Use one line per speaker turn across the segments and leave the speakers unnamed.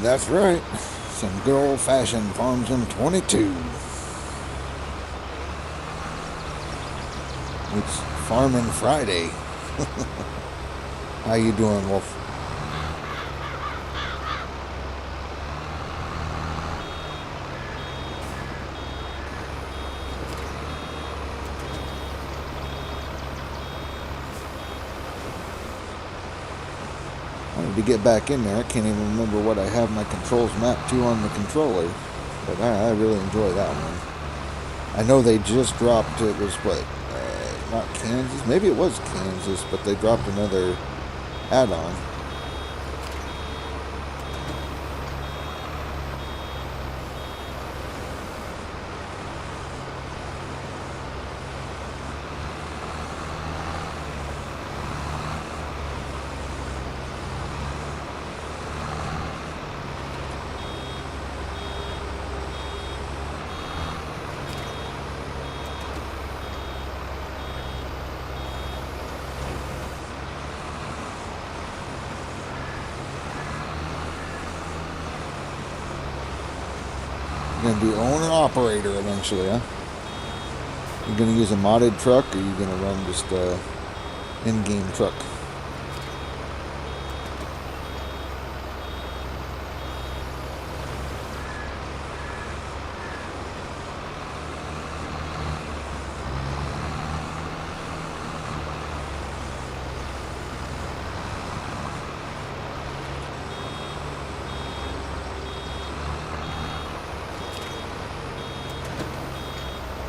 That's right. Some good old-fashioned Farms in 22. It's Farming Friday. How you doing, Wolf? I need to get back in there. I can't even remember what I have my controls mapped to on the controller. But I really enjoy that one. I know they just dropped, it was what, not Kansas? Maybe it was Kansas, but they dropped another add-on. You're going to be owner operator eventually, huh? You're going to use a modded truck, or you're going to run just a in-game truck?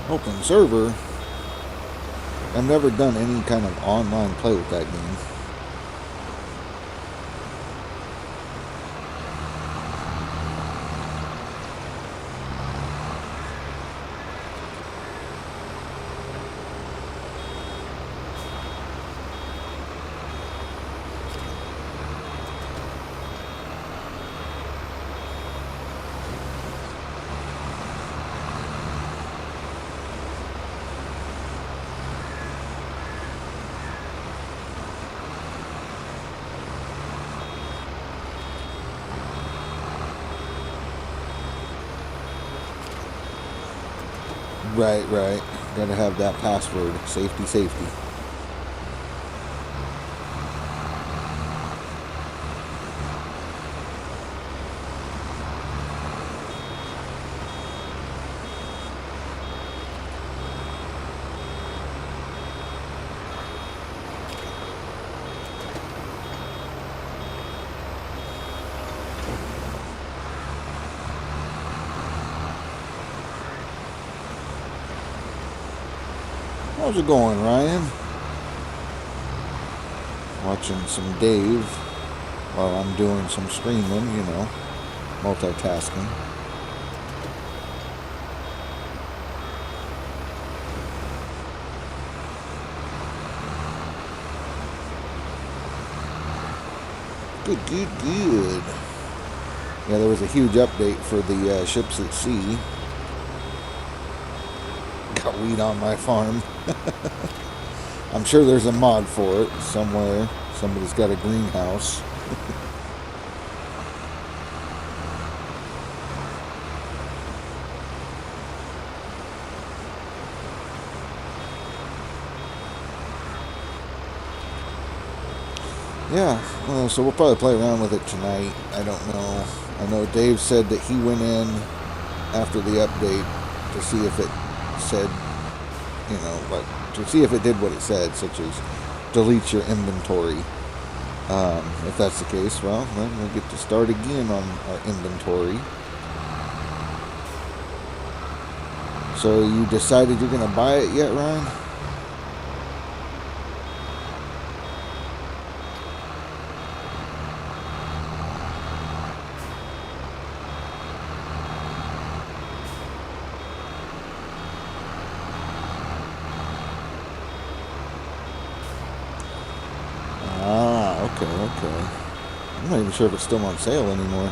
Open server. I've never done any kind of online play with that game. Right. Gotta have that password. Safety. How's it going, Ryan? Watching some Dave while I'm doing some streaming, you know, multitasking. Good. Yeah, there was a huge update for the ships at sea. Got weed on my farm. I'm sure there's a mod for it somewhere. Somebody's got a greenhouse. Yeah, so we'll probably play around with it tonight. I don't know. I know Dave said that he went in after the update to see if it said, you know, like, to see if it did what it said, such as delete your inventory. If that's the case, well, then we'll get to start again on our inventory. So you decided you're going to buy it yet, Ryan? Okay. I'm not even sure if it's still on sale anymore.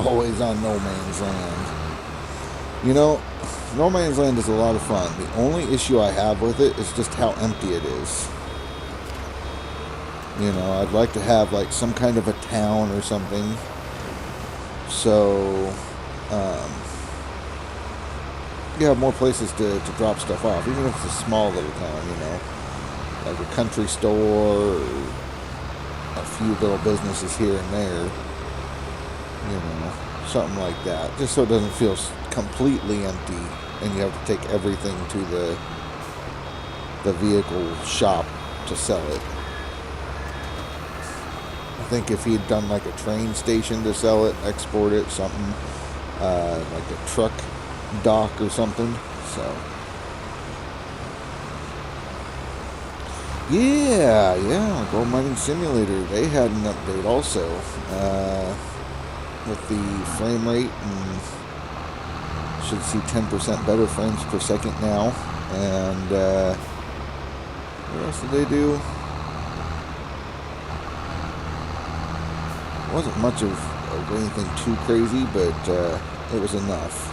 always on no man's land. You know, no man's land is a lot of fun. The only issue I have with it is just how empty it is. You know, I'd like to have like some kind of a town or something. So, you have more places to drop stuff off, even if it's a small little town, you know. Like a country store, or a few little businesses here and there. You know, something like that. Just so it doesn't feel completely empty and you have to take everything to the vehicle shop to sell it. I think if he'd done like a train station to sell it, export it, something, like a truck dock or something, so. Yeah, Gold Mining Simulator, they had an update also, with the frame rate, and should see 10% better frames per second now, and, what else did they do? It wasn't much of anything too crazy, but, it was enough.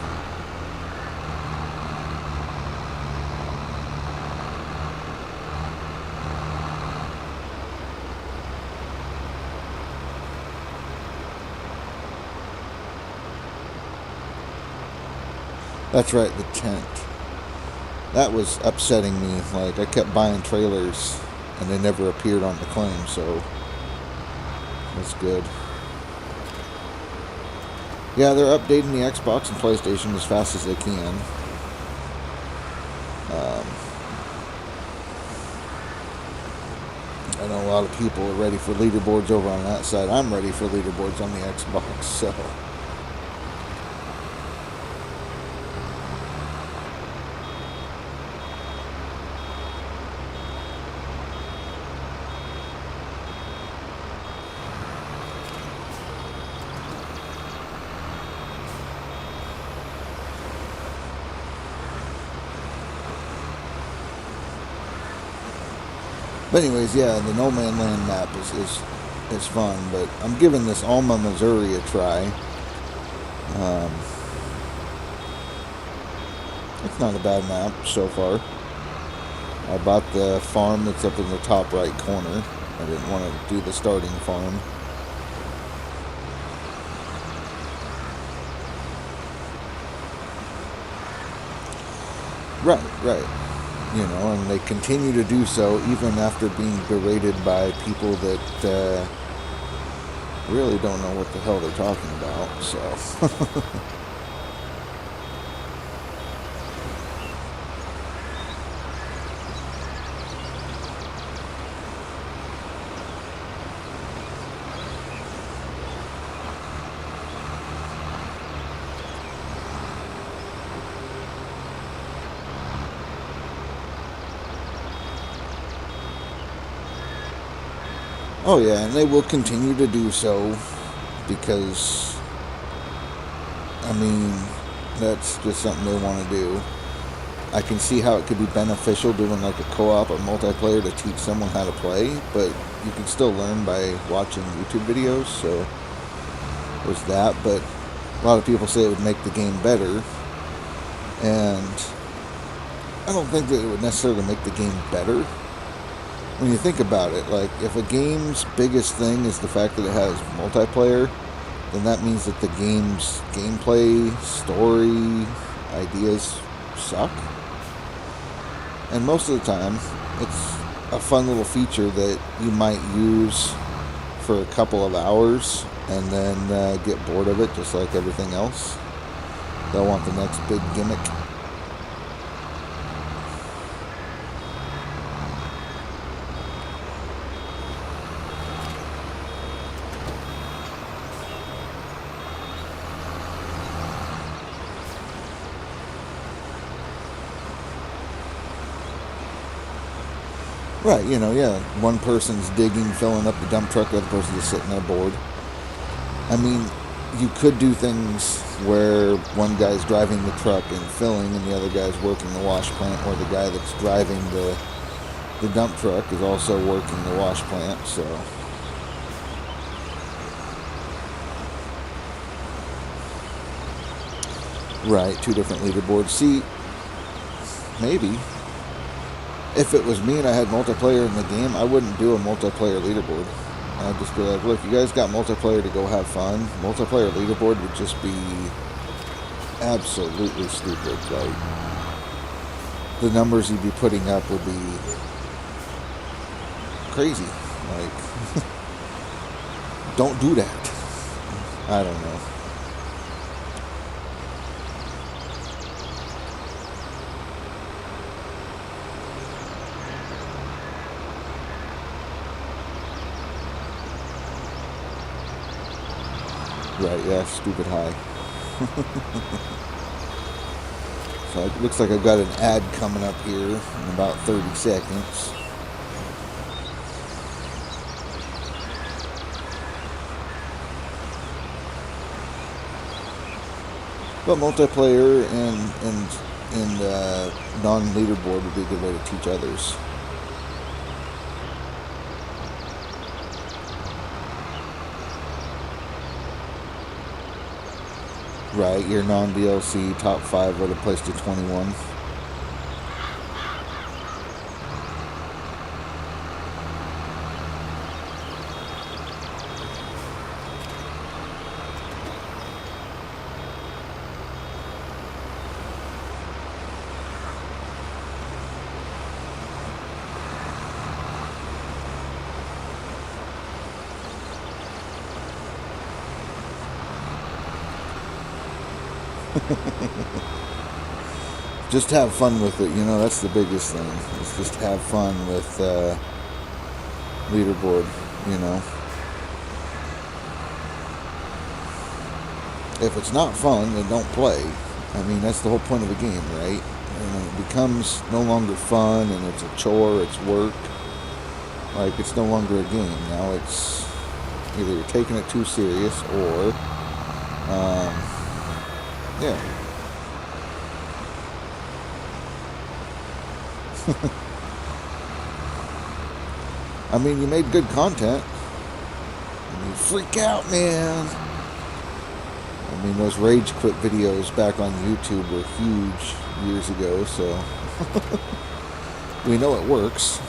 That's right, the tent. That was upsetting me. Like, I kept buying trailers, and they never appeared on the claim, so that's good. Yeah, they're updating the Xbox and PlayStation as fast as they can. I know a lot of people are ready for leaderboards over on that side. I'm ready for leaderboards on the Xbox, so... But anyways, yeah, the No Man Land map is fun, but I'm giving this Alma, Missouri a try. It's not a bad map so far. I bought the farm that's up in the top right corner. I didn't want to do the starting farm. Right. You know, and they continue to do so even after being berated by people that really don't know what the hell they're talking about, so... Oh yeah, and they will continue to do so because, I mean, that's just something they want to do. I can see how it could be beneficial doing like a co-op or multiplayer to teach someone how to play, but you can still learn by watching YouTube videos, so there's that. But a lot of people say it would make the game better, and I don't think that it would necessarily make the game better. When you think about it, like, if a game's biggest thing is the fact that it has multiplayer, then that means that the game's gameplay, story, ideas suck. And most of the time, it's a fun little feature that you might use for a couple of hours and then get bored of it, just like everything else. They'll want the next big gimmick. Right, you know, yeah. One person's digging, filling up the dump truck, the other person's just sitting there bored. I mean, you could do things where one guy's driving the truck and filling and the other guy's working the wash plant, or the guy that's driving the dump truck is also working the wash plant, so... Right, 2 different leaderboards. See, maybe if it was me and I had multiplayer in the game, I wouldn't do a multiplayer leaderboard. I'd just be like, look, you guys got multiplayer to go have fun. Multiplayer leaderboard would just be absolutely stupid. Like, the numbers you'd be putting up would be crazy. Like, don't do that. I don't know. Right, yeah, stupid high. So it looks like I've got an ad coming up here in about 30 seconds. But multiplayer and non-leaderboard would be a good way to teach others. Right, your non-DLC top 5 are the place to 21. Just have fun with it, you know, that's the biggest thing. Is just have fun with leaderboard, you know. If it's not fun, then don't play. I mean, that's the whole point of the game, right? And it becomes no longer fun, and it's a chore, it's work. Like, it's no longer a game. Now it's either you're taking it too serious, or yeah. I mean, you made good content. I mean, freak out, man. I mean, those rage quit videos back on YouTube were huge years ago, so we know it works.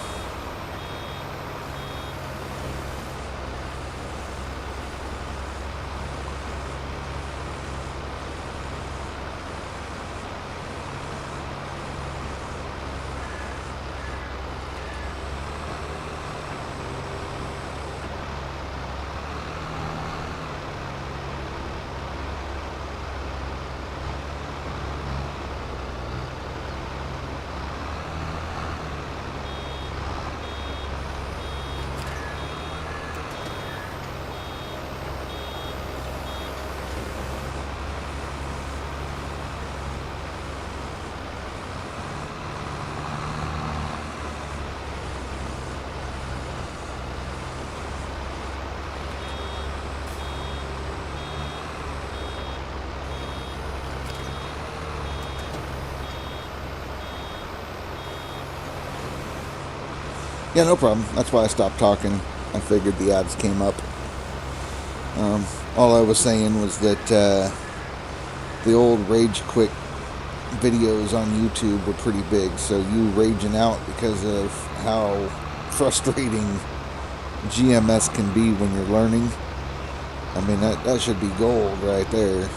Yeah, no problem. That's why I stopped talking. I figured the ads came up. All I was saying was that the old rage quit videos on YouTube were pretty big. So you raging out because of how frustrating GMS can be when you're learning. I mean, that should be gold right there.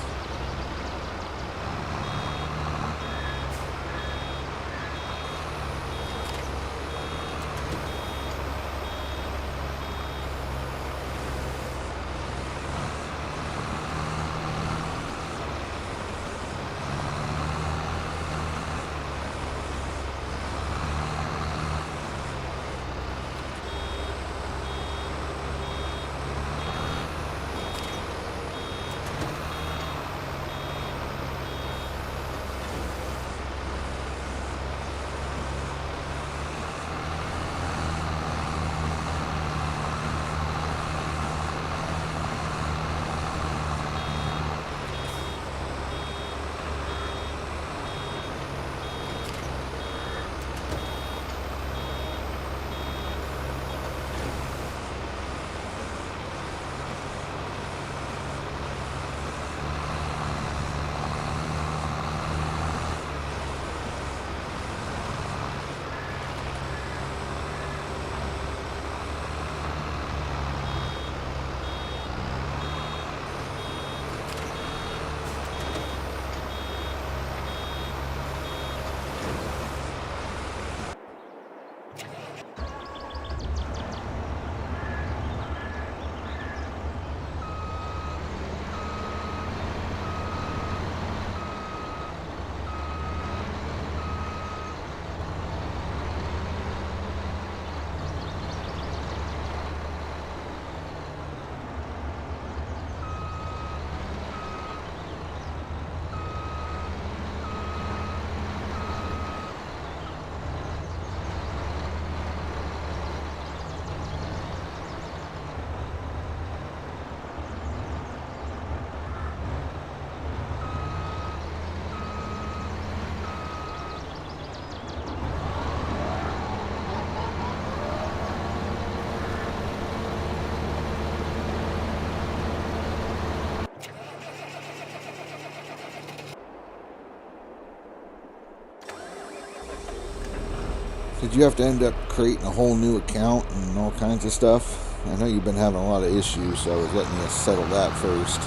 Did you have to end up creating a whole new account and all kinds of stuff? I know you've been having a lot of issues, so I was letting you settle that first.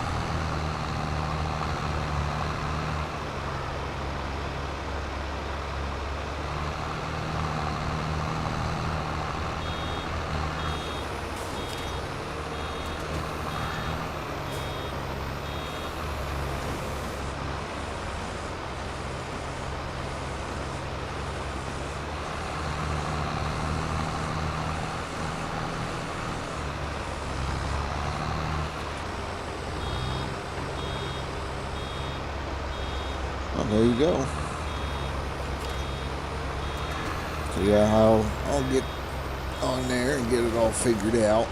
Well, there you go. So yeah, I'll get on there and get it all figured out.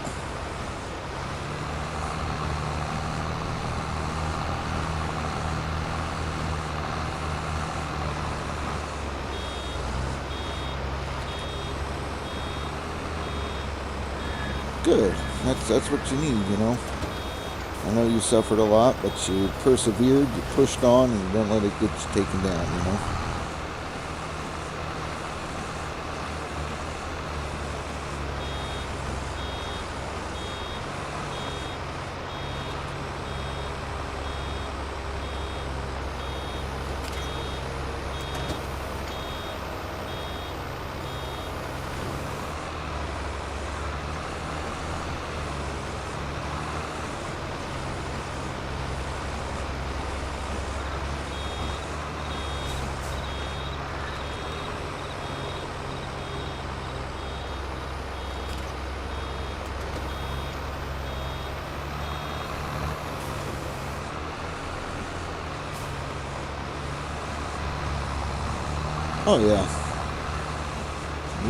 Good. That's what you need, you know. I know you suffered a lot, but you persevered, you pushed on, and you don't let it get you taken down, you know. Oh yeah.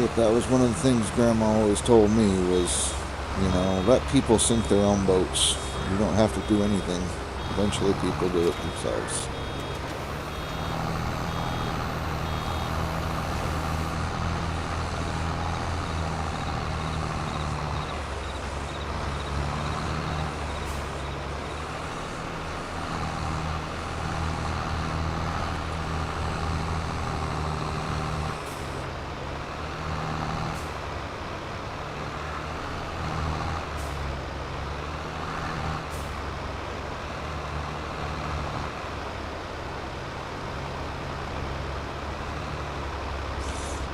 Yep, that was one of the things Grandma always told me was, you know, let people sink their own boats. You don't have to do anything. Eventually people do it themselves.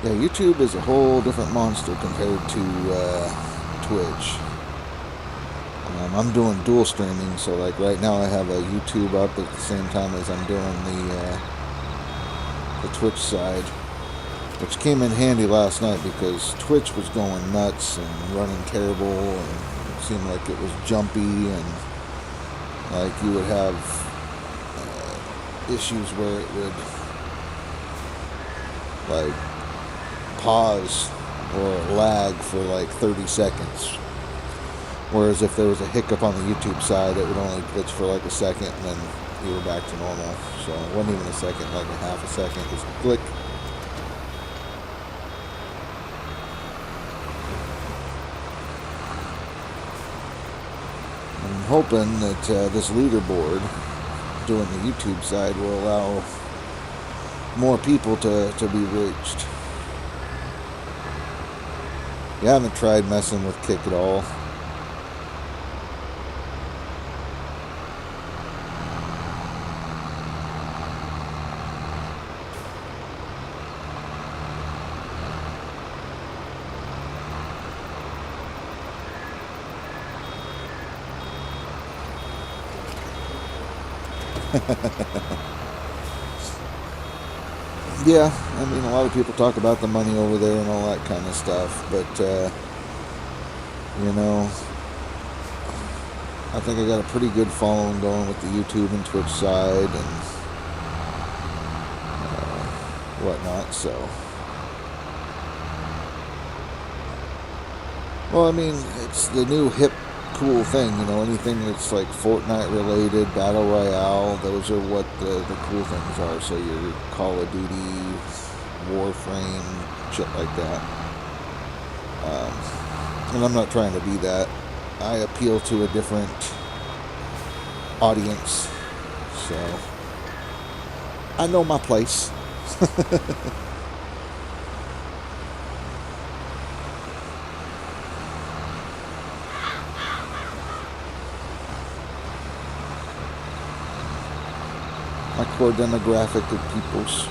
Yeah, YouTube is a whole different monster compared to Twitch. I'm doing dual streaming, so like right now I have a YouTube up at the same time as I'm doing the Twitch side, which came in handy last night because Twitch was going nuts and running terrible, and it seemed like it was jumpy, and like you would have issues where it would like pause or lag for like 30 seconds. Whereas if there was a hiccup on the YouTube side, it would only glitch for like a second and then you were back to normal. So it wasn't even a second, like a half a second, just click. I'm hoping that this leaderboard doing the YouTube side will allow more people to be reached. You haven't tried messing with Kick at all? Yeah, I mean, a lot of people talk about the money over there and all that kind of stuff, but, you know, I think I got a pretty good following going with the YouTube and Twitch side and whatnot, so. Well, I mean, it's the new hip cool thing, you know, anything that's like Fortnite related, Battle Royale, those are what the cool things are. So your Call of Duty, Warframe, shit like that. And I'm not trying to be that. I appeal to a different audience. So I know my place. core demographic of peoples.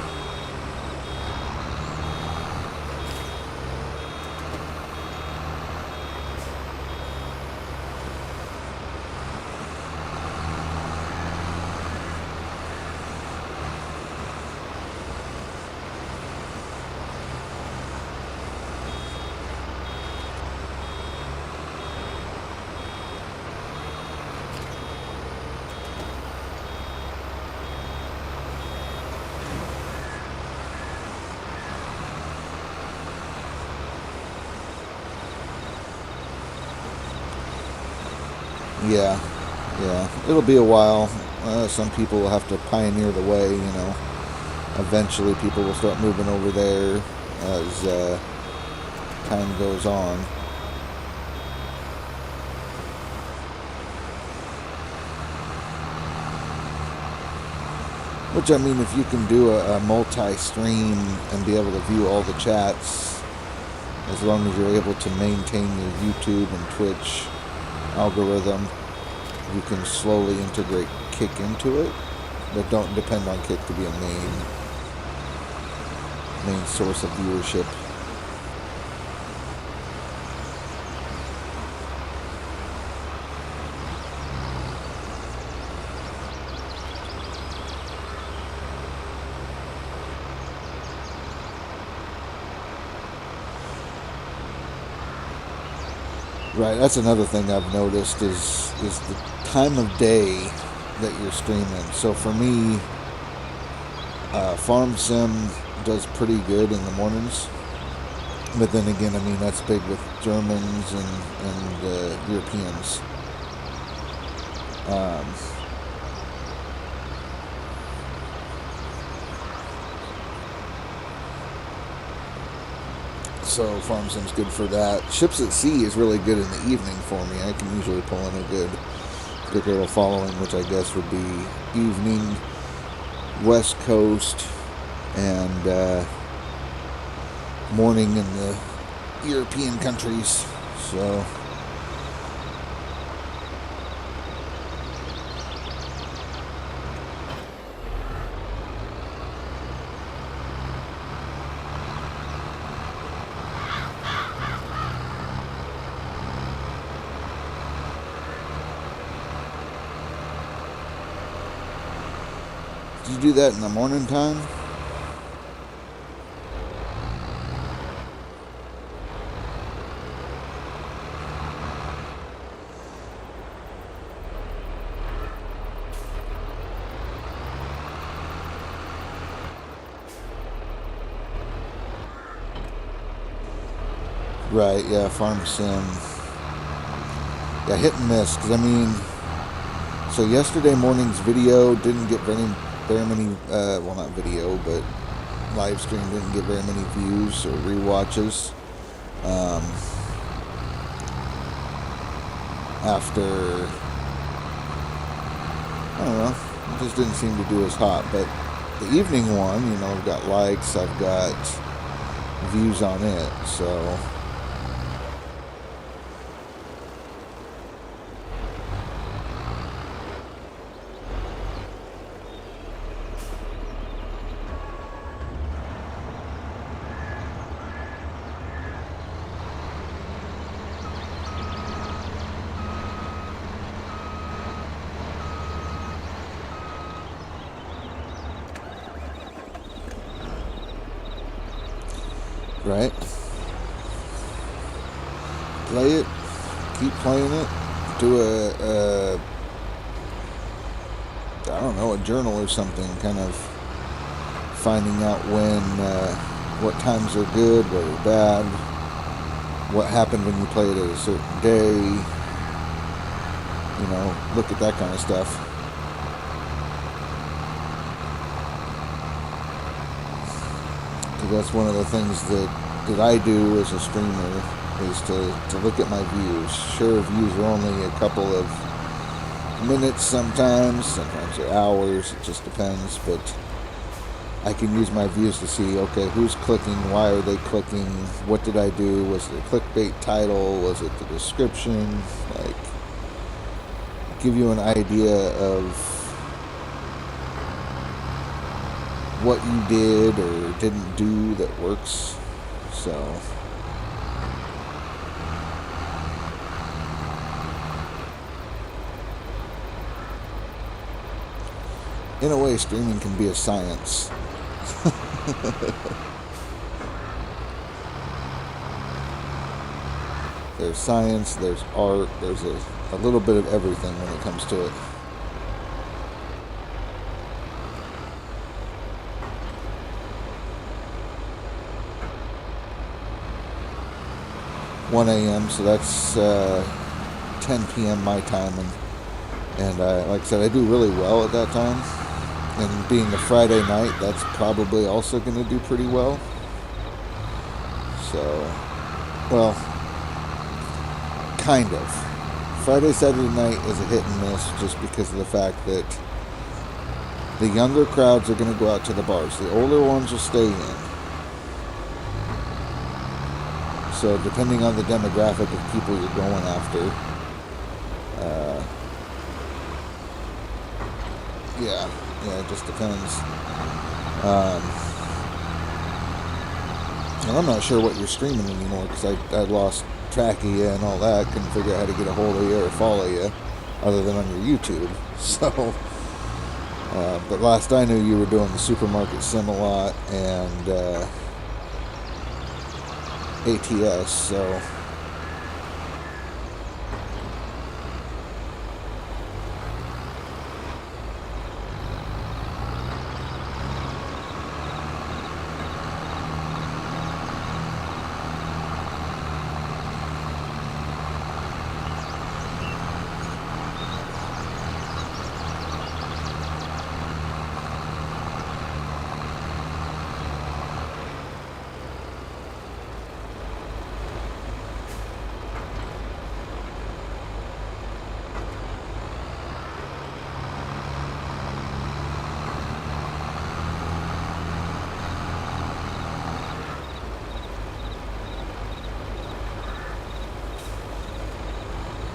Yeah, it'll be a while. Some people will have to pioneer the way, you know. Eventually people will start moving over there as time goes on. Which, I mean, if you can do a multi-stream and be able to view all the chats, as long as you're able to maintain your YouTube and Twitch algorithm, you can slowly integrate Kick into it, but don't depend on Kick to be a main source of viewership. Right, that's another thing I've noticed is the time of day that you're streaming. So for me, Farm Sim does pretty good in the mornings. But then again, I mean, that's big with Germans and Europeans. So Farm Sim's good for that. Ships at Sea is really good in the evening for me. I can usually pull in a good little following, which I guess would be evening, West Coast, and morning in the European countries. So do you do that in the morning time? Right, yeah, Farm Sim. Yeah, hit and miss, because I mean, so yesterday morning's video didn't get very many, well, not video, but live stream didn't get very many views or rewatches. After, I don't know, it just didn't seem to do as hot. But the evening one, you know, I've got likes, I've got views on it, so. Right? Play it, keep playing it, do I don't know, a journal or something, kind of finding out when, what times are good, what are bad, what happened when you played at a certain day, you know, look at that kind of stuff. That's one of the things that I do as a streamer is to look at my views. Sure, views are only a couple of minutes sometimes they're hours, it just depends, but I can use my views to see, okay, who's clicking, why are they clicking, what did I do, was it a clickbait title, was it the description, like, give you an idea of what you did or didn't do that works. So in a way, streaming can be a science. There's science, there's art, there's a little bit of everything when it comes to it. $1 a.m., so that's 10 p.m. my time, and like I said, I do really well at that time. And being a Friday night, that's probably also going to do pretty well. So, well, kind of. Friday, Saturday night is a hit and miss just because of the fact that the younger crowds are going to go out to the bars. The older ones will stay in. So depending on the demographic of people you're going after, yeah, it just depends. And I'm not sure what you're streaming anymore because I lost track of you and all that. Couldn't figure out how to get a hold of you or follow you other than on your YouTube. So, but last I knew, you were doing the supermarket sim a lot and ATS, so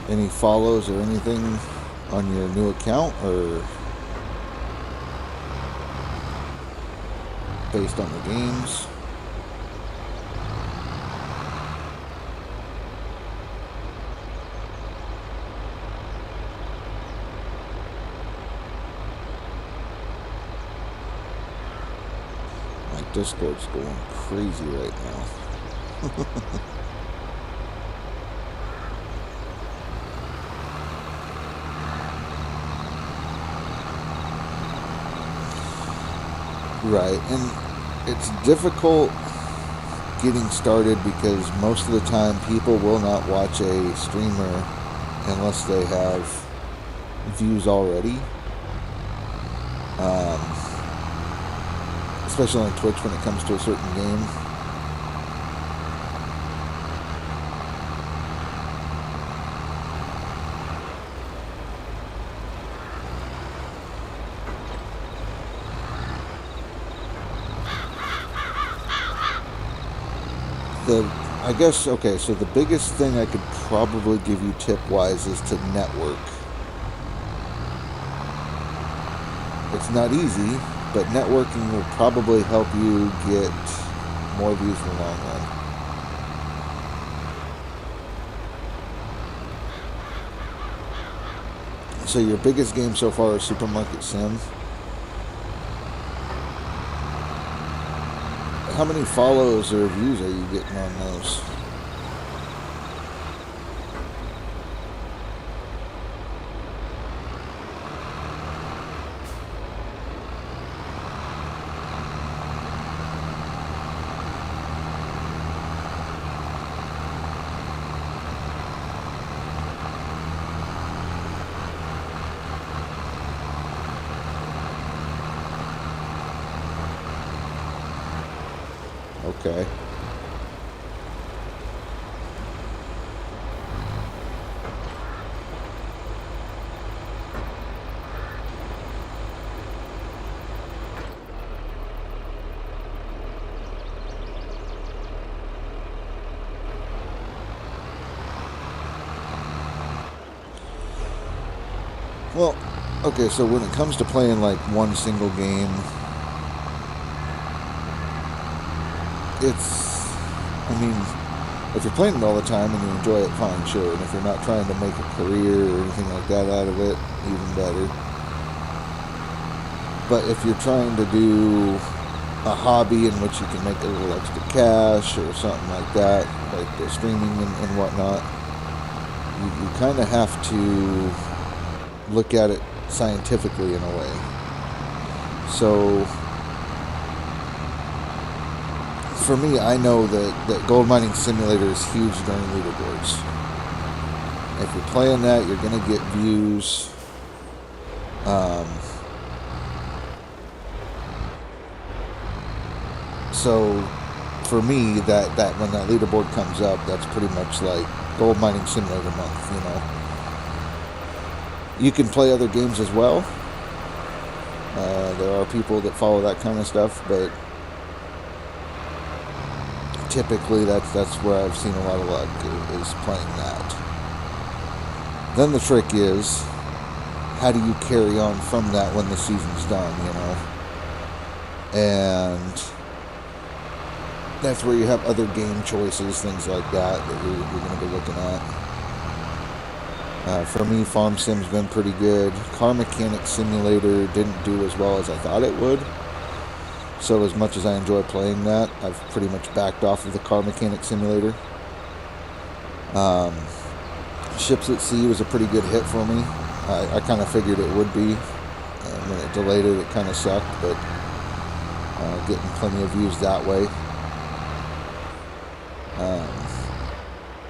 any follows or anything on your new account, or based on the games? My Discord's going crazy right now. Right, and it's difficult getting started because most of the time people will not watch a streamer unless they have views already. Especially on Twitch when it comes to a certain game. I guess, okay, so the biggest thing I could probably give you tip-wise is to network. It's not easy, but networking will probably help you get more views in the long run. So your biggest game so far is Supermarket Sim. How many follows or views are you getting on those? Okay. Well, okay, so when it comes to playing like one single game, it's, I mean, if you're playing it all the time and you enjoy it, fine, sure. And if you're not trying to make a career or anything like that out of it, even better. But if you're trying to do a hobby in which you can make a little extra cash or something like that, like the streaming and whatnot, you kind of have to look at it scientifically in a way. So for me, I know that Gold Mining Simulator is huge during leaderboards. If you're playing that, you're going to get views. So for me, that when that leaderboard comes up, that's pretty much like Gold Mining Simulator month, you know. You can play other games as well. There are people that follow that kind of stuff, but typically that's where I've seen a lot of luck, is playing that. Then the trick is, how do you carry on from that when the season's done, you know? And that's where you have other game choices, things like that you're going to be looking at. For me, Farm Sim's been pretty good. Car Mechanic Simulator didn't do as well as I thought it would. So as much as I enjoy playing that, I've pretty much backed off of the Car Mechanic Simulator. Ships at Sea was a pretty good hit for me. I kind of figured it would be. And when it delayed it kind of sucked, but getting plenty of views that way.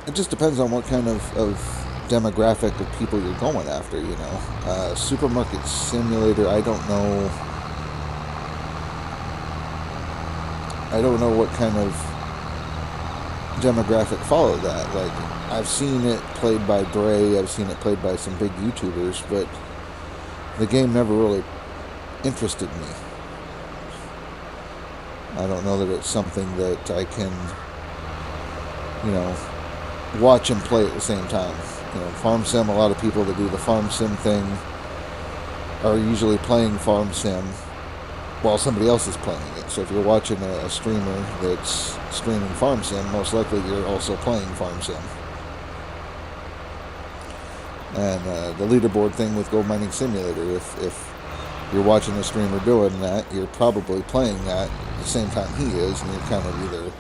It just depends on what kind of demographic of people you're going after, you know. Supermarket Simulator, I don't know what kind of demographic followed that. Like, I've seen it played by Bray, I've seen it played by some big YouTubers, but the game never really interested me. I don't know that it's something that I can, you know, watch and play at the same time. You know, Farm Sim, a lot of people that do the Farm Sim thing are usually playing Farm Sim while somebody else is playing it. So if you're watching a streamer that's streaming Farm Sim, most likely you're also playing Farm Sim. And the leaderboard thing with Gold Mining Simulator, if you're watching a streamer doing that, you're probably playing that at the same time he is, and you're kind of either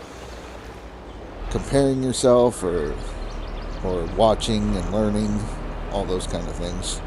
comparing yourself or watching and learning, all those kind of things.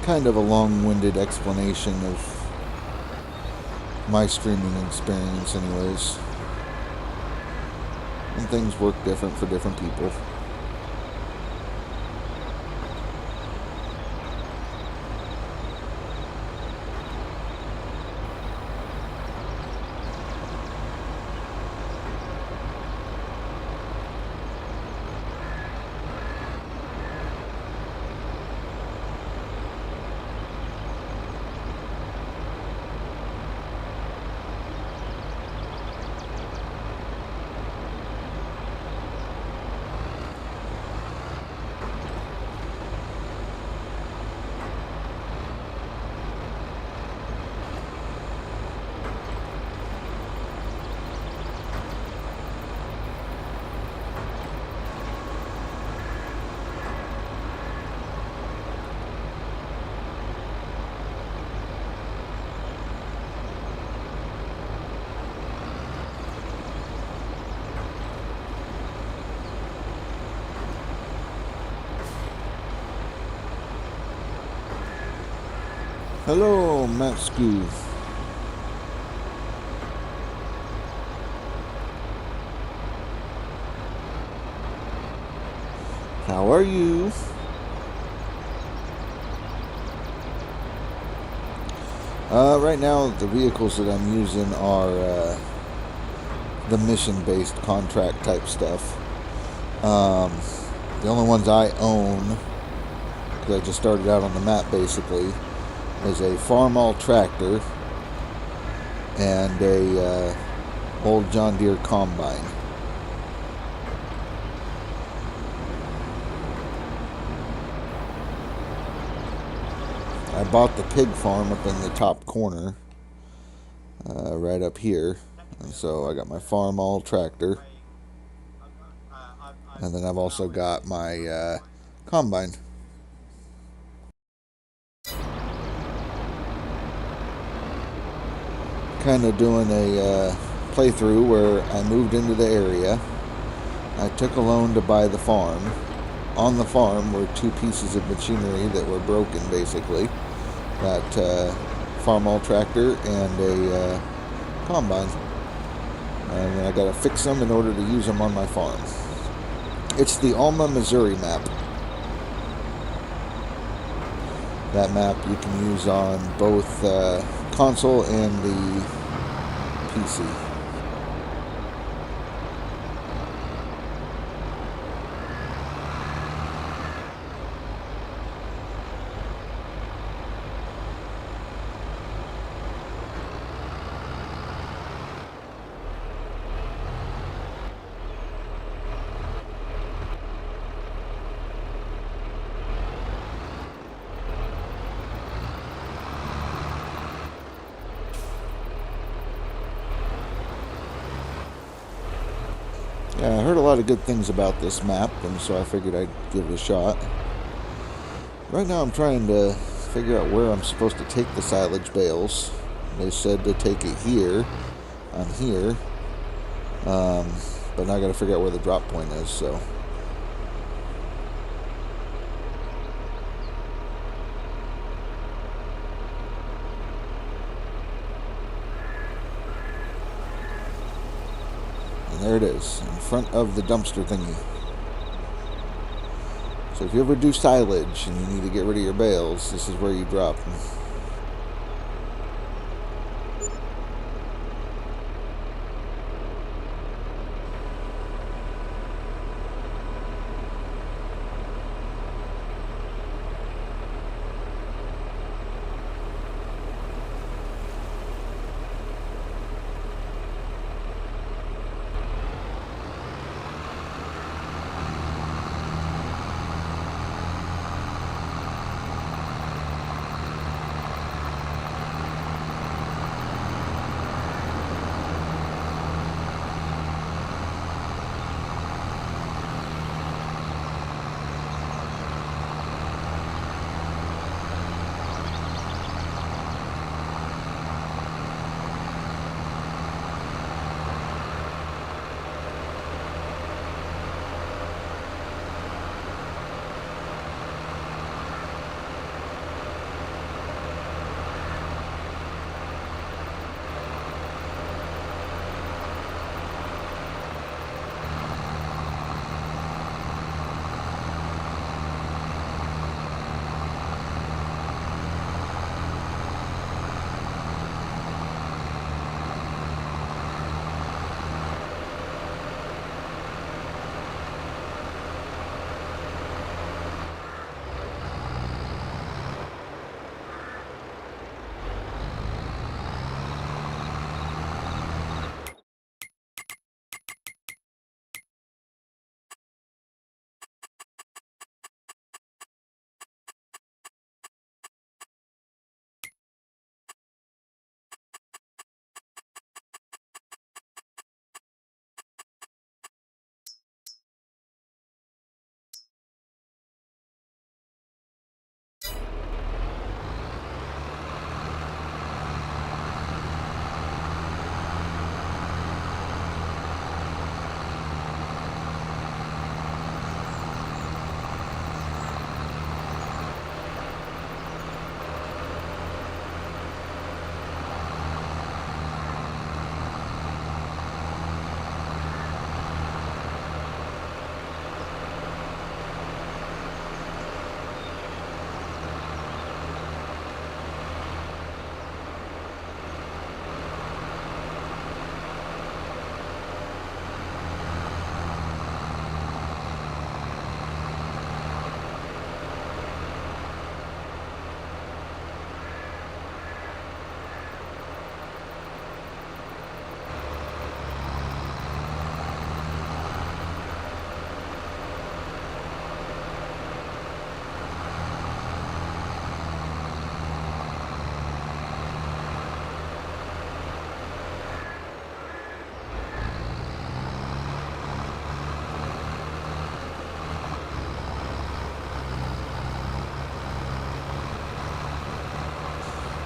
Kind of a long-winded explanation of my streaming experience anyways. And things work different for different people. Hello, Matsku. How are you? Right now, the vehicles that I'm using are the mission-based contract type stuff. The only ones I own, because I just started out on the map basically, is a farm-all tractor and a old John Deere combine. I bought the pig farm up in the top corner, right up here, and so I got my farm-all tractor, and then I've also got my combine. Kind of doing a playthrough where I moved into the area. I took a loan to buy the farm. On the farm were two pieces of machinery that were broken, basically. That farm-all tractor and a combine. And I got to fix them in order to use them on my farm. It's the Alma, Missouri map. That map you can use on both console and the PC. Yeah, I heard a lot of good things about this map, and so I figured I'd give it a shot. Right now I'm trying to figure out where I'm supposed to take the silage bales. They said to take it here, on here, but now I got to figure out where the drop point is, so... And there it is, in front of the dumpster thingy. So if you ever do silage and you need to get rid of your bales, this is where you drop them.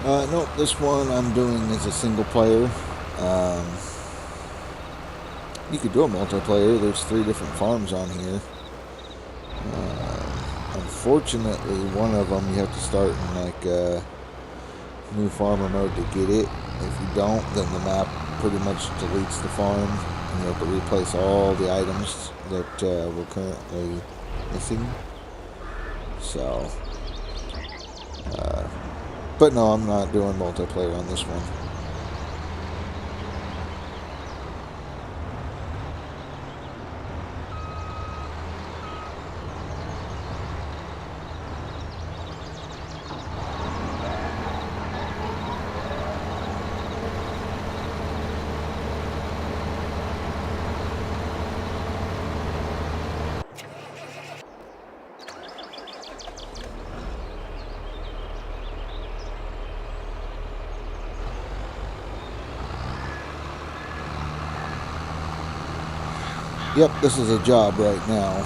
No, this one I'm doing as a single player. Um, you could do a multiplayer. There's 3 different farms on here. Unfortunately, one of them you have to start in like new farmer mode to get it. If you don't, then the map pretty much deletes the farm, and you have to replace all the items that we're currently missing. So, but no, I'm not doing multiplayer on this one. Yep, this is a job right now.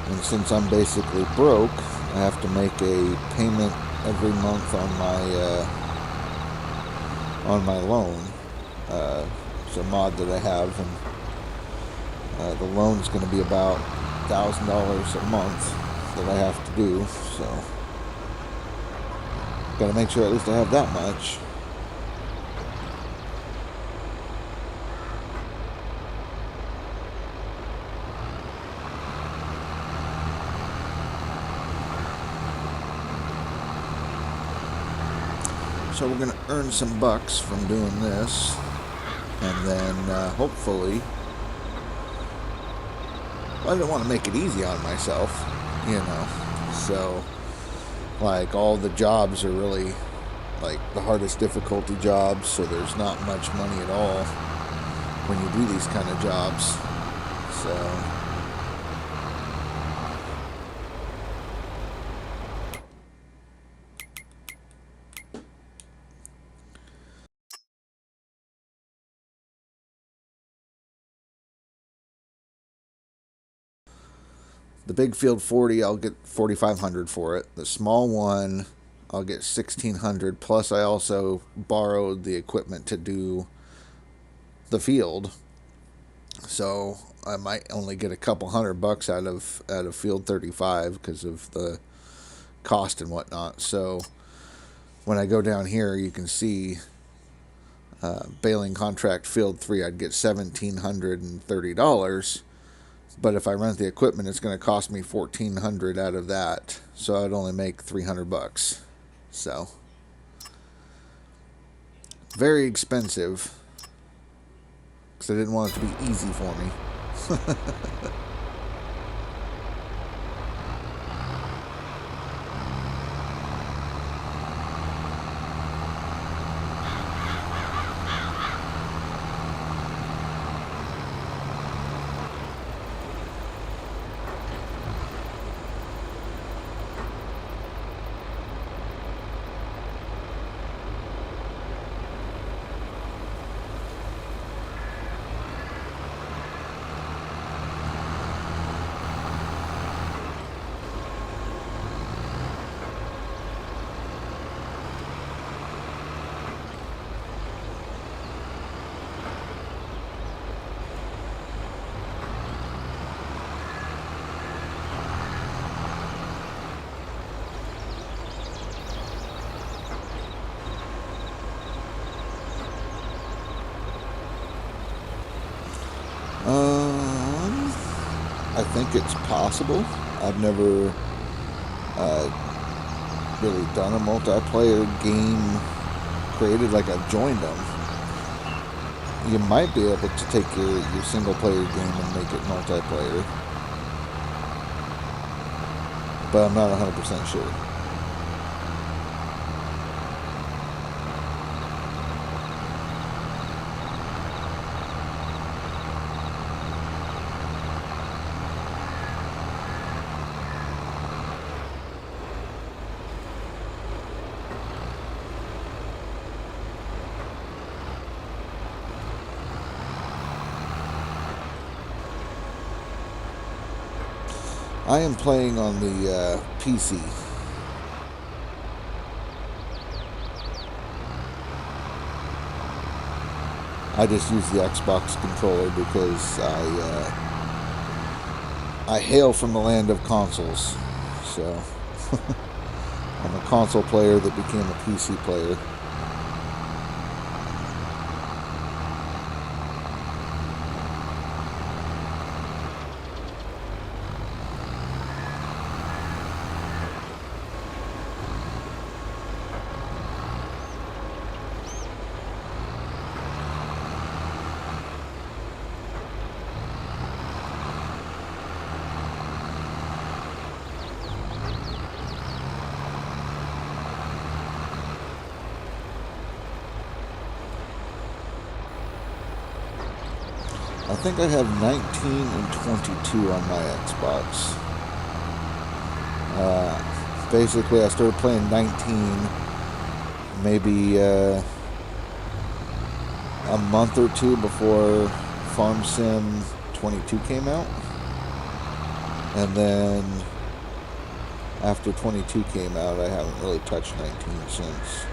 And since I'm basically broke, I have to make a payment every month on my loan. It's a mod that I have, and the loan is going to be about $1,000 a month that I have to do. So, got to make sure at least I have that much. So we're going to earn some bucks from doing this, and then hopefully, I didn't want to make it easy on myself, you know, so like all the jobs are really like the hardest difficulty jobs, so there's not much money at all when you do these kind of jobs. So the big field 40, I'll get 4,500 for it. The small one, I'll get 1,600. Plus, I also borrowed the equipment to do the field, so I might only get a couple $100 out of field 35 because of the cost and whatnot. So when I go down here, you can see baling contract field 3, I'd get $1,730. But if I rent the equipment, it's going to cost me $1,400 out of that. So I'd only make $300. So very expensive, because I didn't want it to be easy for me. I think it's possible. I've never really done a multiplayer game created like I've joined them. You might be able to take your single player game and make it multiplayer, but I'm not 100% sure. I am playing on the PC. I just use the Xbox controller because I hail from the land of consoles. So I'm a console player that became a PC player. I think I have 19 and 22 on my Xbox. Basically, I started playing 19 maybe a month or two before Farm Sim 22 came out. And then after 22 came out, I haven't really touched 19 since.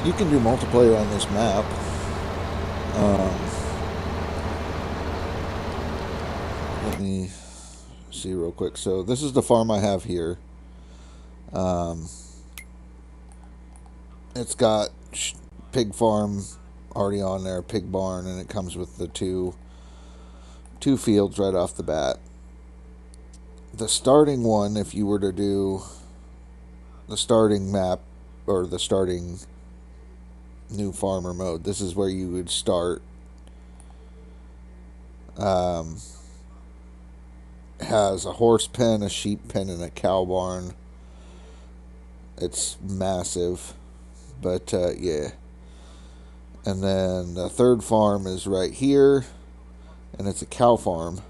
You can do multiplayer on this map. Let me see real quick. So this is the farm I have here. It's got pig farm already on there, pig barn, and it comes with the two fields right off the bat. The starting one, if you were to do the starting map or the starting new farmer mode, this is where you would start. Has a horse pen, a sheep pen, and a cow barn. It's massive. But yeah. And then the third farm is right here, and it's a cow farm.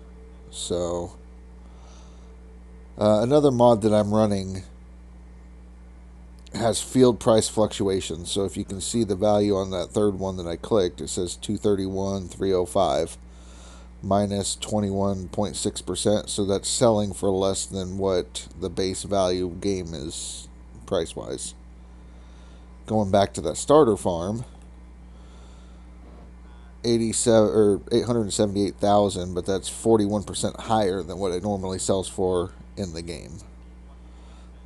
So another mod that I'm running has field price fluctuations. So if you can see the value on that third one that I clicked, it says 231,305 minus 21.6%. So that's selling for less than what the base value game is price wise. Going back to that starter farm, 87 or 878,000, but that's 41% higher than what it normally sells for in the game.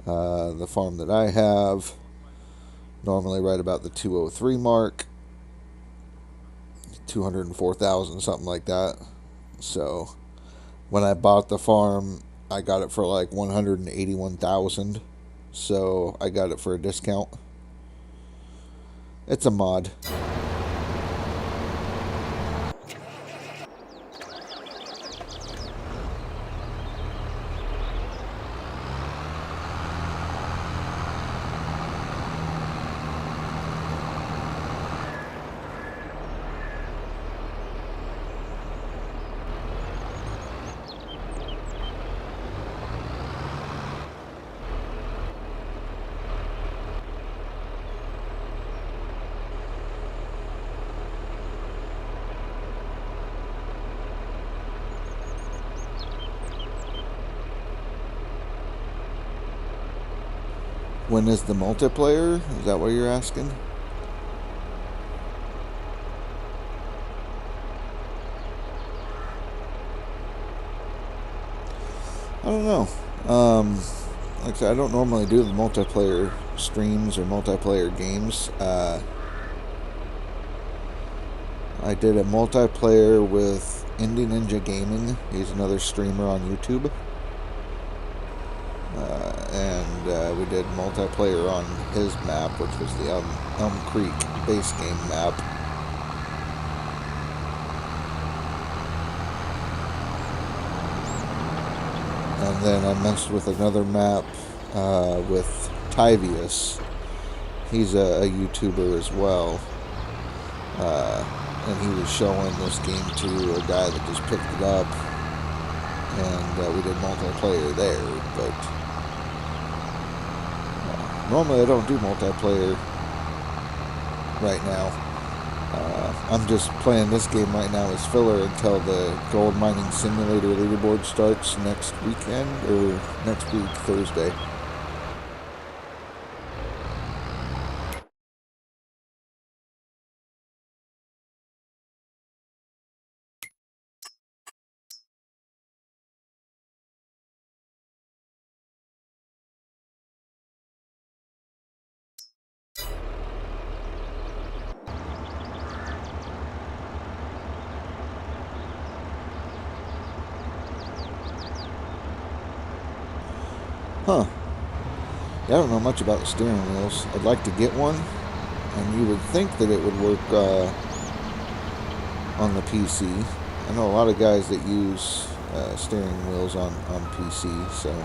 The farm that I have, normally right about the 203 mark, 204,000, something like that. So when I bought the farm, I got it for like 181,000. So I got it for a discount. It's a mod. When is the multiplayer? Is that what you're asking? I don't know. Like I said, I don't normally do the multiplayer streams or multiplayer games. I did a multiplayer with Indie Ninja Gaming. He's another streamer on YouTube. And we did multiplayer on his map, which was the Elm Creek base game map. And then I messed with another map with Tyvius. He's a YouTuber as well. And he was showing this game to a guy that just picked it up. And we did multiplayer there. But normally I don't do multiplayer right now. I'm just playing this game right now as filler until the gold mining simulator leaderboard starts next weekend, or next week, Thursday. Huh. Yeah, I don't know much about the steering wheels. I'd like to get one, and you would think that it would work on the PC. I know a lot of guys that use steering wheels on PC, so...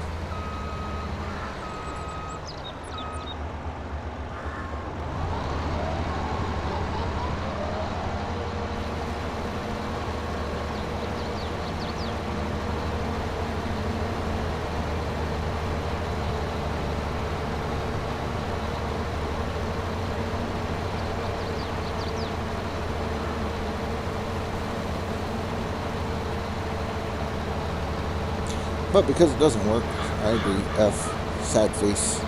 But because it doesn't work, I agree. F. Sad face.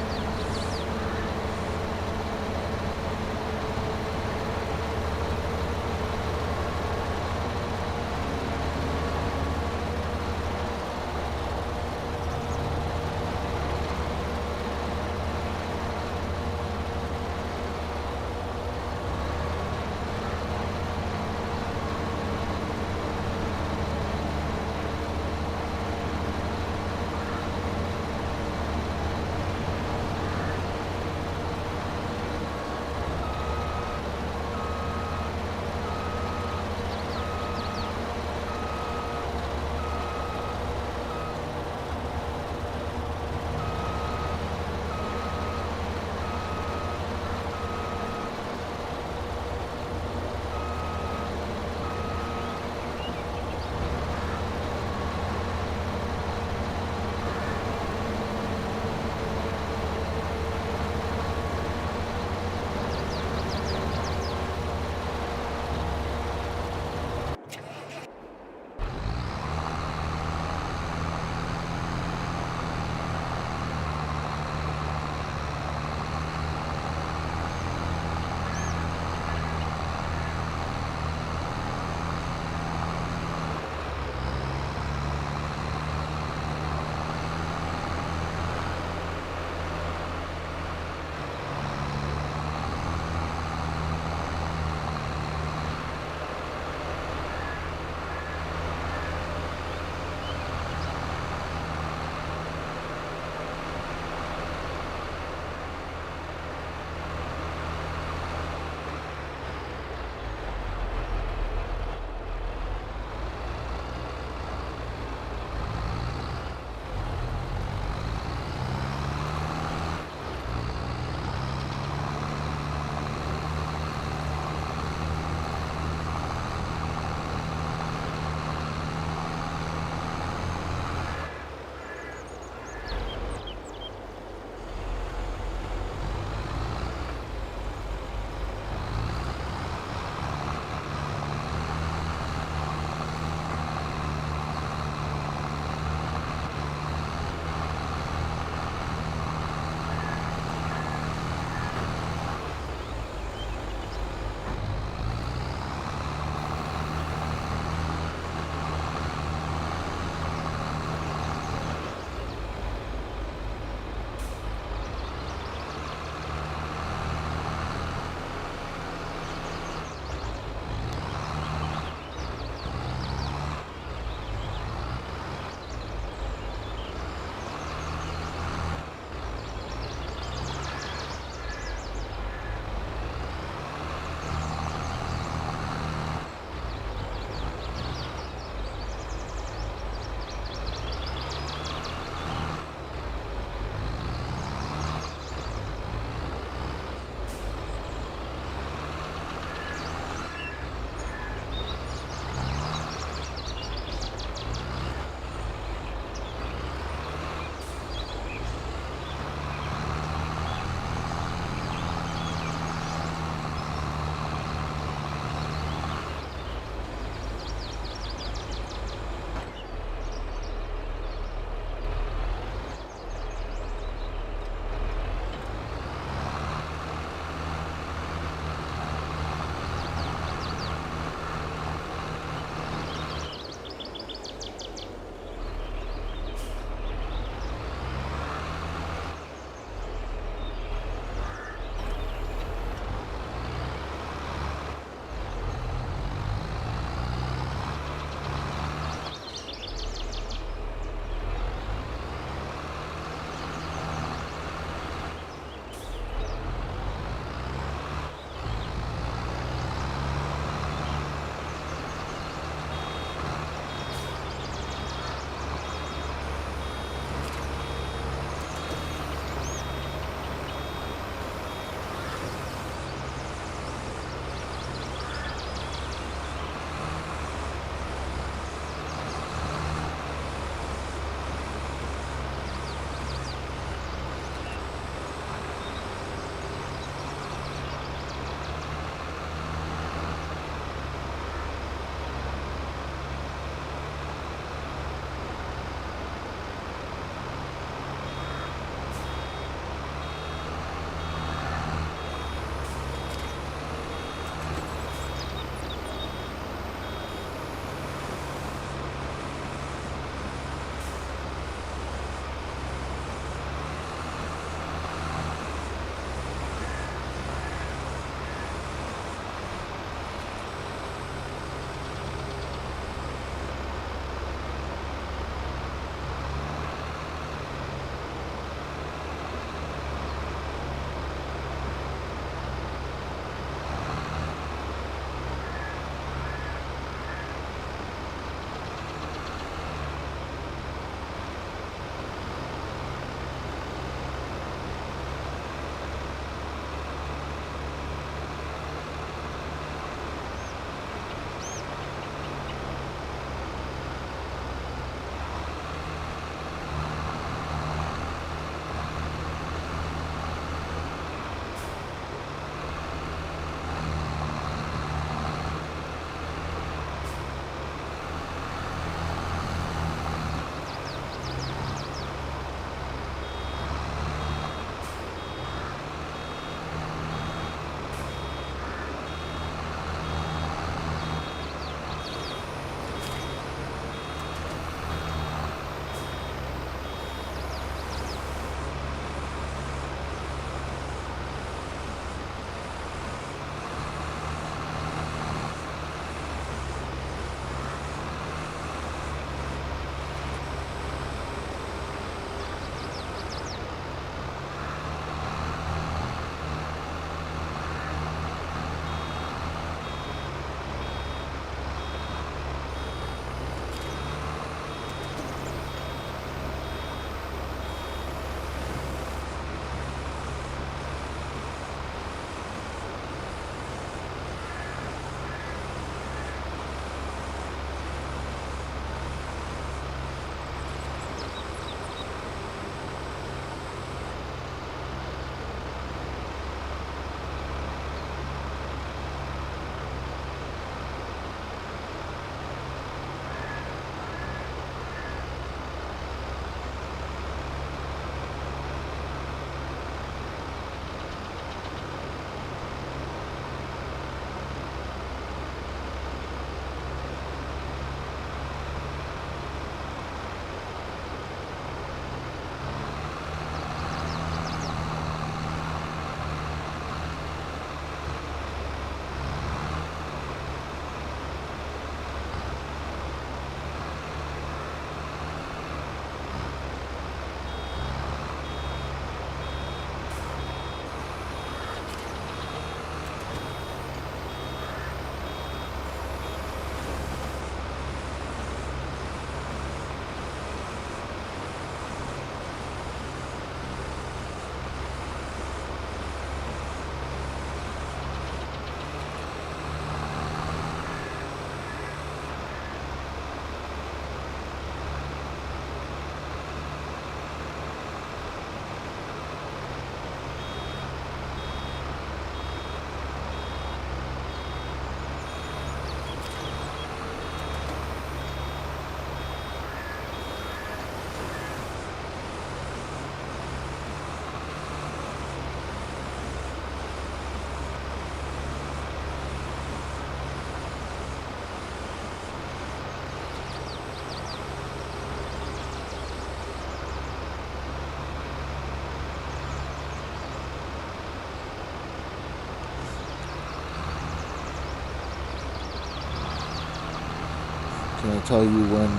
Can I tell you when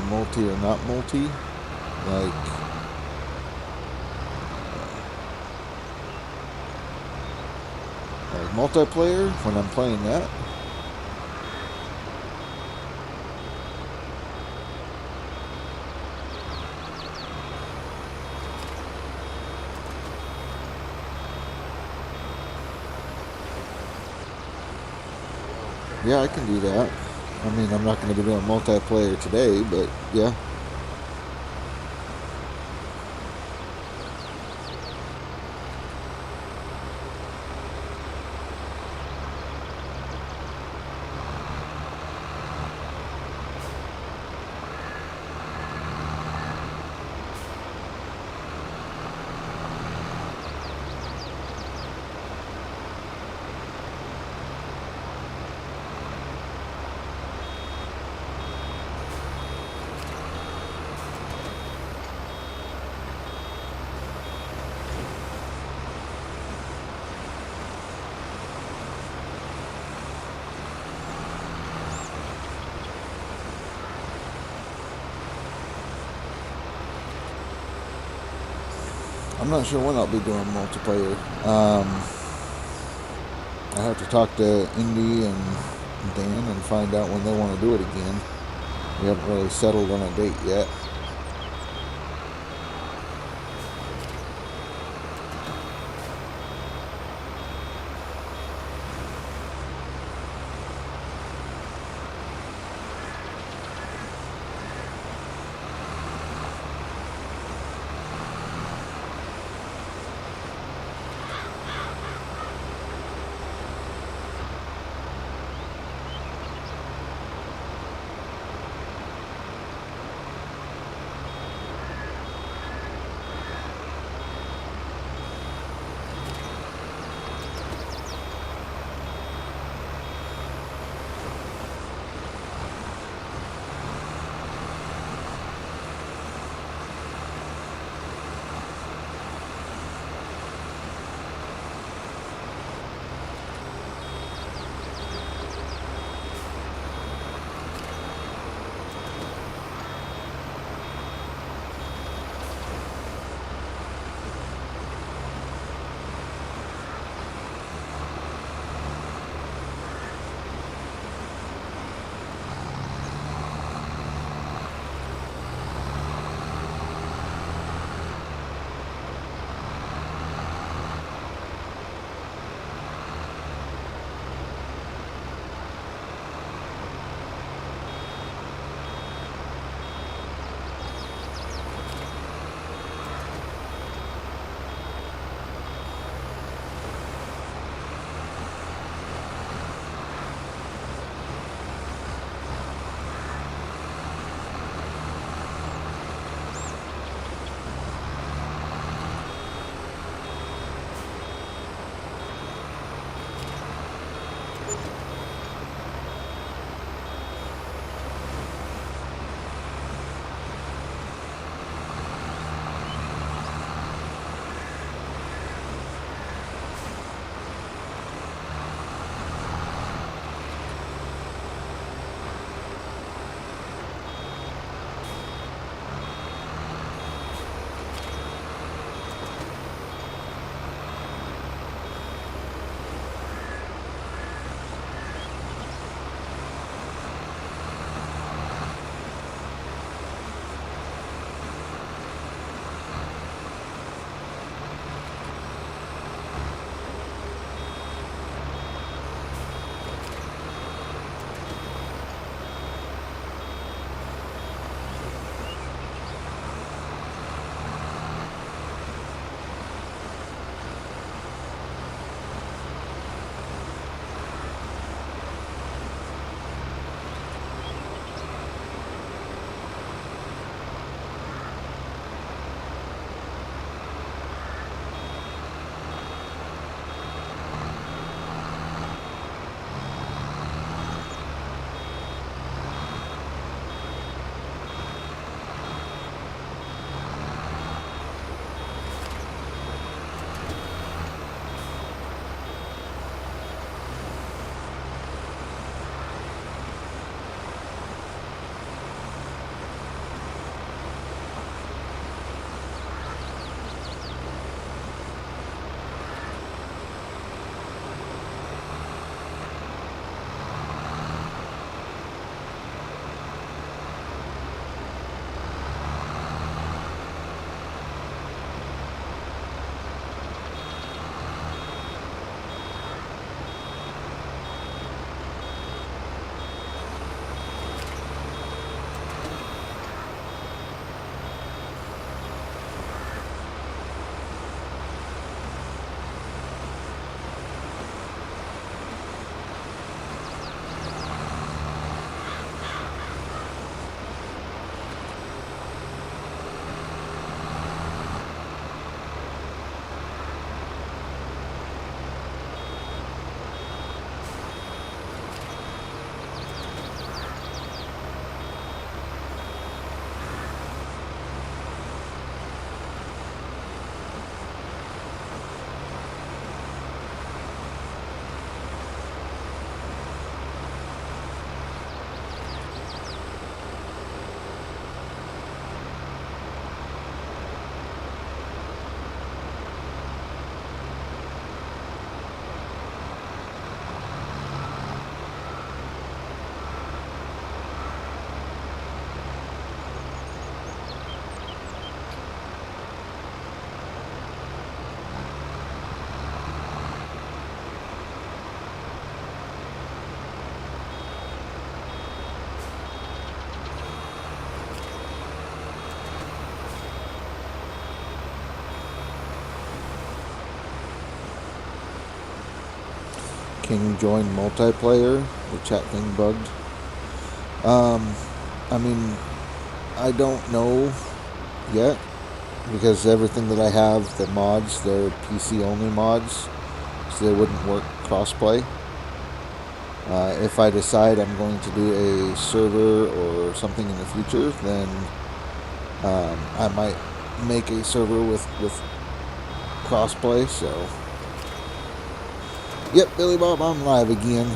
multi or not multi? Like multiplayer when I'm playing that? Yeah, I can do that. I mean, I'm not going to be doing multiplayer today, but yeah. I'm not sure when I'll be doing multiplayer. I have to talk to Indy and Dan and find out when they want to do it again. We haven't really settled on a date yet. King join multiplayer. The chat thing bugged. I mean, I don't know yet, because everything that I have, the mods, they're PC only mods, so they wouldn't work crossplay. If I decide I'm going to do a server or something in the future, then I might make a server with crossplay. So, yep, Billy Bob, I'm live again.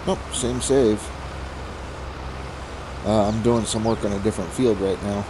Nope, same save. I'm doing some work on a different field right now.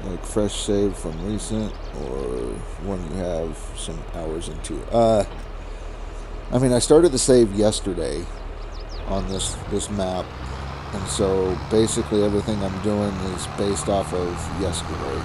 Like fresh save from recent, or one you have some hours into. I mean, I started the save yesterday on this map, and so basically everything I'm doing is based off of yesterday.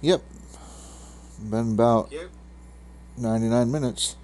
Yep. Been about 99 minutes.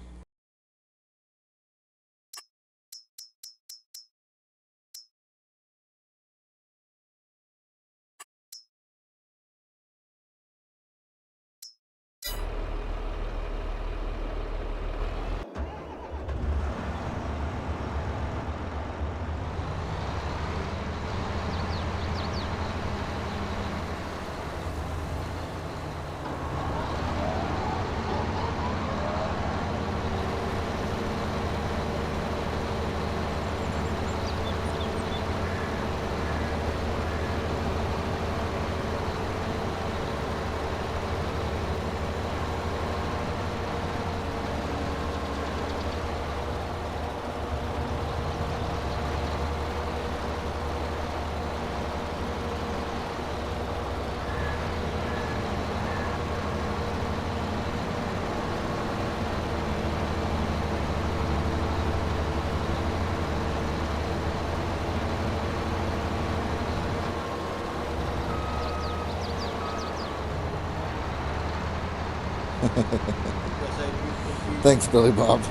Thanks, Billy Bob.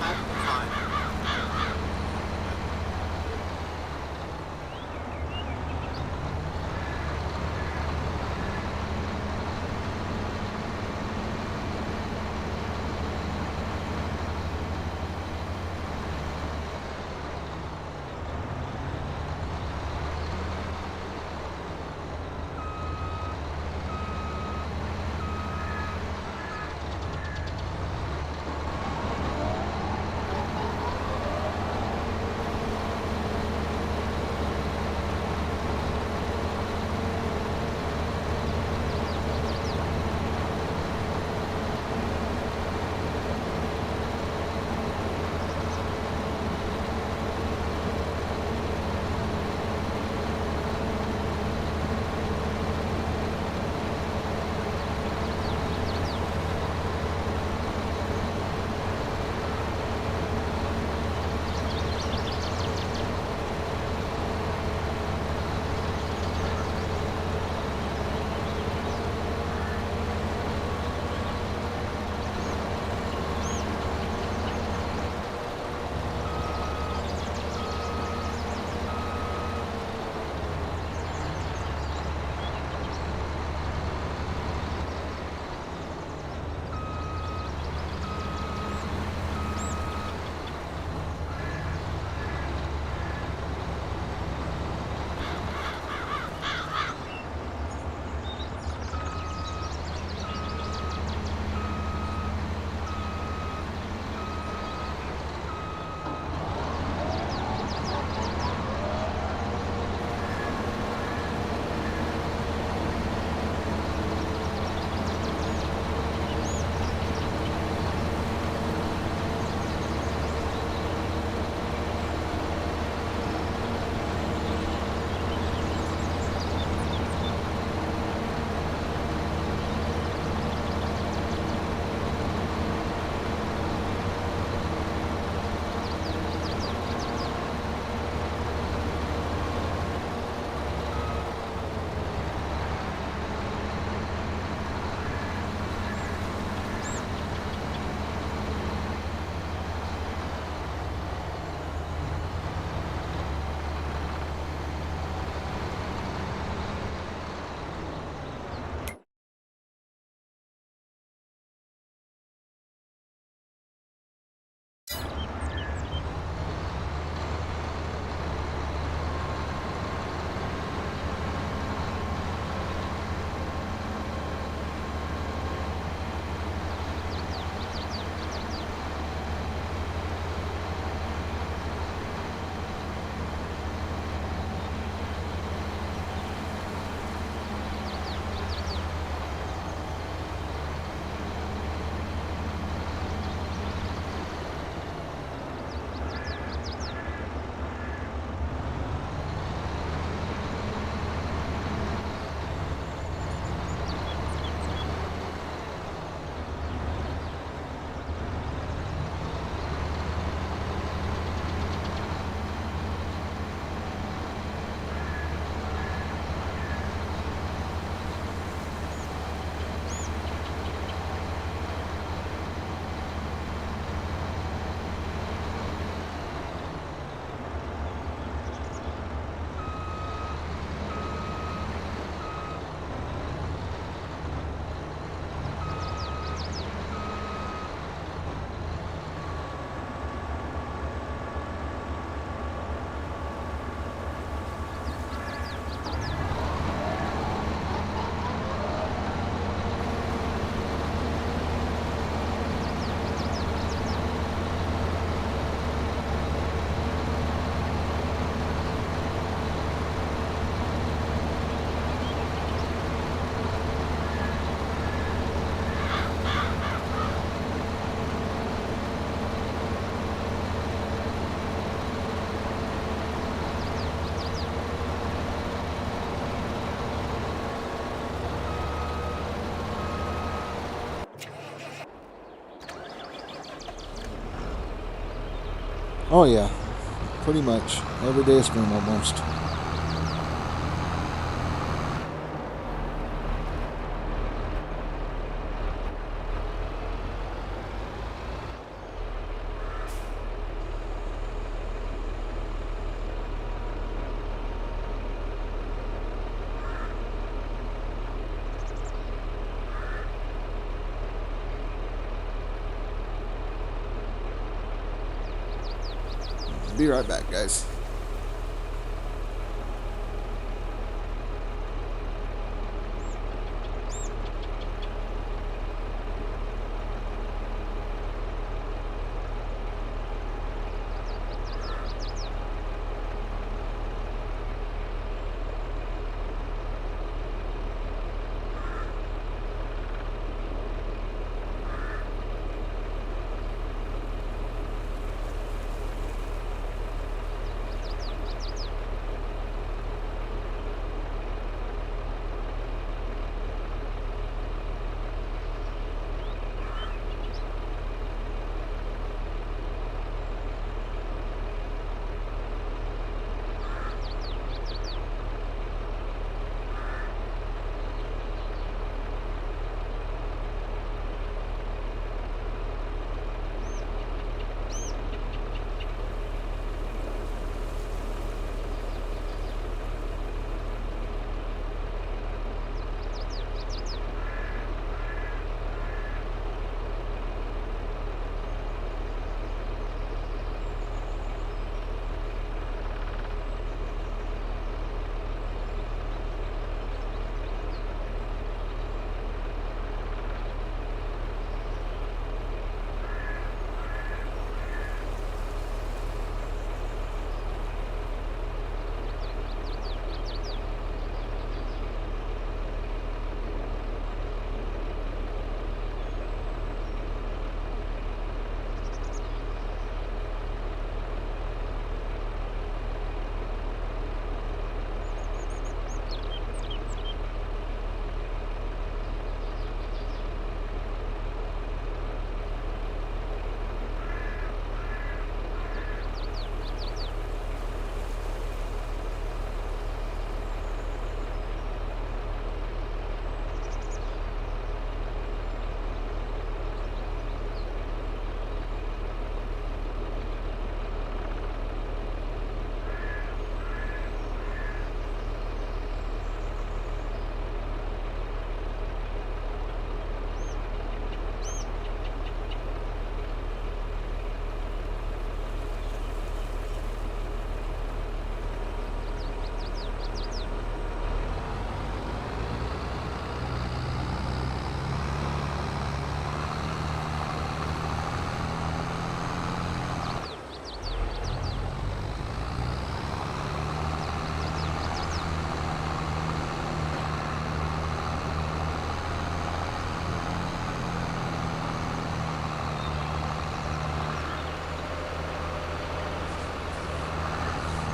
Oh yeah, pretty much every day is spring almost. Be right back, guys.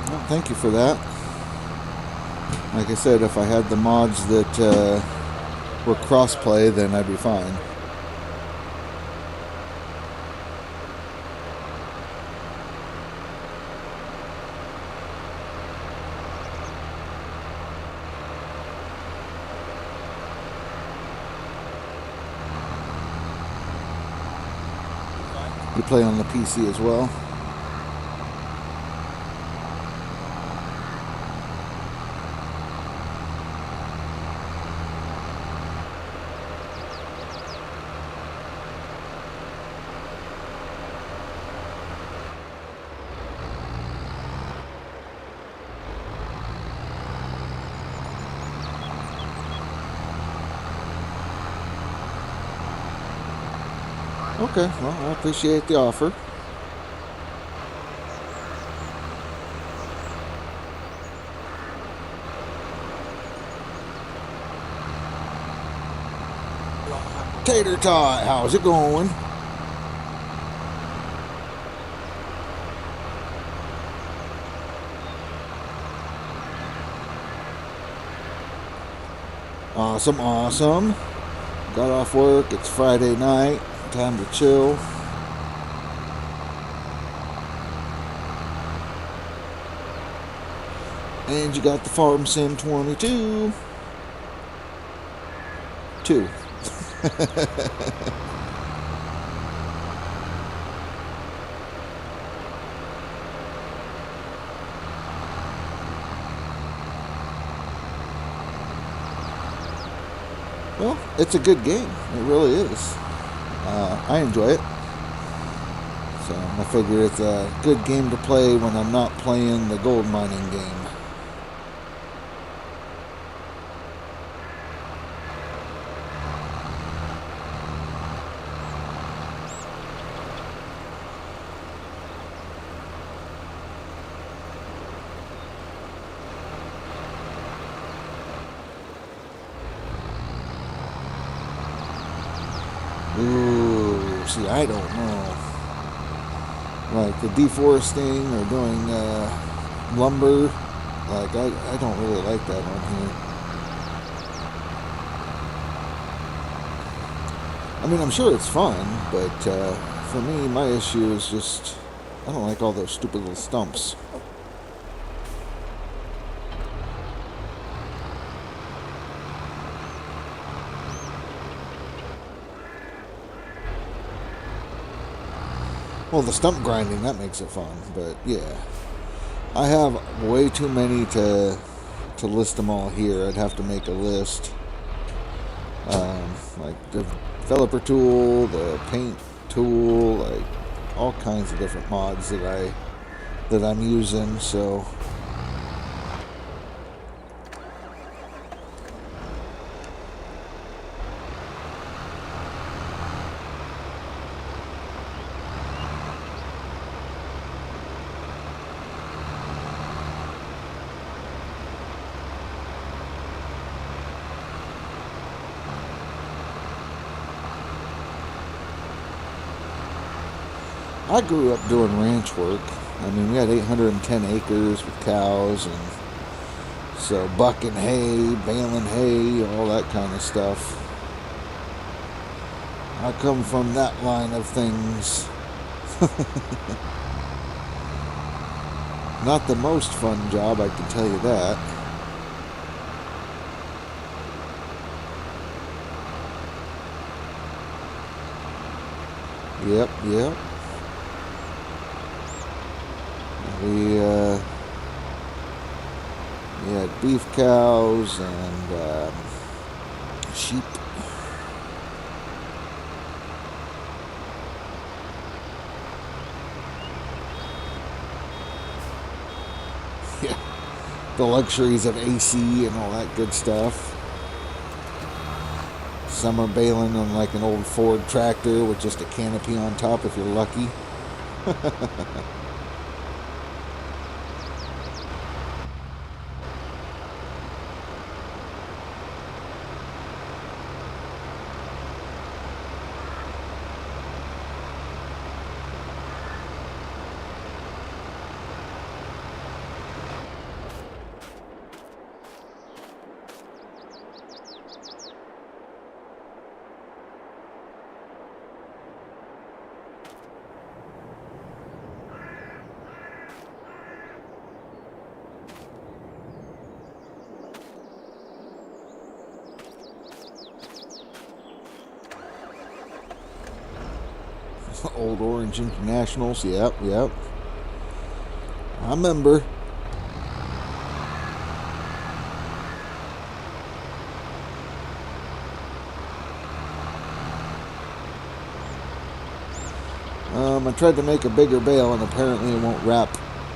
Well, thank you for that. Like I said, if I had the mods that were crossplay, then I'd be fine. You play on the PC as well? Okay, well, I appreciate the offer. Tater tot, how's it going? Awesome, awesome. Got off work, it's Friday night. Time to chill. And you got the Farm Sim 22. 2. Well, it's a good game. It really is. I enjoy it. So I figure it's a good game to play when I'm not playing the gold mining game. Ooh, see, I don't know. Like the deforesting or doing lumber, like I don't really like that on here. I mean, I'm sure it's fun, but for me, my issue is just I don't like all those stupid little stumps. Well, the stump grinding, that makes it fun, but yeah. I have way too many to list them all here. I'd have to make a list. Like the developer tool, the paint tool, like all kinds of different mods that I'm using, so I grew up doing ranch work. I mean, we had 810 acres with cows, and so bucking hay, baling hay, all that kind of stuff. I come from that line of things. Not the most fun job, I can tell you that. Yep. We had beef cows and sheep. Yeah, the luxuries of AC and all that good stuff. Some are baling on like an old Ford tractor with just a canopy on top if you're lucky. Old Orange Internationals, yep. I remember. I tried to make a bigger bale, and apparently it won't wrap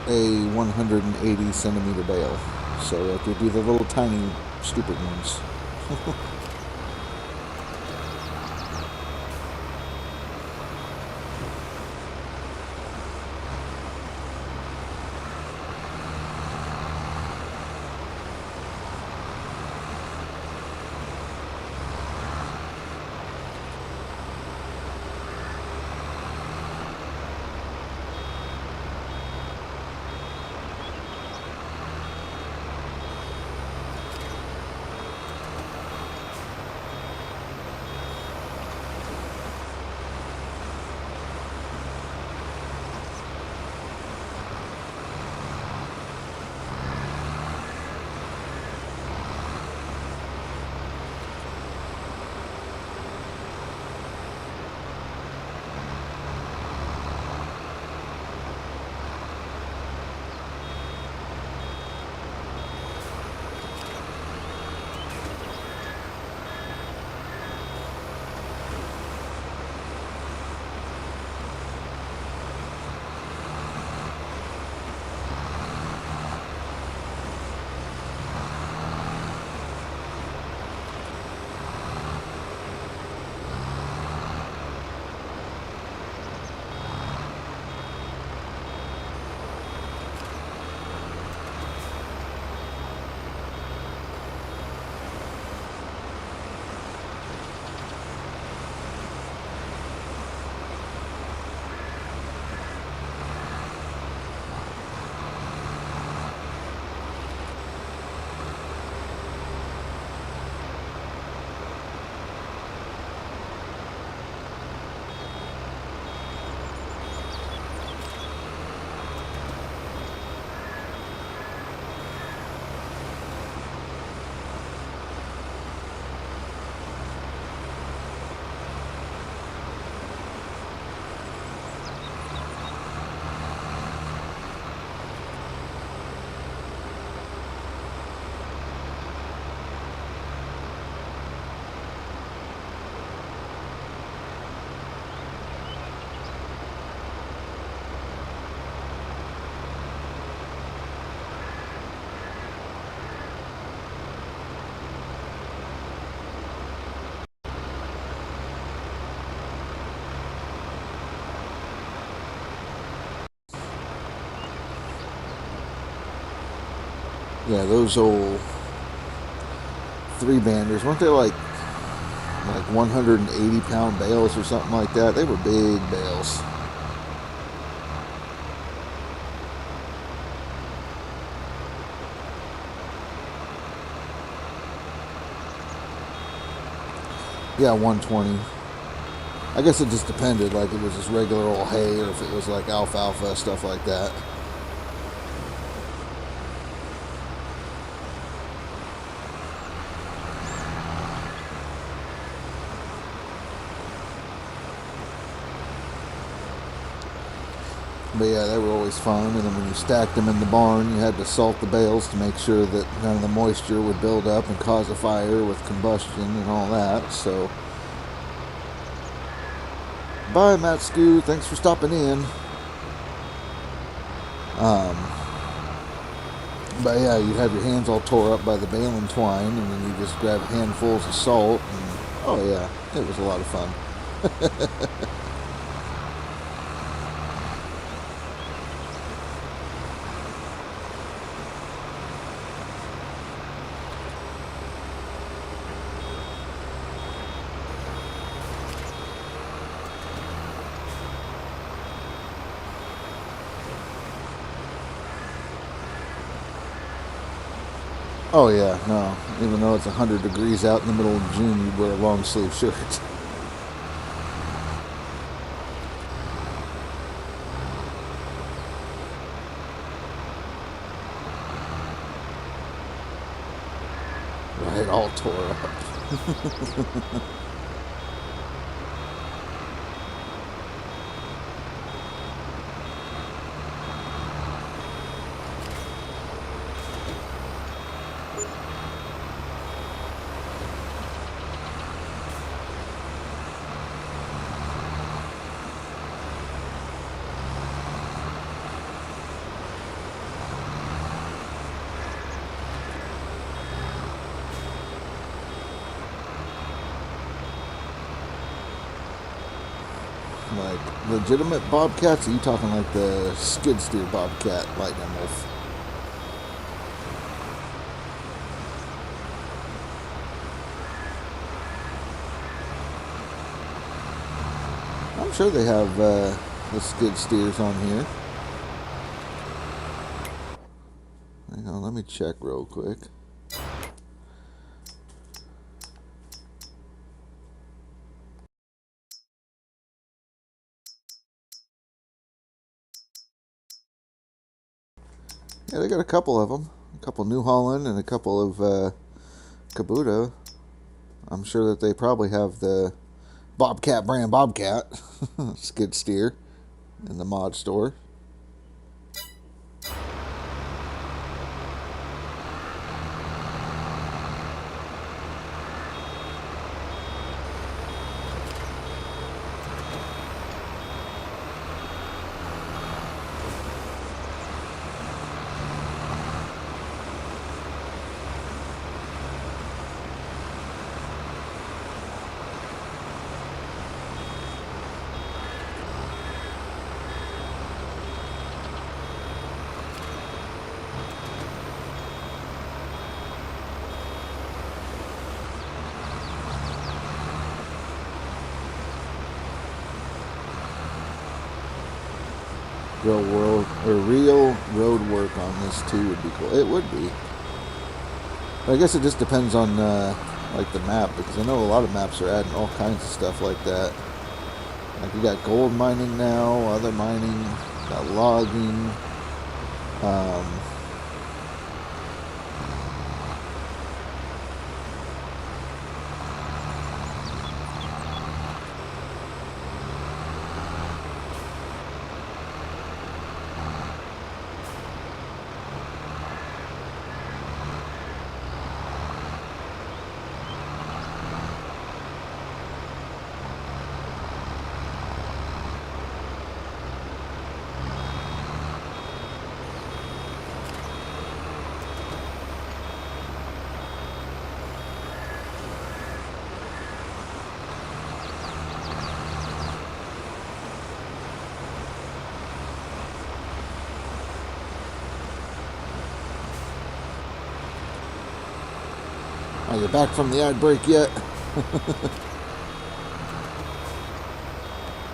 a 180 centimeter bale. So I have to do the little tiny stupid ones. Yeah, those old three banders, weren't they like 180-pound bales or something like that? They were big bales. Yeah, 120. I guess it just depended, like it was just regular old hay or if it was like alfalfa, stuff like that. But yeah, they were always fun. And then when you stacked them in the barn, you had to salt the bales to make sure that none of the moisture would build up and cause a fire with combustion and all that. So, bye, Matt Skew. Thanks for stopping in. But yeah, you'd have your hands all tore up by the baling twine, and then you just grab handfuls of salt. And oh yeah, it was a lot of fun. Oh yeah, no. Even though it's 100 degrees out in the middle of June, you'd wear a long sleeve shirt. Right, all tore up. Like legitimate bobcats? Are you talking like the skid steer bobcat lightning wolf? I'm sure they have the skid steers on here. Hang on, let me check real quick. Yeah, they got a couple of them. A couple New Holland and a couple of Kubota. I'm sure that they probably have the Bobcat brand Bobcat skid steer in the mod store. Real road work on this too would be cool. It would be. But I guess it just depends on like the map, because I know a lot of maps are adding all kinds of stuff like that. Like you got gold mining now, other mining, got logging. Are you back from the ad break yet?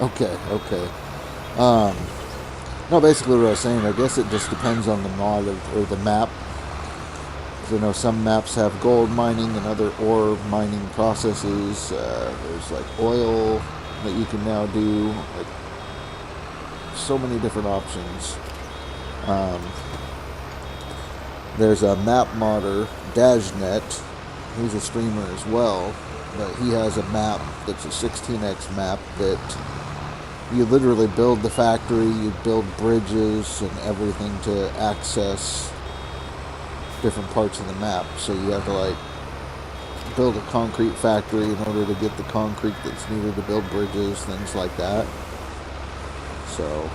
Okay. No, basically what I was saying, I guess it just depends on the mod or the map. You know, some maps have gold mining and other ore mining processes. There's like oil that you can now do. Like, so many different options. There's a map modder, Dajnet. He's a streamer as well, but he has a map that's a 16x map that you literally build the factory, you build bridges and everything to access different parts of the map. So you have to like build a concrete factory in order to get the concrete that's needed to build bridges, things like that. So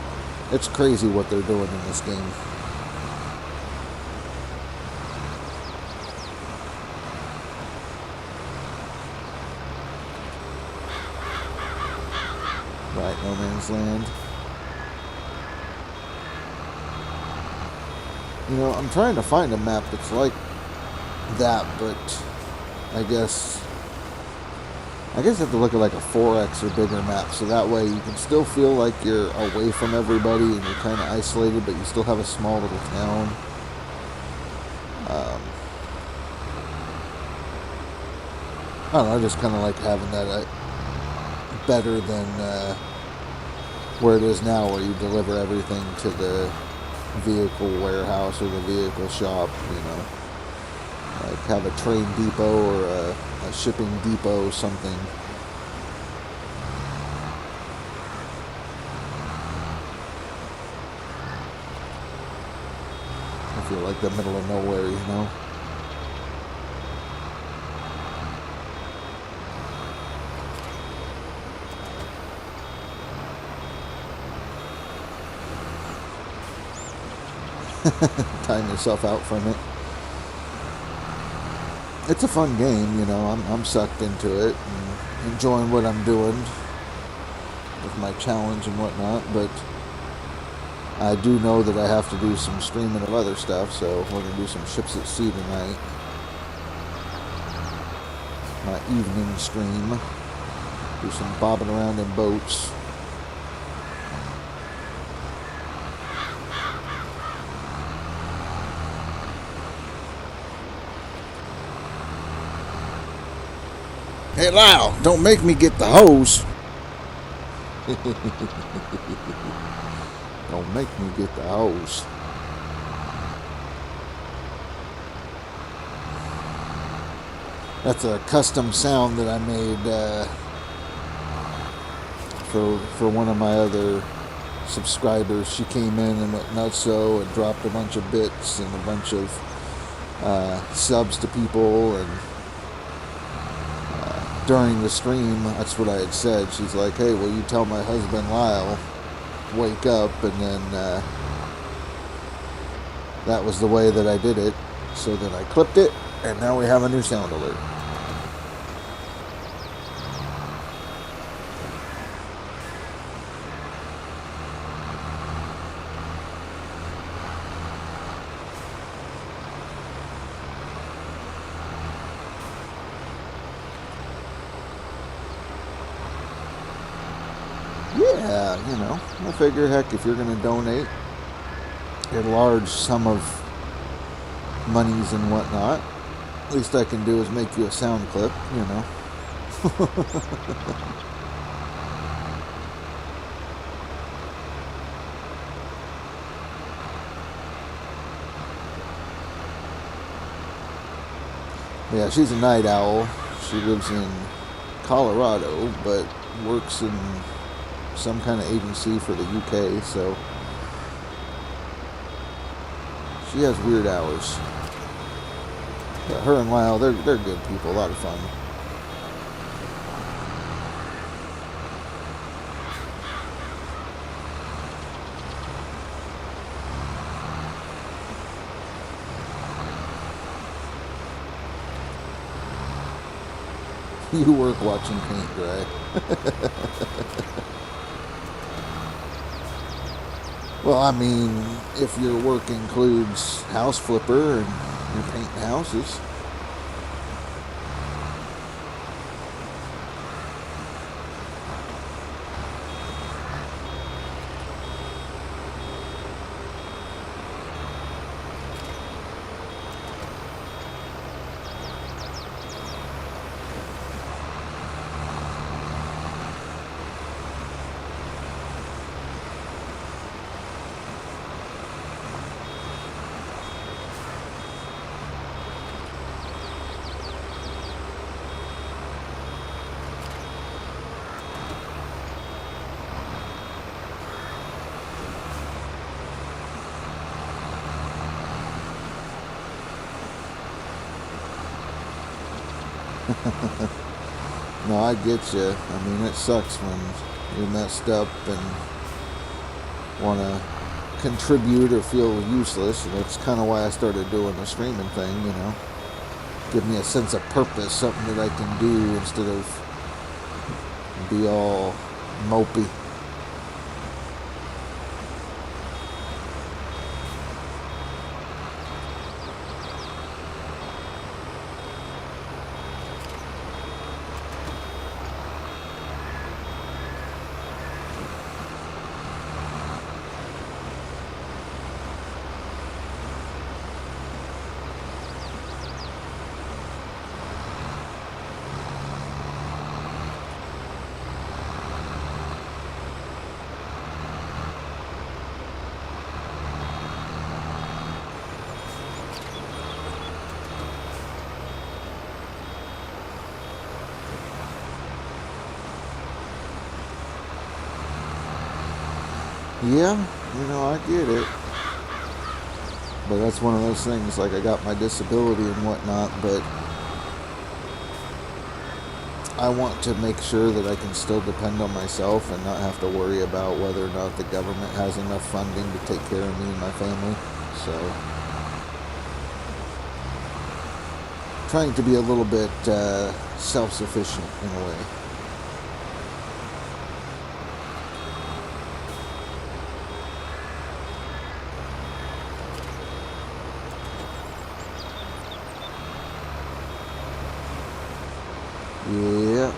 it's crazy what they're doing in this game. Right, no man's land. You know, I'm trying to find a map that's like that, but I guess I have to look at like a 4X or bigger map, so that way you can still feel like you're away from everybody and you're kind of isolated, but you still have a small little town. I don't know, I just kind of like having that better than where it is now, where you deliver everything to the vehicle warehouse or the vehicle shop, you know. Like have a train depot or a shipping depot or something. I feel like the middle of nowhere, you know. Time yourself out from it. It's a fun game, you know. I'm sucked into it and enjoying what I'm doing with my challenge and whatnot, but I do know that I have to do some streaming of other stuff, so we're going to do some ships at sea tonight. My evening stream. Do some bobbing around in boats. Hey, Lyle, don't make me get the hose. Don't make me get the hose. That's a custom sound that I made for one of my other subscribers. She came in and went nutso and dropped a bunch of bits and a bunch of subs to people, and during the stream, that's what I had said. She's like, hey, will you tell my husband Lyle, wake up? And then that was the way that I did it. So then I clipped it, and now we have a new sound alert. Yeah, you know, I figure, heck, if you're going to donate a large sum of monies and whatnot, least I can do is make you a sound clip, you know. Yeah, she's a night owl. She lives in Colorado, but works in some kind of agency for the UK, so she has weird hours. But her and Lyle, they're good people, a lot of fun. You work watching paint dry. Well, I mean, if your work includes house flipper and you're painting houses. No, I get you. I mean, it sucks when you're messed up and want to contribute or feel useless. And that's kind of why I started doing the streaming thing, you know. Give me a sense of purpose, something that I can do instead of be all mopey. Yeah, you know, I get it. But that's one of those things, like I got my disability and whatnot, but I want to make sure that I can still depend on myself and not have to worry about whether or not the government has enough funding to take care of me and my family. So, trying to be a little bit self-sufficient in a way. Yeah.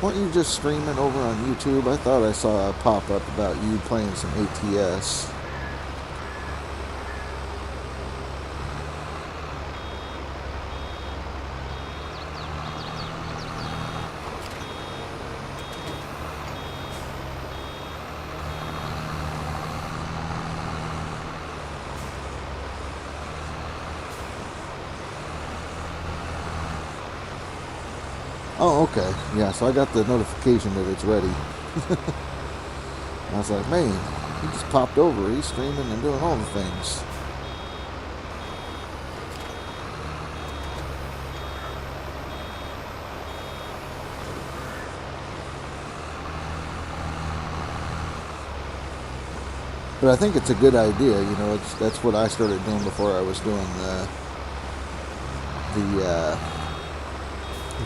Weren't you just streaming over on YouTube? I thought I saw a pop-up about you playing some ATS. Oh, okay. Yeah, so I got the notification that it's ready. I was like, man, he just popped over. He's streaming and doing all the things. But I think it's a good idea. You know, that's what I started doing before I was doing the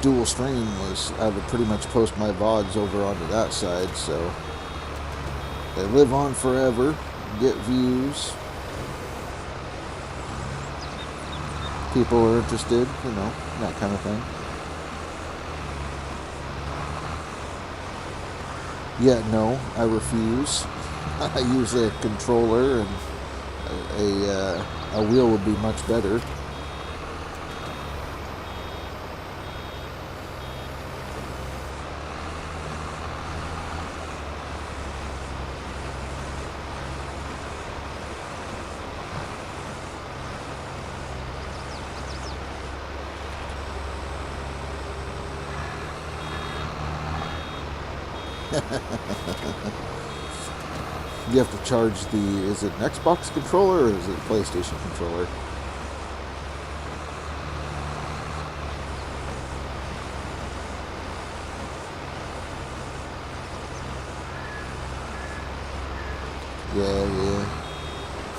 dual stream. Was I would pretty much post my VODs over onto that side, so they live on forever, get views, people are interested, you know, that kind of thing. Yeah, no, I refuse. I use a controller, and a wheel would be much better. You have to charge is it an Xbox controller or is it a PlayStation controller? Yeah.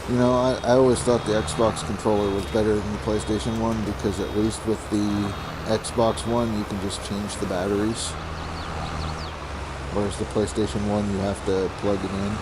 You know, I always thought the Xbox controller was better than the PlayStation one because at least with the Xbox One you can just change the batteries. Whereas the PlayStation 1 you have to plug it in.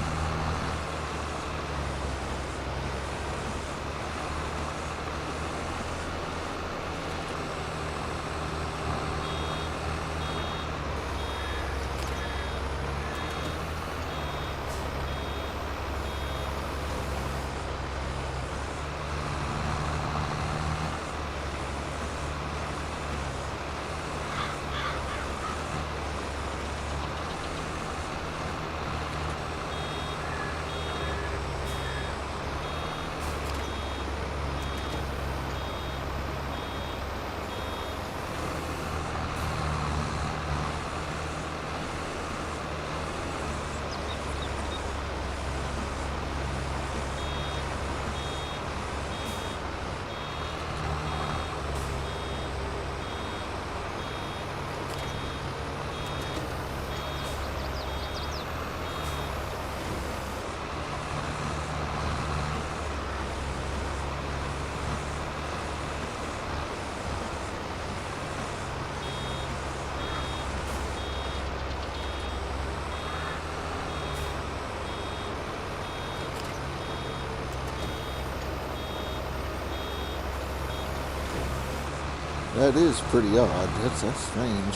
That is pretty odd. That's strange.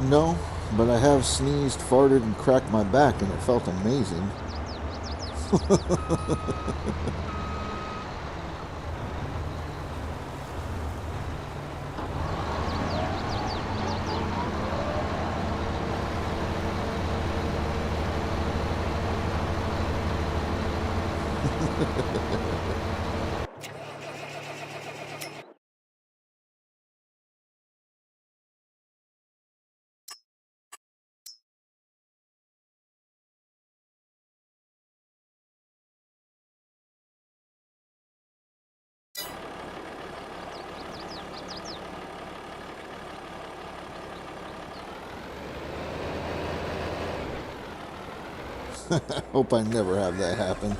No, but I have sneezed, farted, and cracked my back, and it felt amazing. Hope I never have that happen.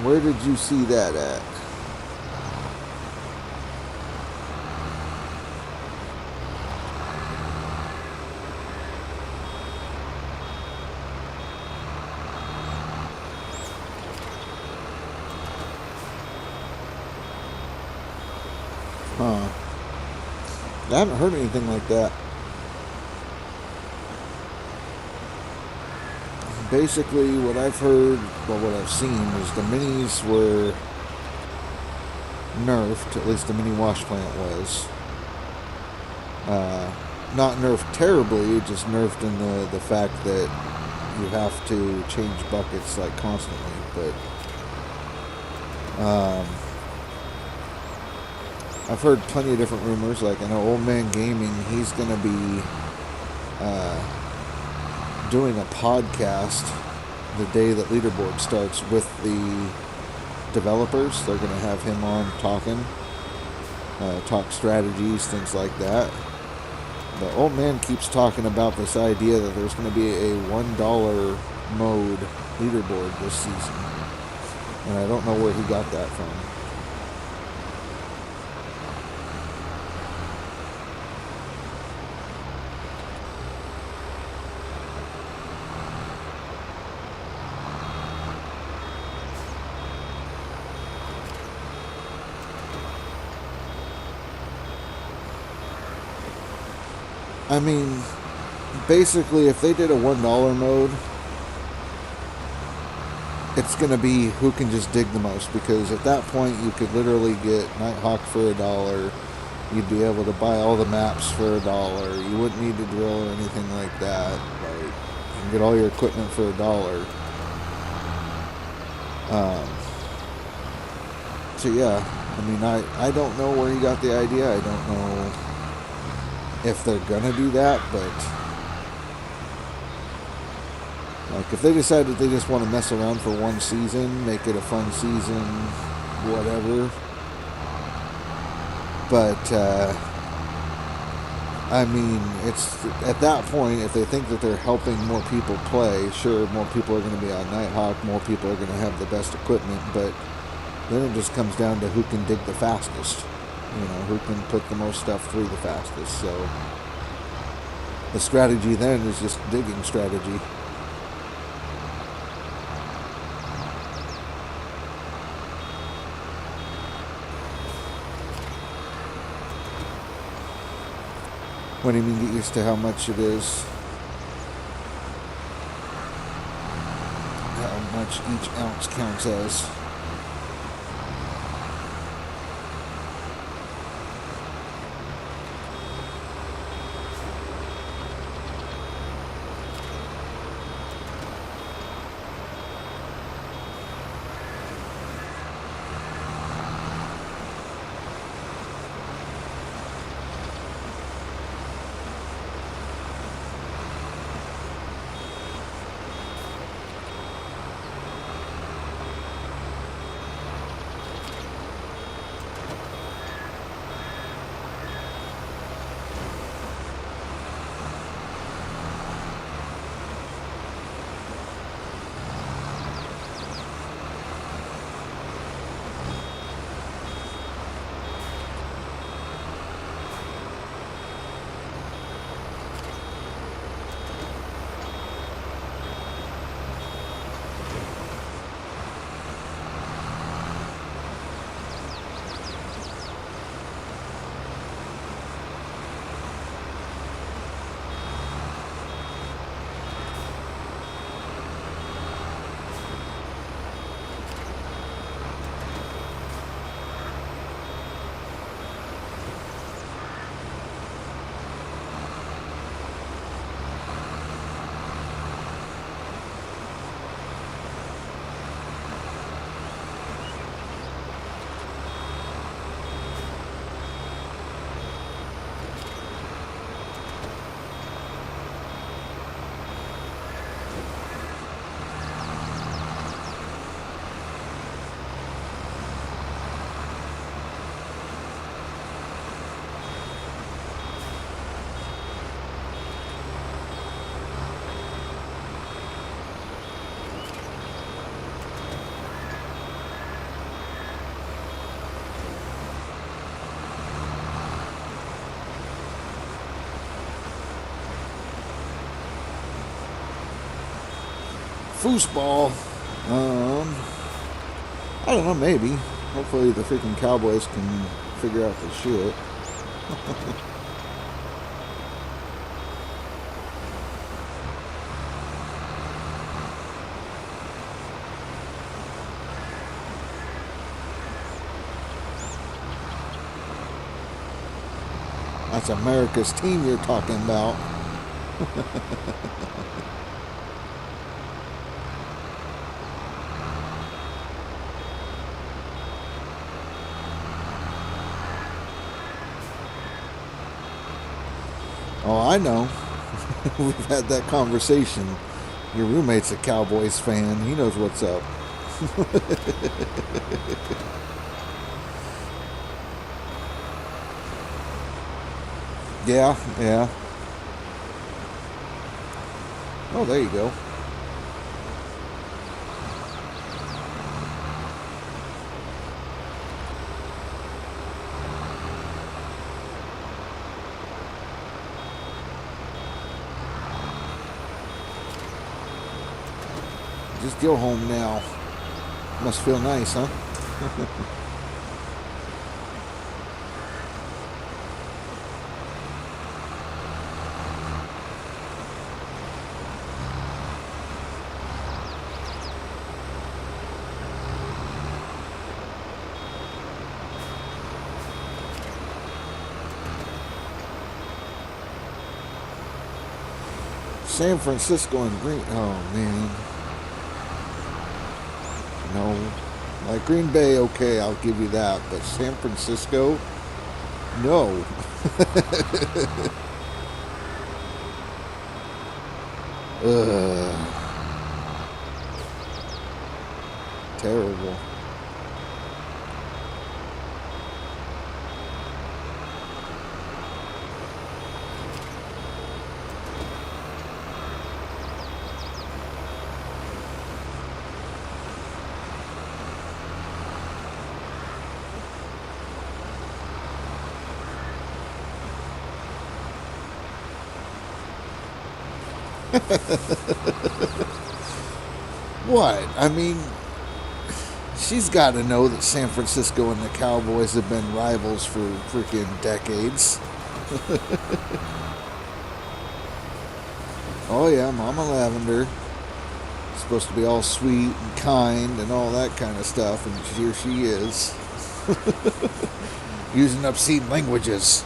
Where did you see that at? Huh. I haven't heard anything like that. Basically, what I've heard, well, what I've seen is the minis were nerfed, at least the mini wash plant was. Not nerfed terribly, just nerfed in the fact that you have to change buckets like constantly. But I've heard plenty of different rumors. Like I know Old Man Gaming, he's going to be doing a podcast the day that Leaderboard starts with the developers. They're going to have him on talking, talk strategies, things like that. But Old Man keeps talking about this idea that there's going to be a $1 mode leaderboard this season. And I don't know where he got that from. I mean, basically, if they did a $1 mode, it's going to be who can just dig the most, because at that point you could literally get Nighthawk for $1. You'd be able to buy all the maps for $1. You wouldn't need to drill or anything like that. Like, you can get all your equipment for $1. So yeah, I mean, I don't know where he got the idea. I don't know if they're gonna do that, but like if they decide that they just want to mess around for one season, make it a fun season, whatever. But I mean, it's at that point, if they think that they're helping more people play, sure, more people are going to be on Nighthawk, more people are going to have the best equipment, but then it just comes down to who can dig the fastest. You know, who can put the most stuff through the fastest. So the strategy then is just digging strategy. What do you mean, get used to how much it is? How much each ounce counts as? Foosball. I don't know, maybe. Hopefully the freaking Cowboys can figure out the shit. That's America's team you're talking about. Oh, I know. We've had that conversation. Your roommate's a Cowboys fan. He knows what's up. Yeah, yeah. Oh, there you go. Just go home now. Must feel nice, huh? San Francisco and Green... Oh, man. No. Like Green Bay, okay, I'll give you that. But San Francisco? No. Ugh. Terrible. What? I mean, she's got to know that San Francisco and the Cowboys have been rivals for freaking decades. Oh yeah, Mama Lavender. Supposed to be all sweet and kind and all that kind of stuff, and here she is. Using obscene languages.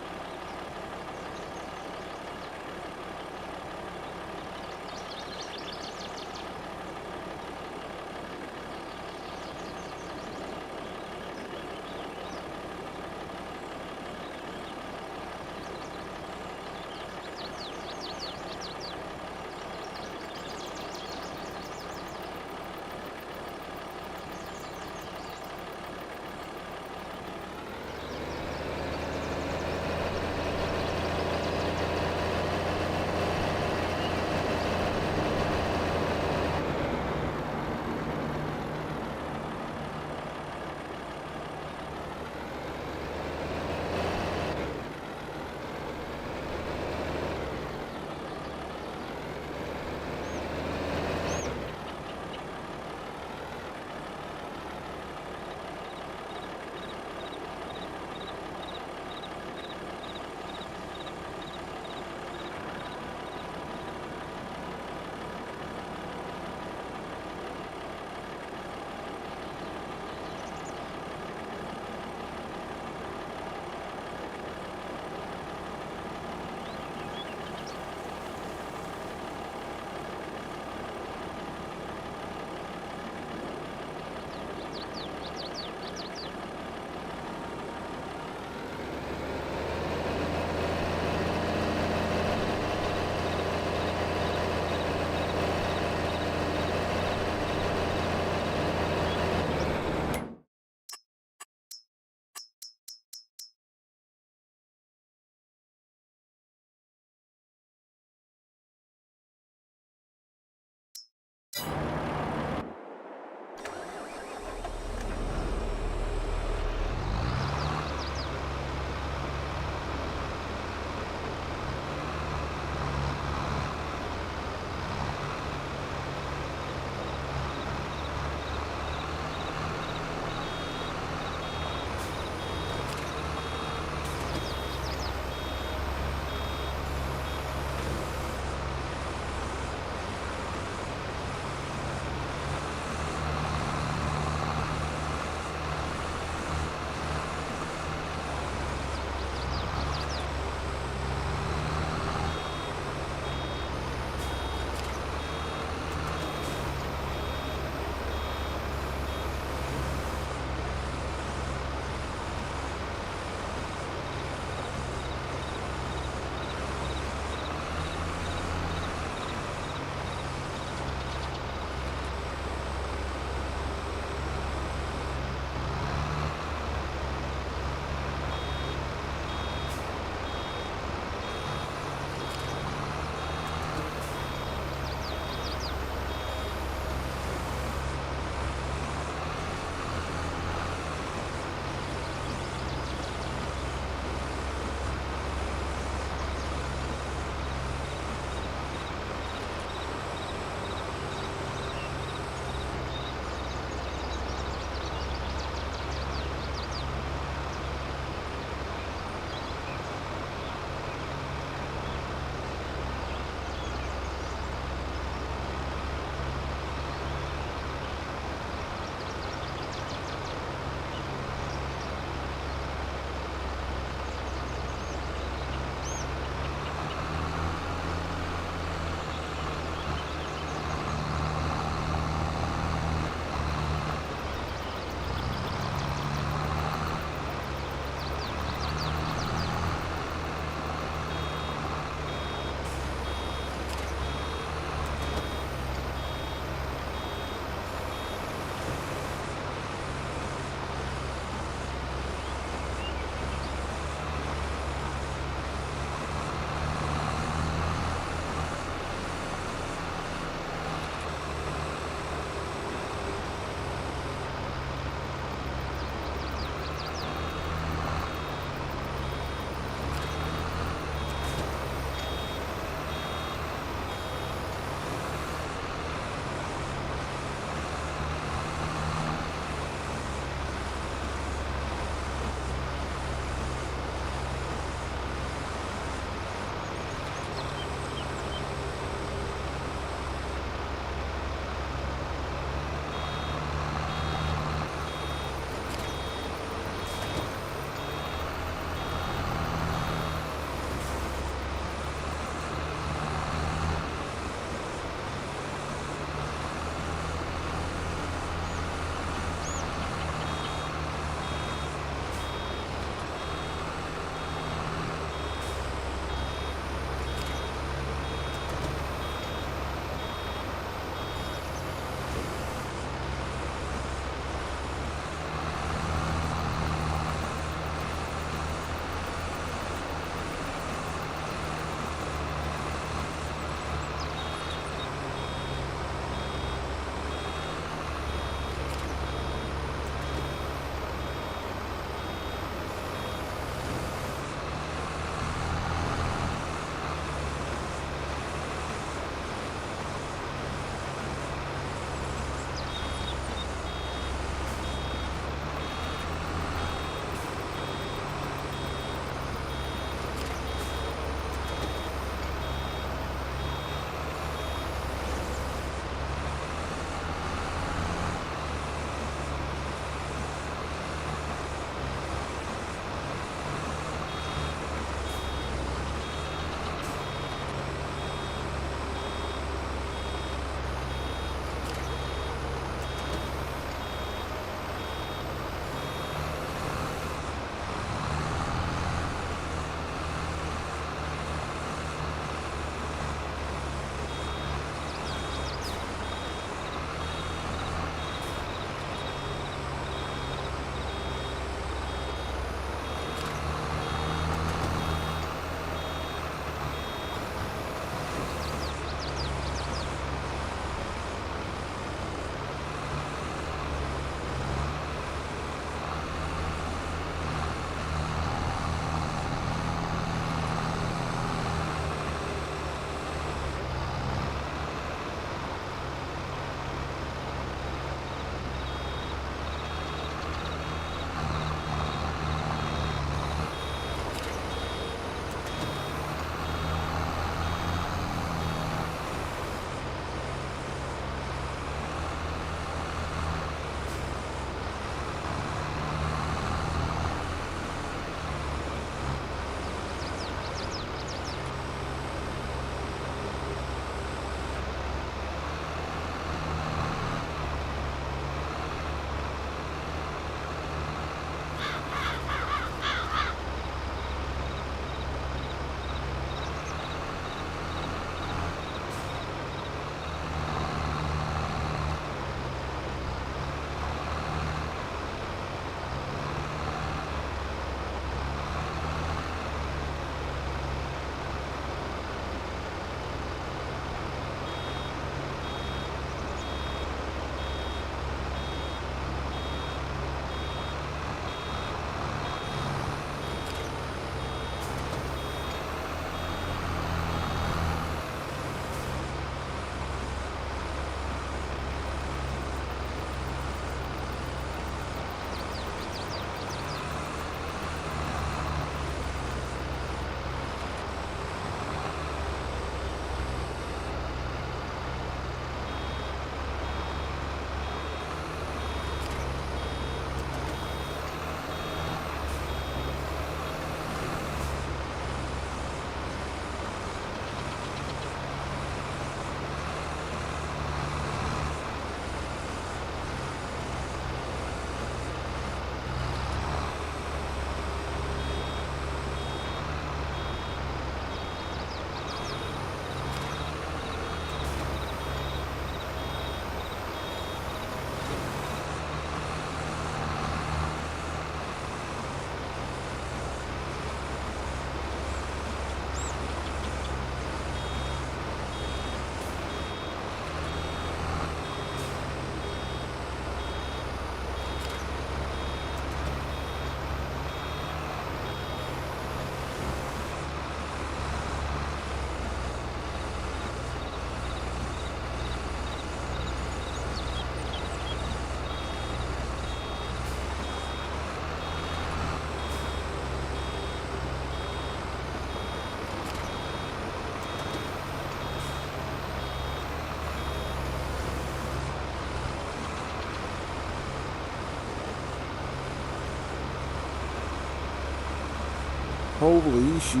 Holy shit.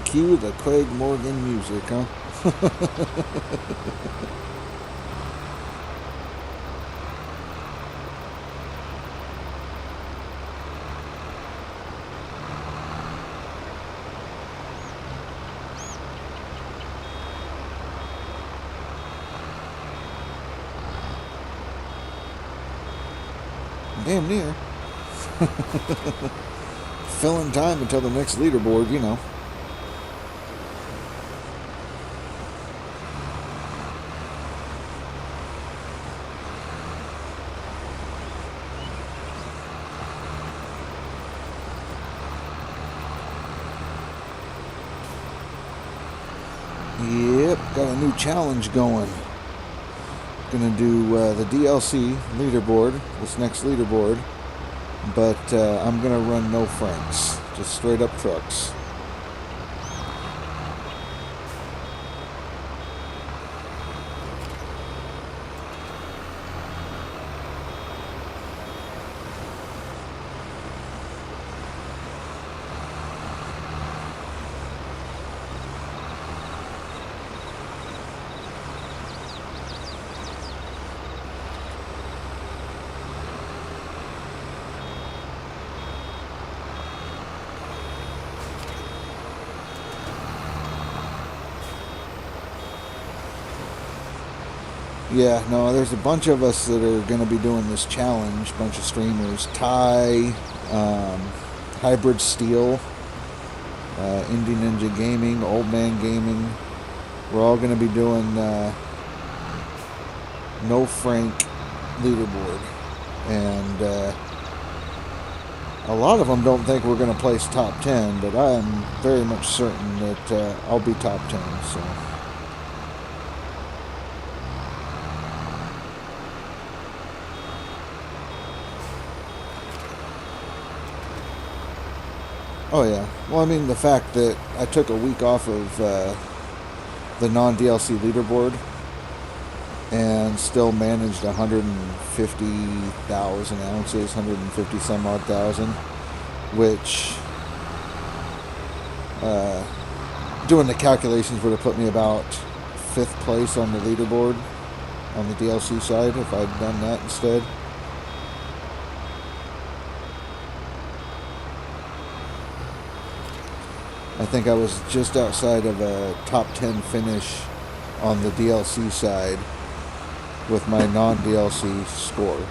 Cue the Craig Morgan music, huh? Damn near. Filling time until the next leaderboard, you know. Yep, got a new challenge going. Gonna do the DLC leaderboard, this next leaderboard, but I'm gonna run no Franks, just straight up trucks. Yeah, no, there's a bunch of us that are going to be doing this challenge, bunch of streamers. Ty, Hybrid Steel, Indie Ninja Gaming, Old Man Gaming. We're all going to be doing No Frank leaderboard. And a lot of them don't think we're going to place top 10, but I am very much certain that I'll be top 10, so... Oh yeah. Well, I mean, the fact that I took a week off of the non-DLC leaderboard and still managed 150,000 ounces, 150 some odd thousand, which doing the calculations would have put me about 5th place on the leaderboard on the DLC side if I'd done that instead. I think I was just outside of a top 10 finish on the DLC side with my non-DLC score.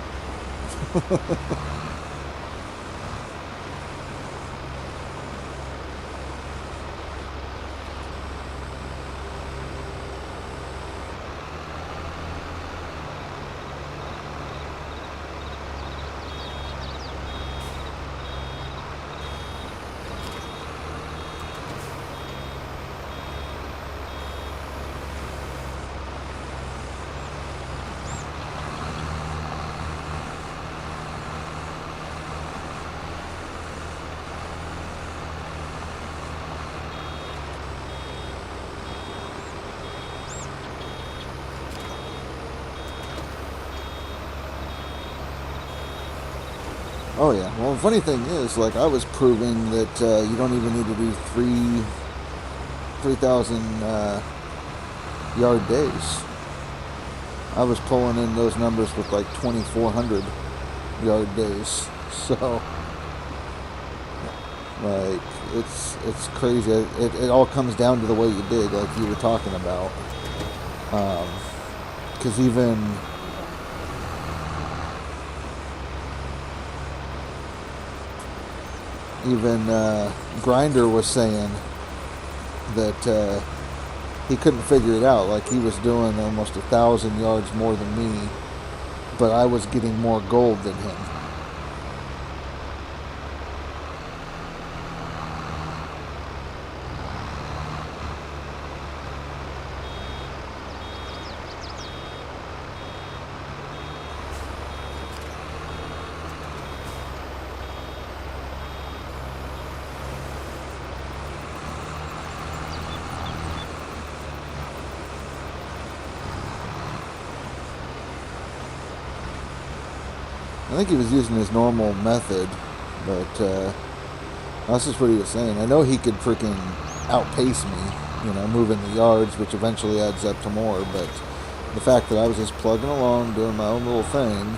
Oh yeah. Well, the funny thing is, like, I was proving that you don't even need to do 3,000 yard days. I was pulling in those numbers with like 2,400 yard days. So, like, it's crazy. It all comes down to the way you dig, like you were talking about. Because even Grinder was saying that he couldn't figure it out. Like, he was doing almost 1,000 yards more than me, but I was getting more gold than him. I think he was using his normal method, but That's just what he was saying. I know he could freaking outpace me, moving the yards, which eventually adds up to more, but the fact that I was just plugging along, doing my own little thing,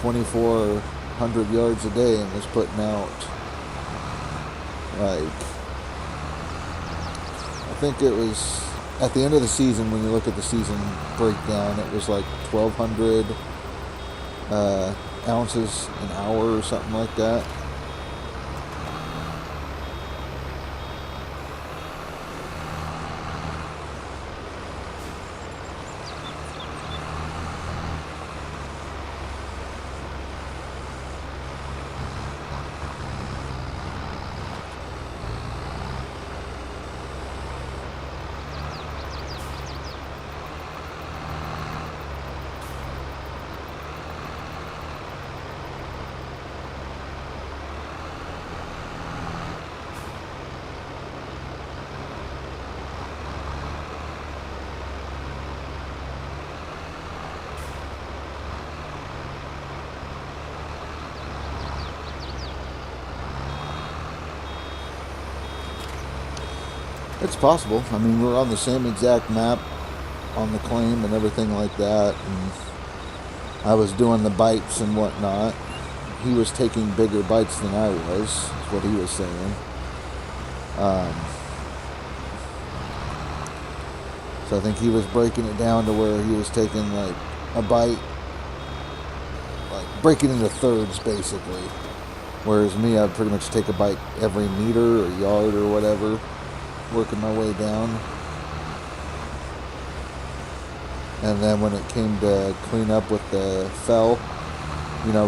2,400 yards a day, and was putting out, like, I think it was, at the end of the season, when you look at the season breakdown, it was like 1,200 ounces an hour or something like that. It's possible. I mean, we're on the same exact map on the claim and everything like that. And I was doing the bites and whatnot. He was taking bigger bites than I was, is what he was saying. So I think he was breaking it down to where he was taking like a bite, like breaking into thirds basically. Whereas me, I'd pretty much take a bite every meter or yard or whatever, working my way down. And then when it came to clean up with the fell,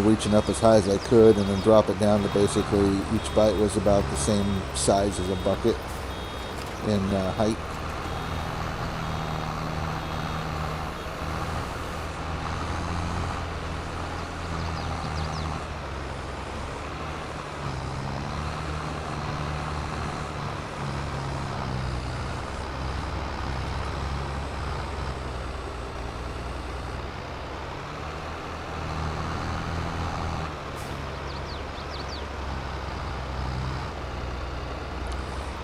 reaching up as high as I could and then drop it down to basically each bite was about the same size as a bucket in height.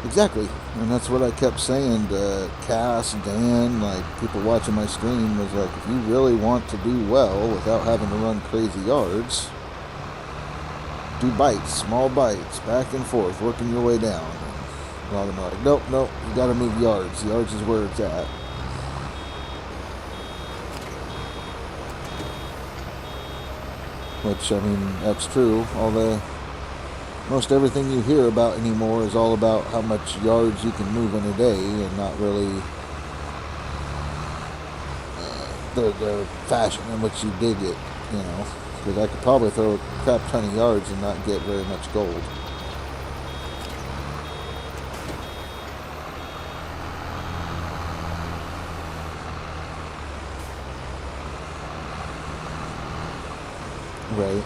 Exactly, and that's what I kept saying to Cass, Dan, like people watching my stream, was like, if you really want to do well without having to run crazy yards, do bites, small bites, back and forth, working your way down. And a lot of them are like, nope, you gotta move yards. Yards is where it's at. Which, I mean, that's true. Most everything you hear about anymore is all about how much yards you can move in a day, and not really the fashion in which you dig it, because I could probably throw a crap ton of yards and not get very much gold. Right.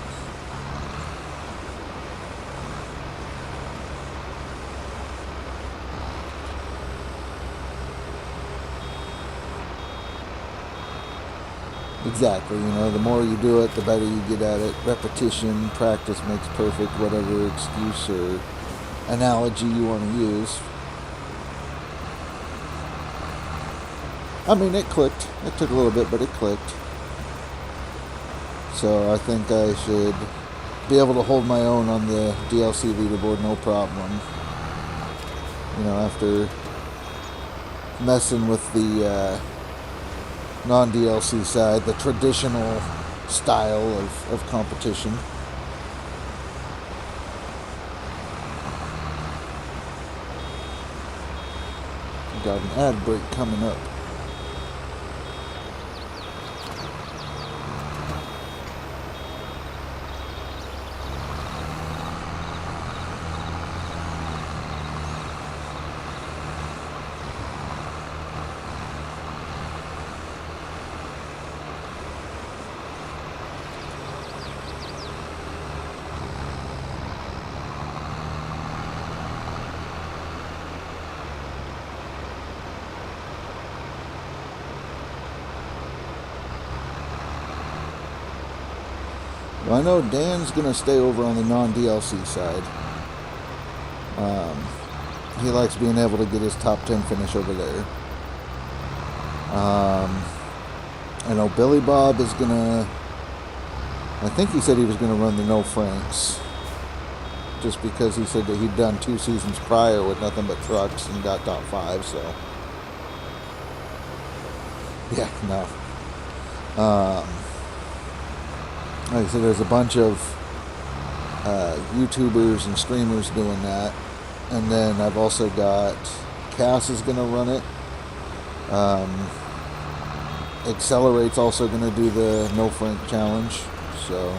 Exactly, the more you do it, the better you get at it. Repetition, practice makes perfect, whatever excuse or analogy you want to use. I mean, it clicked. It took a little bit, but it clicked. So I think I should be able to hold my own on the DLC leaderboard, no problem. After messing with the non-DLC side, the traditional style of competition. Got an ad break coming up. Well, I know Dan's going to stay over on the non-DLC side. He likes being able to get his top 10 finish over there. I know Billy Bob is gonna, I think he said he was gonna run the No Franks, just because he said that he'd done 2 seasons prior with nothing but trucks and got top 5, so yeah, no. Like I said, there's a bunch of YouTubers and streamers doing that, and then I've also got CLAAS is gonna run it. Accelerate's also going to do the No Frank challenge, so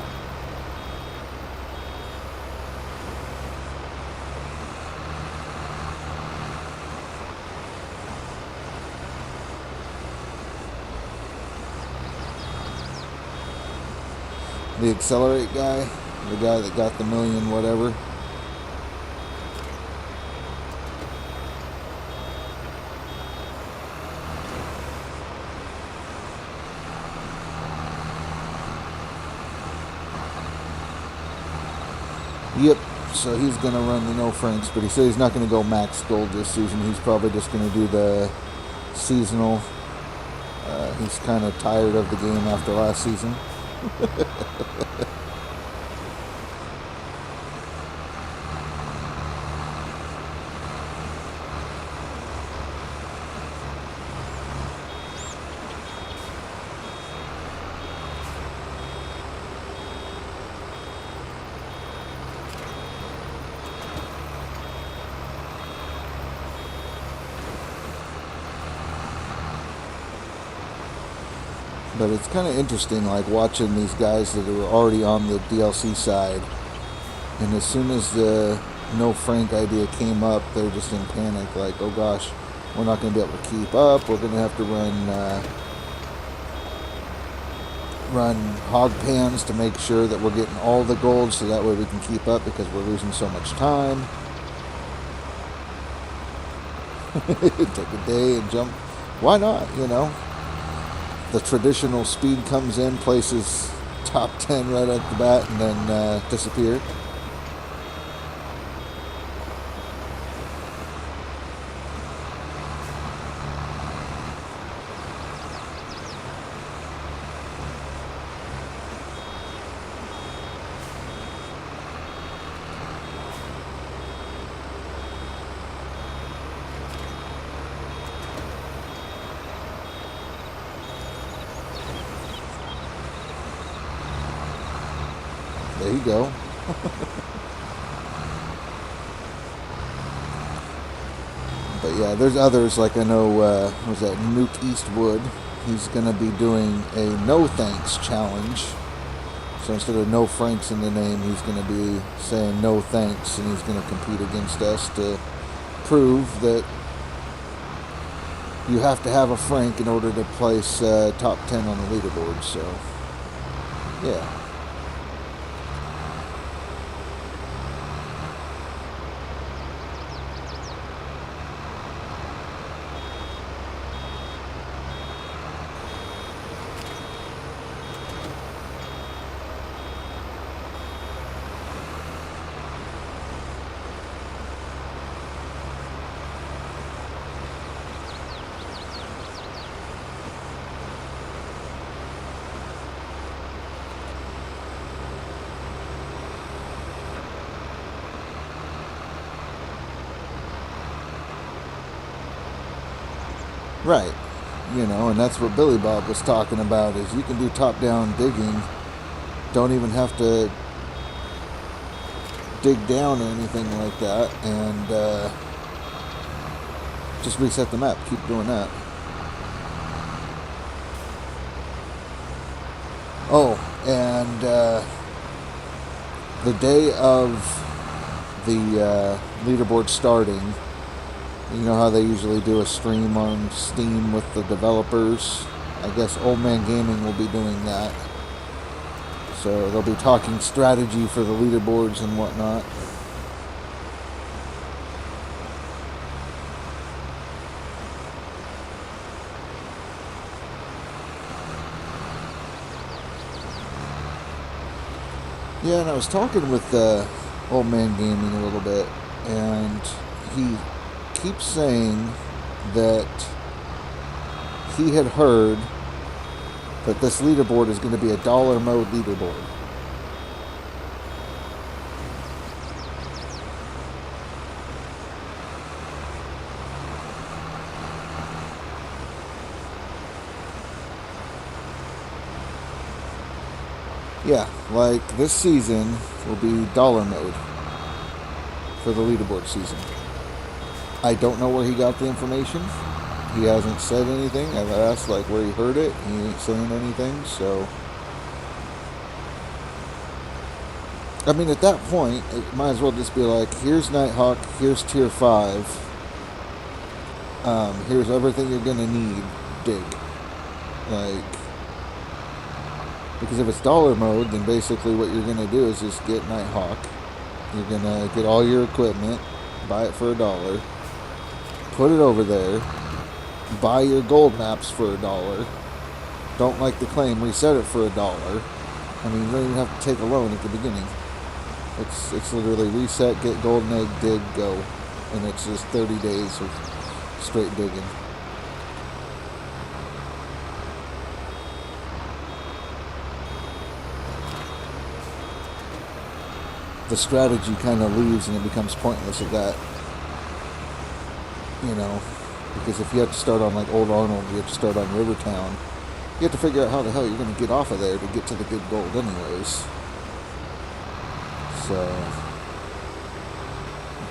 the Accelerate guy, the guy that got the million whatever. Yep, so he's going to run the No Franks, but he said he's not going to go max gold this season. He's probably just going to do the seasonal. He's kind of tired of the game after last season. But it's kind of interesting, like watching these guys that are already on the DLC side, and as soon as the No Frank idea came up, they're just in panic, like, oh gosh, we're not going to be able to keep up, we're going to have to run hog pans to make sure that we're getting all the gold so that way we can keep up because we're losing so much time. Take a day and jump. Why not, you know? The traditional speed comes in, places top 10 right at the bat, and then disappear. There you go. But yeah, there's others, like I know, was that Nuke Eastwood? He's going to be doing a No Thanks challenge. So instead of No Franks in the name, he's going to be saying no thanks, and he's going to compete against us to prove that you have to have a Frank in order to place top 10 on the leaderboard. So, yeah. Right, you know, and that's what Billy Bob was talking about, is you can do top-down digging, don't even have to dig down or anything like that, and just reset the map, keep doing that. Oh, and the day of the leaderboard starting, you know how they usually do a stream on Steam with the developers? I guess Old Man Gaming will be doing that. So they'll be talking strategy for the leaderboards and whatnot. Yeah, and I was talking with Old Man Gaming a little bit, and he keeps saying that he had heard that this leaderboard is going to be a dollar mode leaderboard. Yeah, like this season will be dollar mode for the leaderboard season. I don't know where he got the information. He hasn't said anything. I've asked like where he heard it. He ain't saying anything. So, I mean, at that point, it might as well just be like, here's Nighthawk, here's Tier 5. Here's everything you're gonna need. Dig. Like, because if it's dollar mode, then basically what you're gonna do is just get Nighthawk. You're gonna get all your equipment, buy it for $1, put it over there, buy your gold maps for $1. Don't like the claim, reset it for $1. I mean, you don't even have to take a loan at the beginning. It's literally reset, get golden egg, dig, go. And it's just 30 days of straight digging. The strategy kind of leaves and it becomes pointless at that. You know, because if you have to start on like Old Arnold, you have to start on Rivertown, you have to figure out how the hell you're going to get off of there to get to the good gold anyways. So,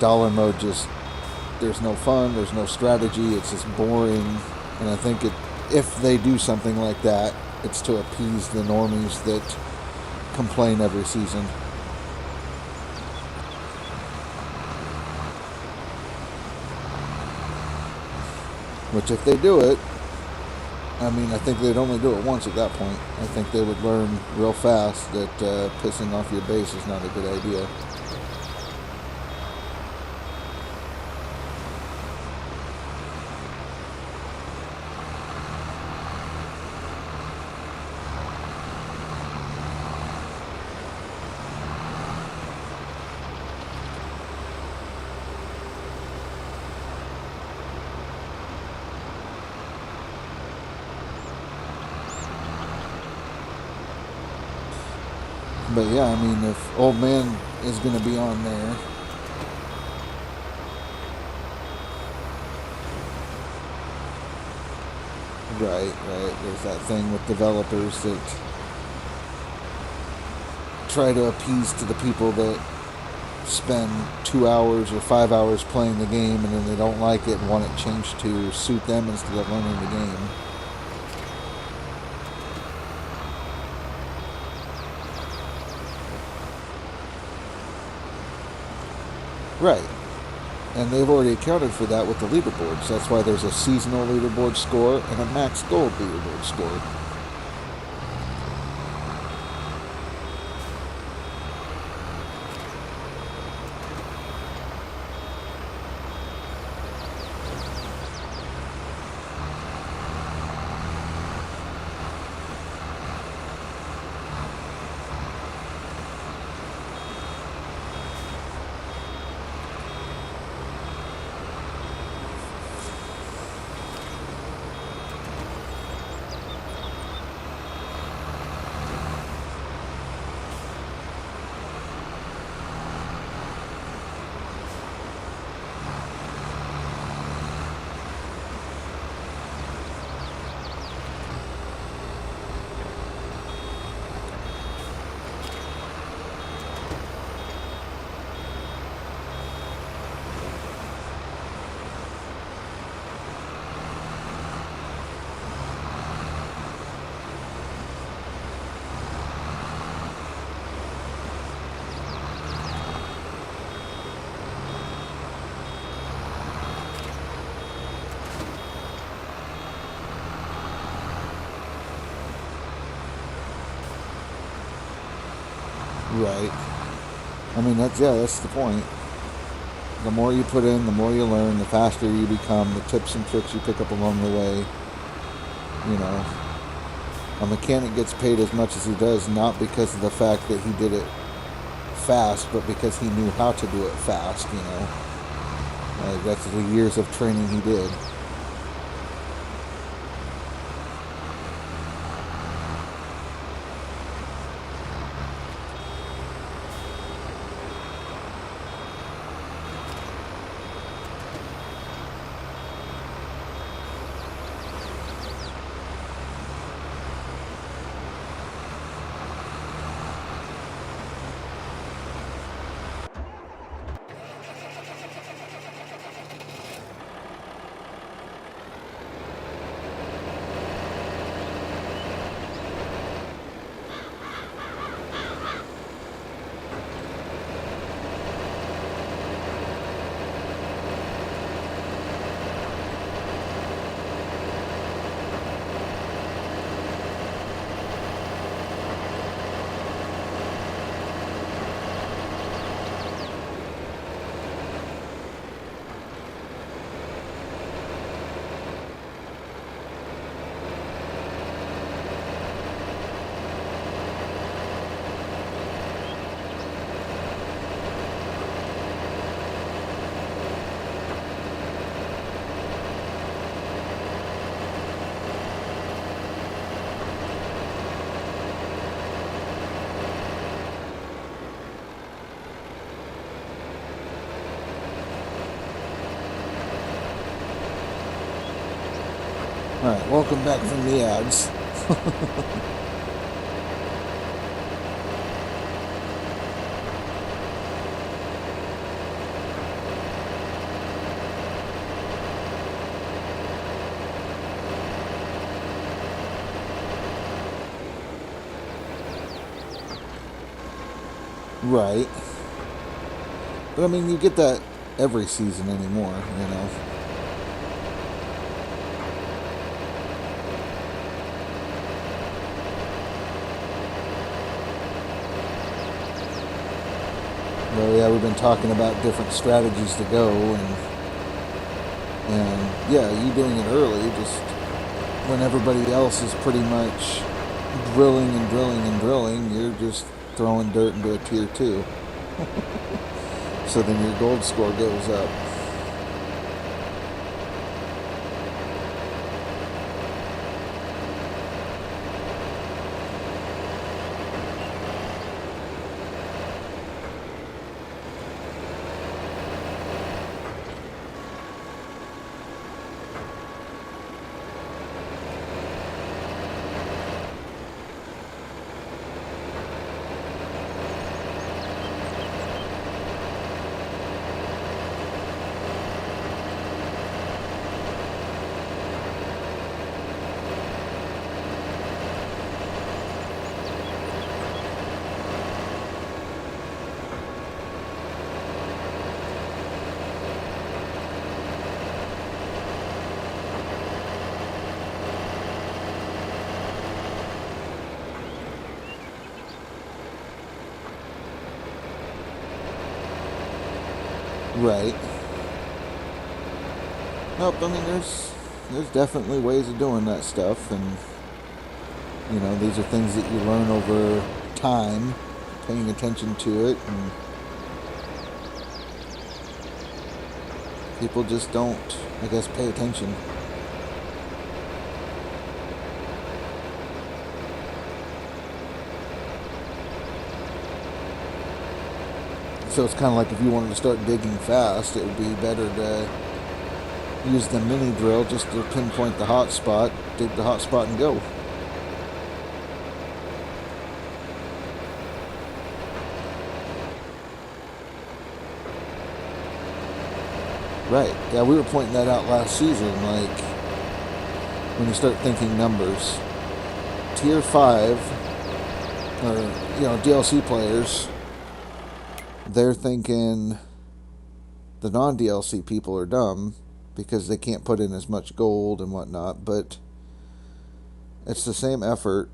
dollar mode just, there's no fun, there's no strategy, it's just boring. And I think if they do something like that, it's to appease the normies that complain every season. Which if they do it, I mean, I think they'd only do it once at that point. I think they would learn real fast that pissing off your base is not a good idea. But yeah, I mean, if Old Man is going to be on there, right, there's that thing with developers that try to appease to the people that spend 2 hours or 5 hours playing the game and then they don't like it and want it changed to suit them instead of learning the game. Right. And they've already accounted for that with the leaderboards. That's why there's a seasonal leaderboard score and a max gold leaderboard score. Right. I mean, that's the point. The more you put in, the more you learn, the faster you become, the tips and tricks you pick up along the way. You know, a mechanic gets paid as much as he does, not because of the fact that he did it fast, but because he knew how to do it fast, you know. That's the years of training he did. Alright, welcome back from the ads. Right. But I mean, you get that every season anymore, you know. Well, yeah, we've been talking about different strategies to go, and yeah, you doing it early, just when everybody else is pretty much drilling and drilling and drilling, you're just throwing dirt into a tier 2. So then your gold score goes up. Right. Nope, I mean, there's definitely ways of doing that stuff, and, you know, these are things that you learn over time, paying attention to it, and people just don't, I guess, pay attention. So it's kind of like if you wanted to start digging fast, it would be better to use the mini drill just to pinpoint the hot spot, dig the hot spot, and go. Right. Yeah, we were pointing that out last season, like, when you start thinking numbers. Tier 5, or, you know, DLC players, they're thinking the non-DLC people are dumb because they can't put in as much gold and whatnot, but it's the same effort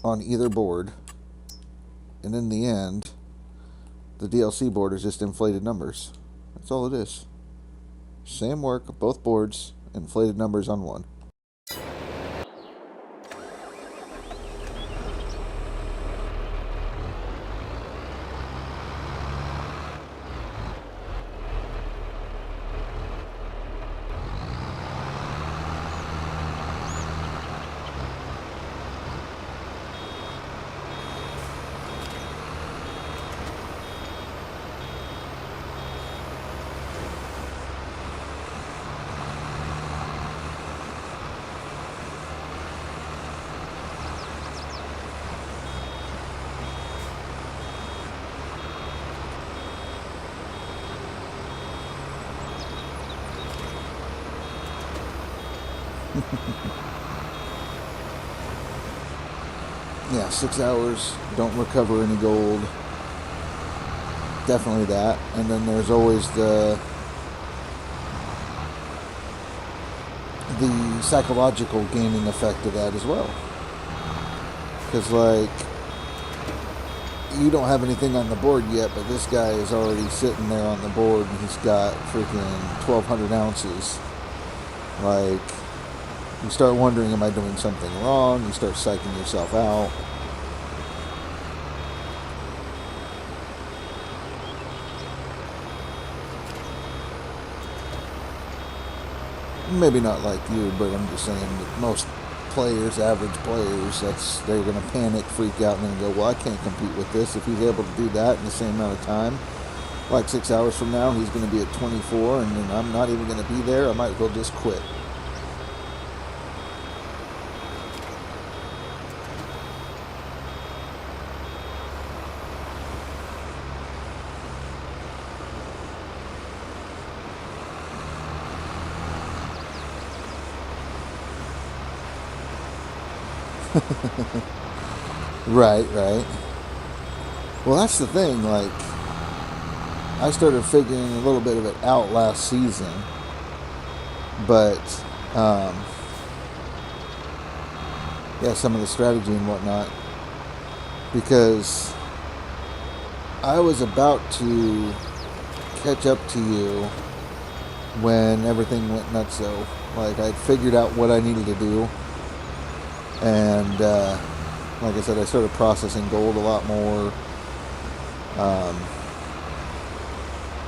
on either board, and in the end, the DLC board is just inflated numbers. That's all it is. Same work, both boards, inflated numbers on one. Yeah, 6 hours, don't recover any gold. Definitely that. And then there's always the psychological gaming effect of that as well. Because, like, you don't have anything on the board yet, but this guy is already sitting there on the board and he's got freaking 1,200 ounces. Like, you start wondering, am I doing something wrong? You start psyching yourself out. Maybe not like you, but I'm just saying that most players, average players, they're going to panic, freak out, and then go, well, I can't compete with this. If he's able to do that in the same amount of time, like 6 hours from now, he's going to be at 24, and then I'm not even going to be there. I might as well just quit. Right. Well, that's the thing, like, I started figuring a little bit of it out last season, but, yeah, some of the strategy and whatnot, because I was about to catch up to you when everything went nutso. Like, I'd figured out what I needed to do. And like I said, I started processing gold a lot more,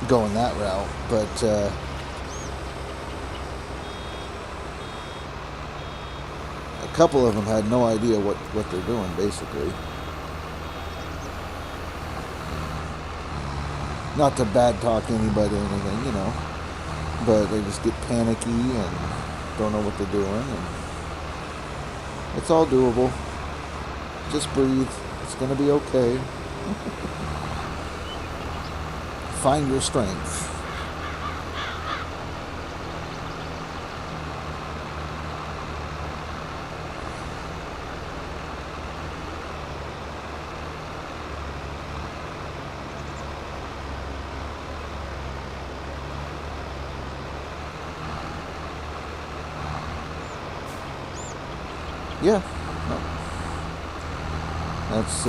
going that route. But a couple of them had no idea what they're doing, basically. Not to bad talk anybody or anything, you know, but they just get panicky and don't know what they're doing. And it's all doable. Just breathe. It's going to be okay. Find your strength. Yeah. No. That's,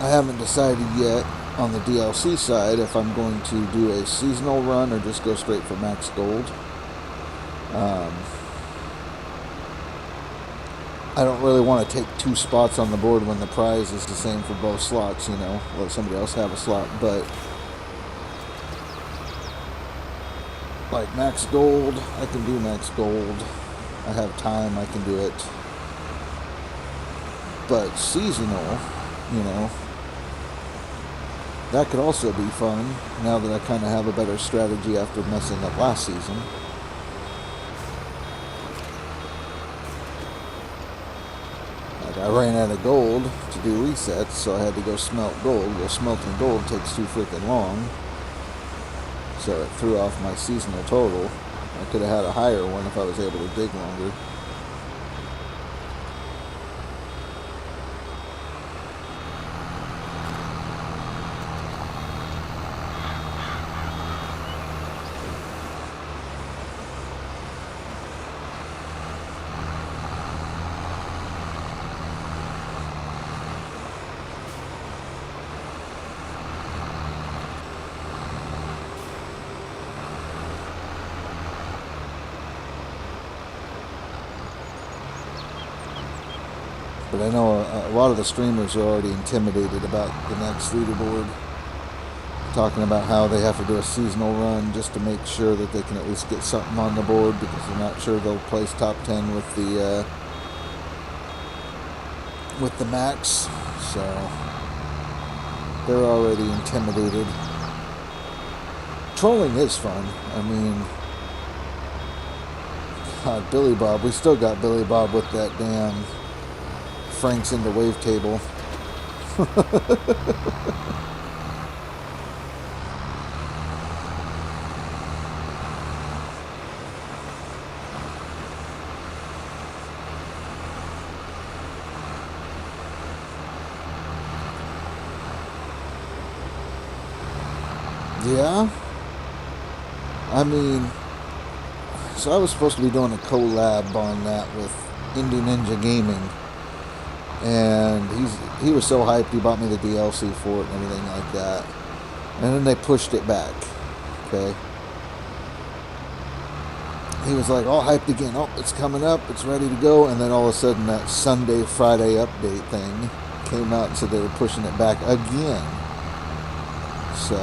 I haven't decided yet on the DLC side if I'm going to do a seasonal run or just go straight for max gold. I don't really want to take 2 spots on the board when the prize is the same for both slots, you know. Let somebody else have a slot, but like max gold, I can do max gold. I have time, I can do it. But seasonal, you know, that could also be fun now that I kind of have a better strategy after messing up last season. Like, I ran out of gold to do resets, so I had to go smelt gold. Well, smelting gold takes too freaking long. So it threw off my seasonal total. I could have had a higher one if I was able to dig longer. But I know a lot of the streamers are already intimidated about the next leaderboard, talking about how they have to do a seasonal run just to make sure that they can at least get something on the board, because they're not sure they'll place top 10 with the max. So they're already intimidated. Trolling is fun. I mean, God, Billy Bob. We still got Billy Bob with that damn Frank's in the wavetable. Yeah. I mean, so I was supposed to be doing a collab on that with Indie Ninja Gaming. And he was so hyped, he bought me the DLC for it and everything like that. And then they pushed it back. Okay. He was like all hyped again. Oh, it's coming up. It's ready to go. And then all of a sudden that Sunday, Friday update thing came out and said they were pushing it back again. So...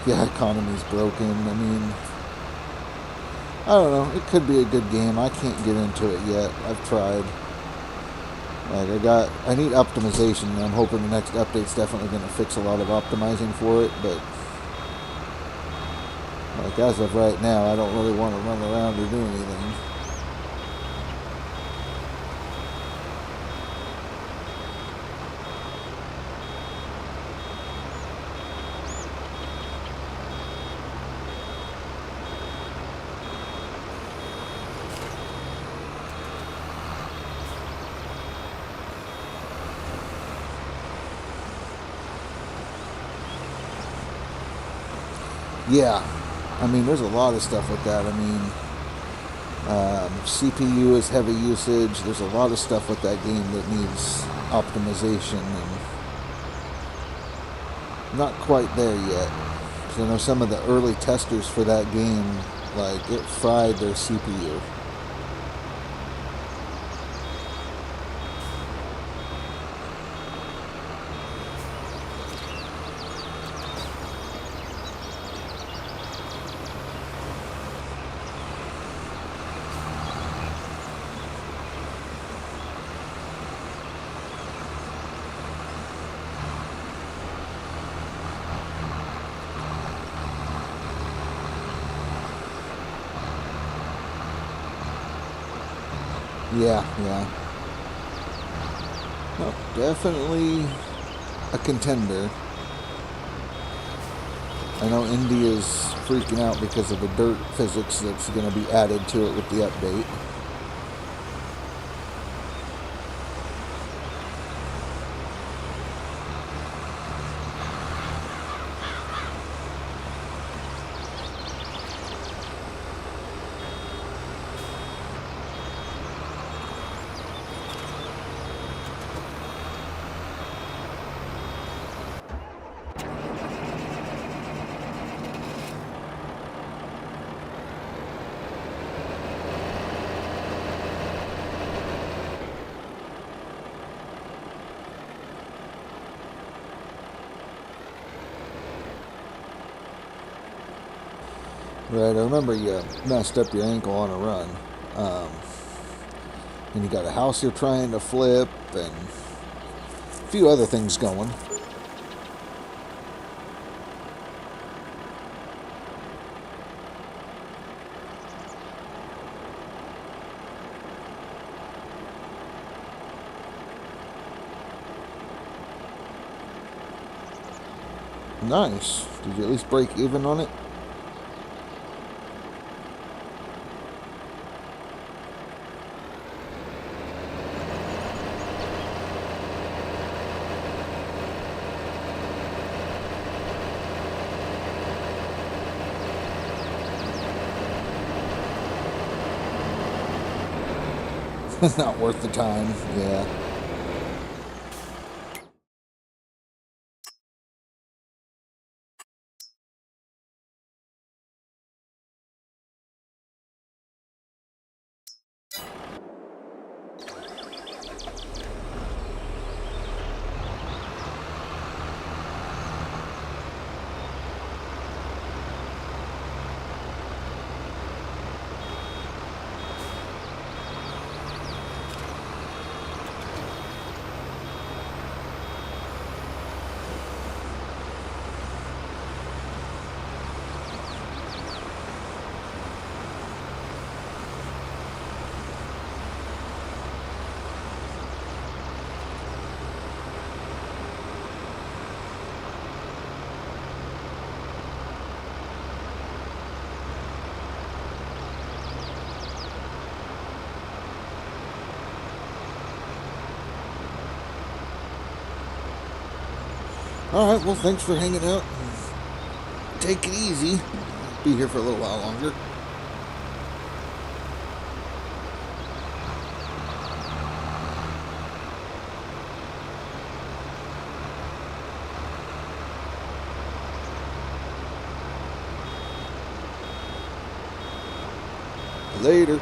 yeah, economy's broken. I mean, I don't know. It could be a good game. I can't get into it yet. I've tried. Like, I need optimization, and I'm hoping the next update's definitely going to fix a lot of optimizing for it, but like, as of right now, I don't really want to run around or do anything. Yeah, I mean, there's a lot of stuff with that. I mean, CPU is heavy usage. There's a lot of stuff with that game that needs optimization, and not quite there yet. So I know some of the early testers for that game, like, it fried their CPU. Yeah. Well, definitely a contender. I know India's freaking out because of the dirt physics that's going to be added to it with the update. Right, I remember you messed up your ankle on a run. And you got a house you're trying to flip, and a few other things going. Nice. Did you at least break even on it? Not worth the time, yeah. All right, well, thanks for hanging out. Take it easy. Be here for a little while longer. Later.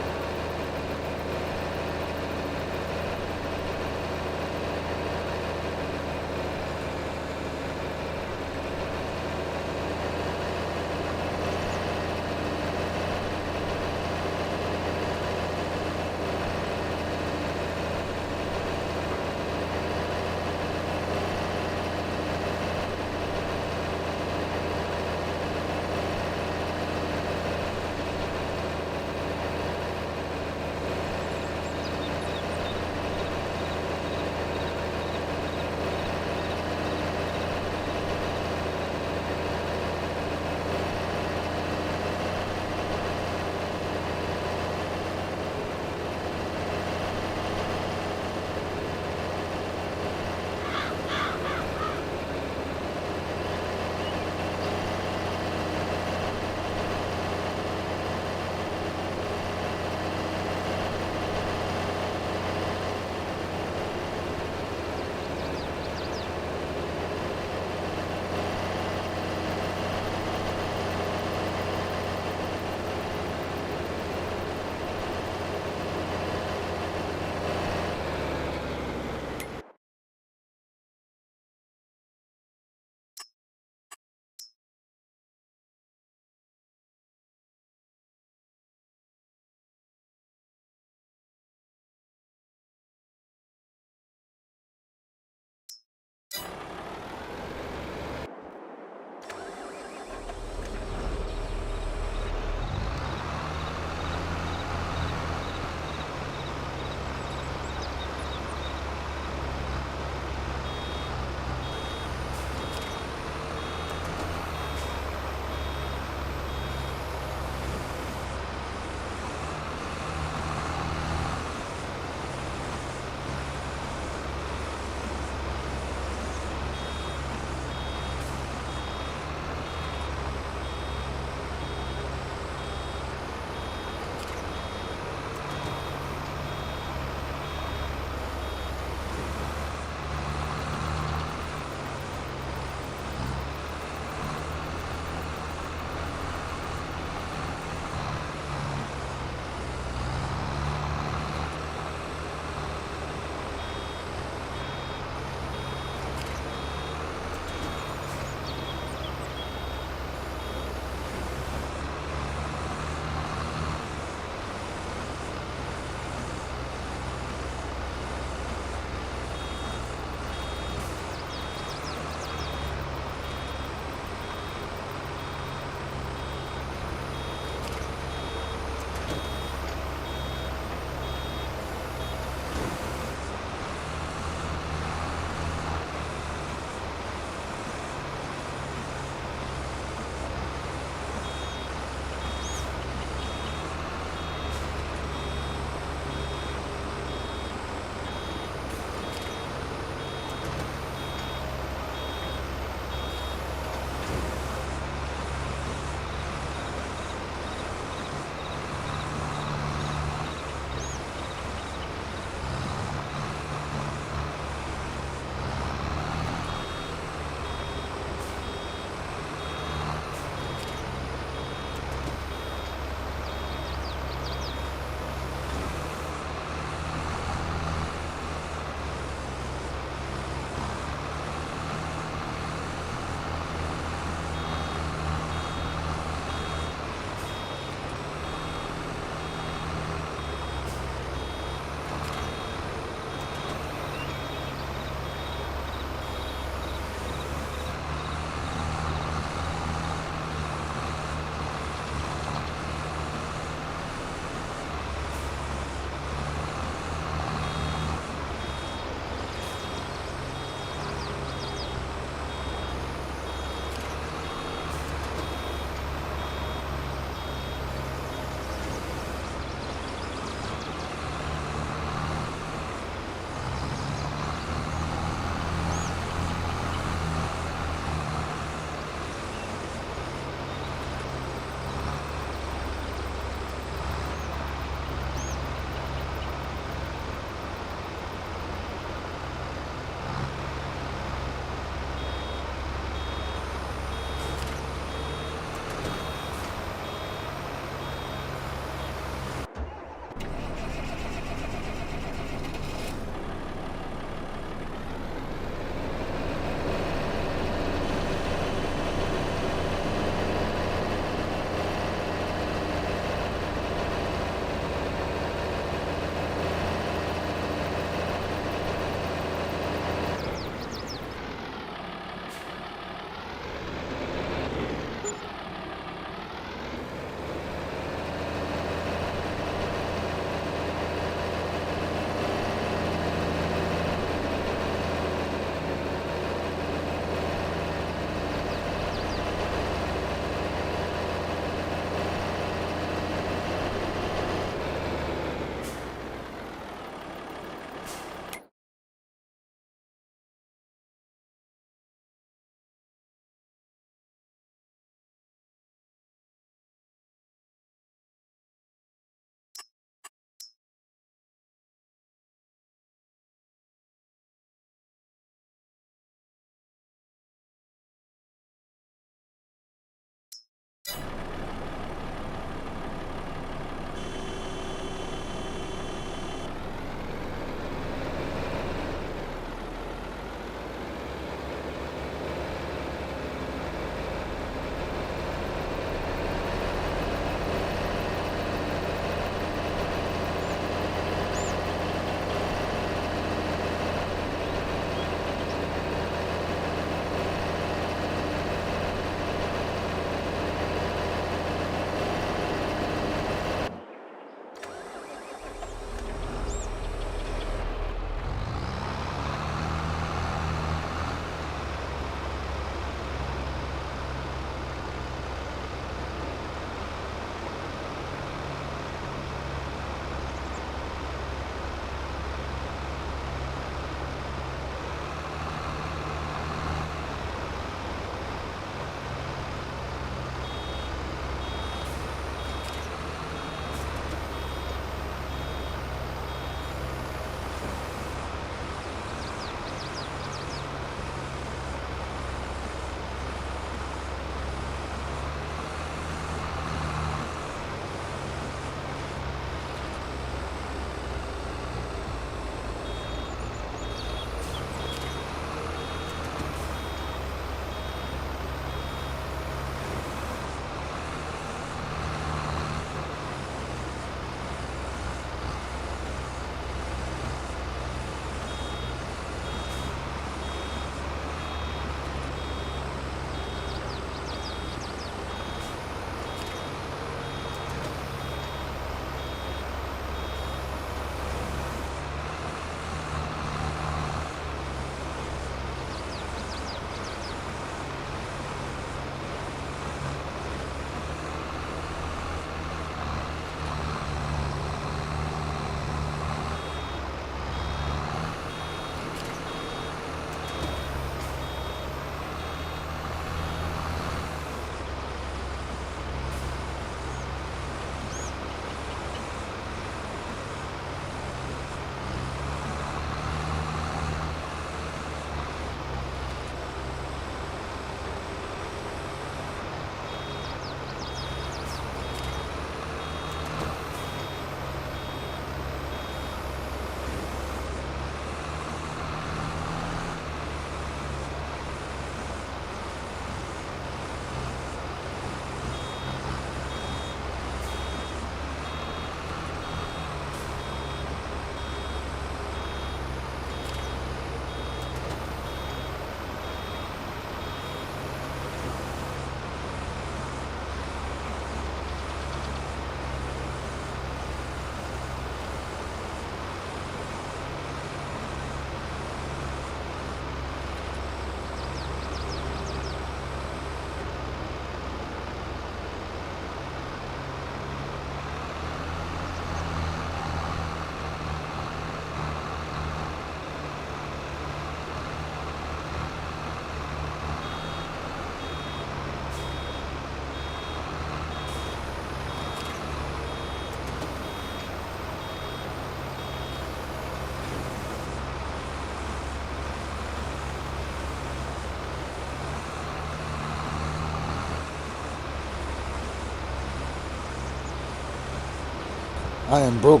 I am broke.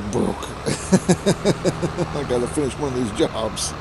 I gotta finish one of these jobs.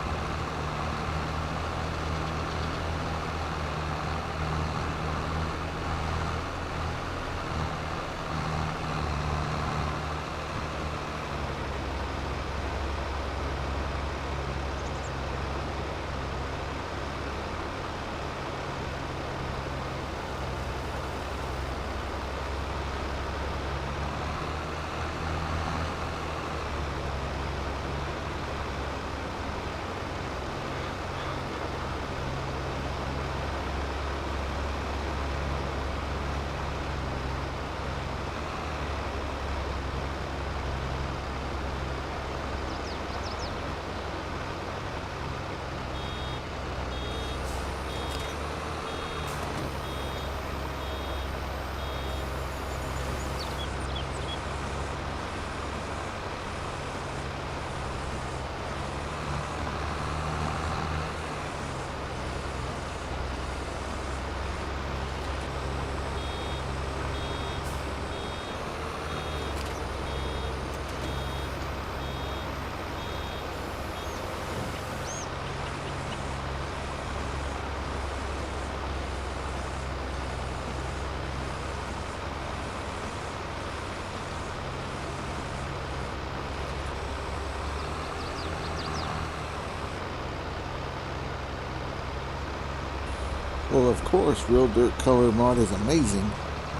Well, of course, real dirt color mod is amazing.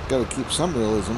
Gotta keep some realism.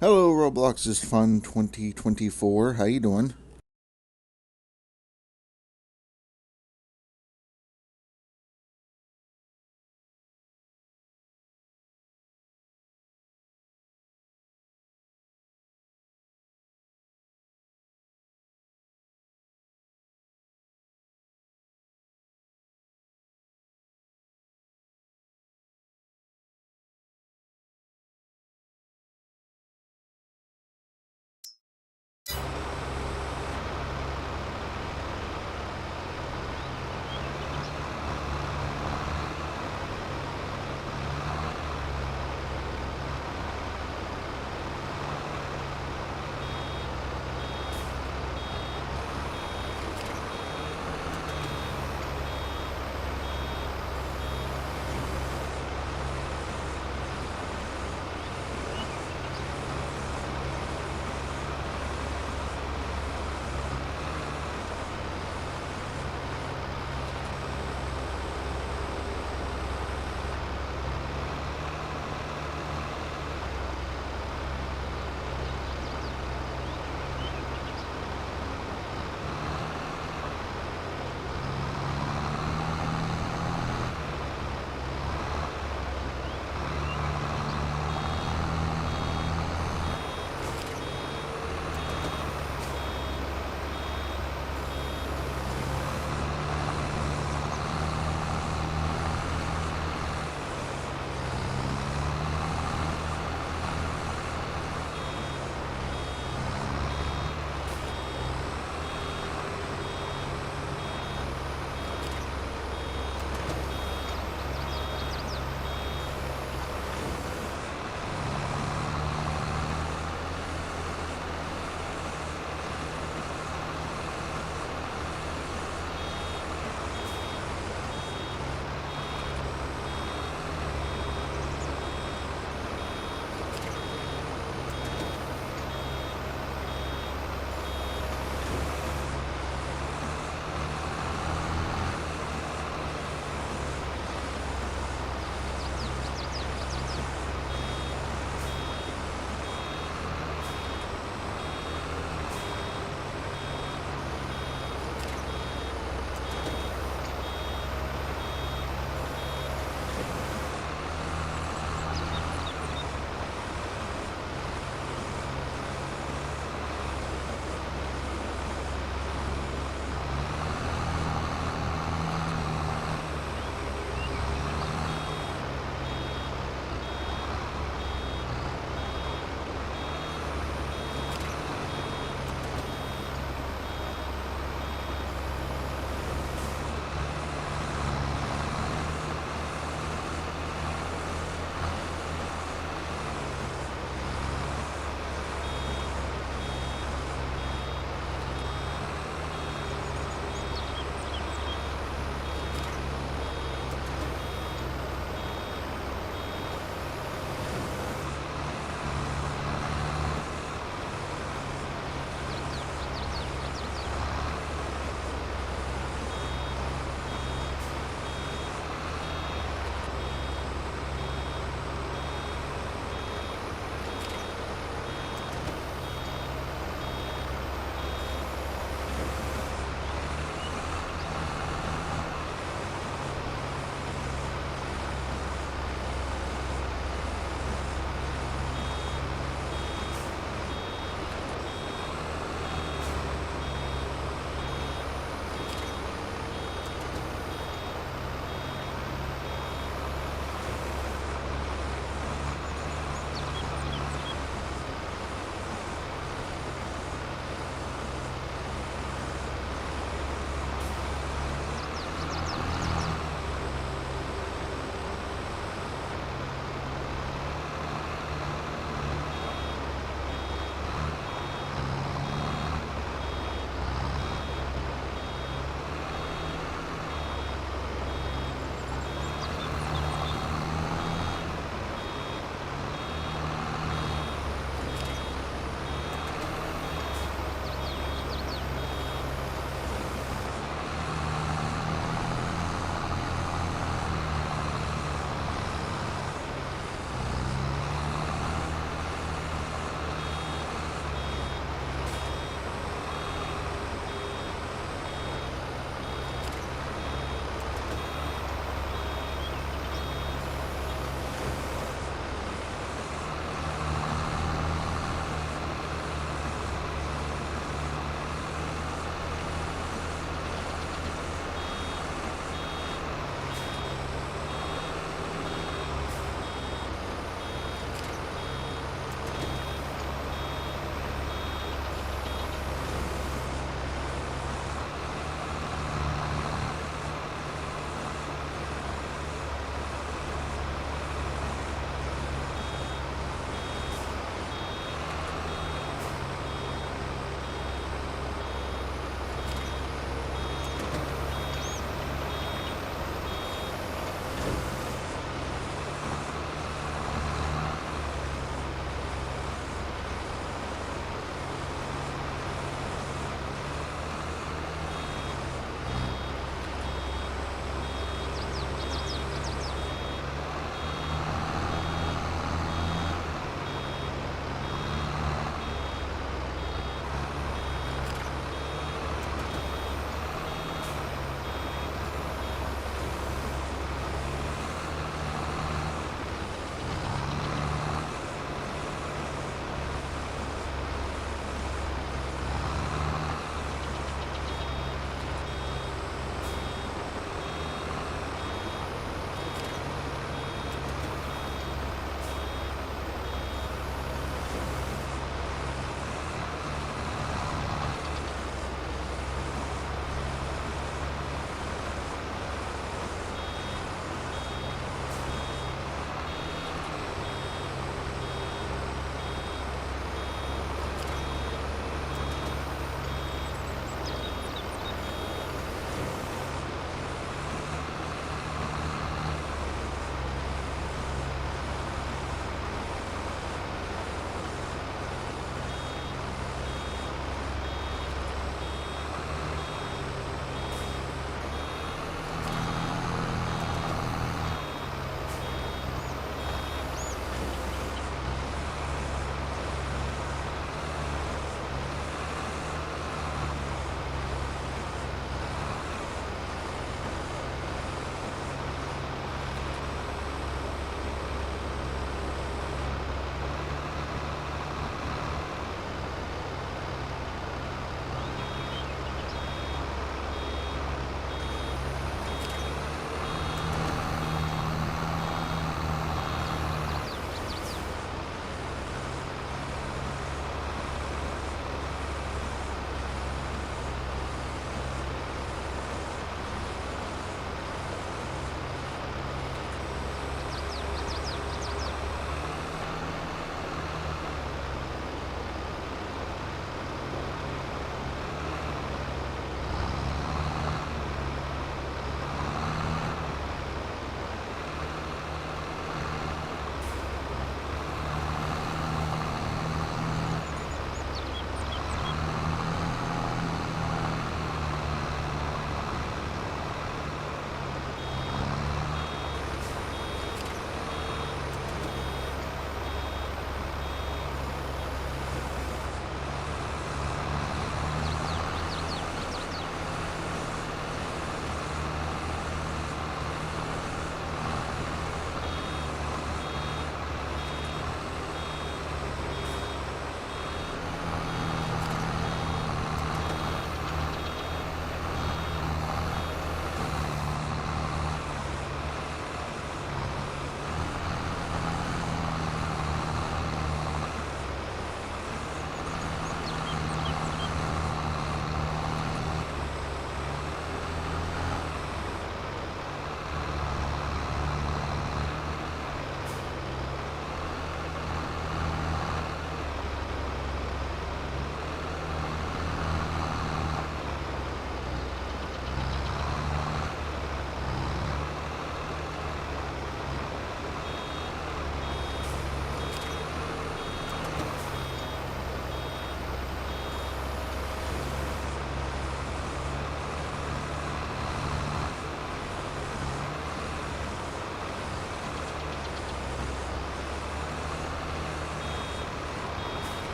Hello, Roblox is Fun 2024. How you doing?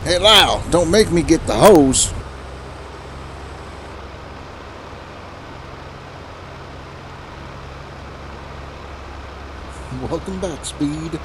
Hey, Lyle, don't make me get the hose. Welcome back, Speed.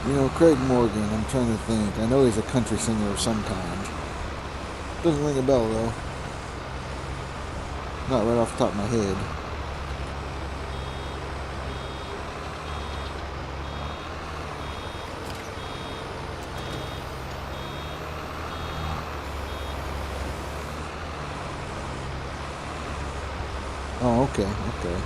You know, Craig Morgan, I'm trying to think. I know he's a country singer of some kind. Doesn't ring a bell, though. Not right off the top of my head. Oh, okay, okay.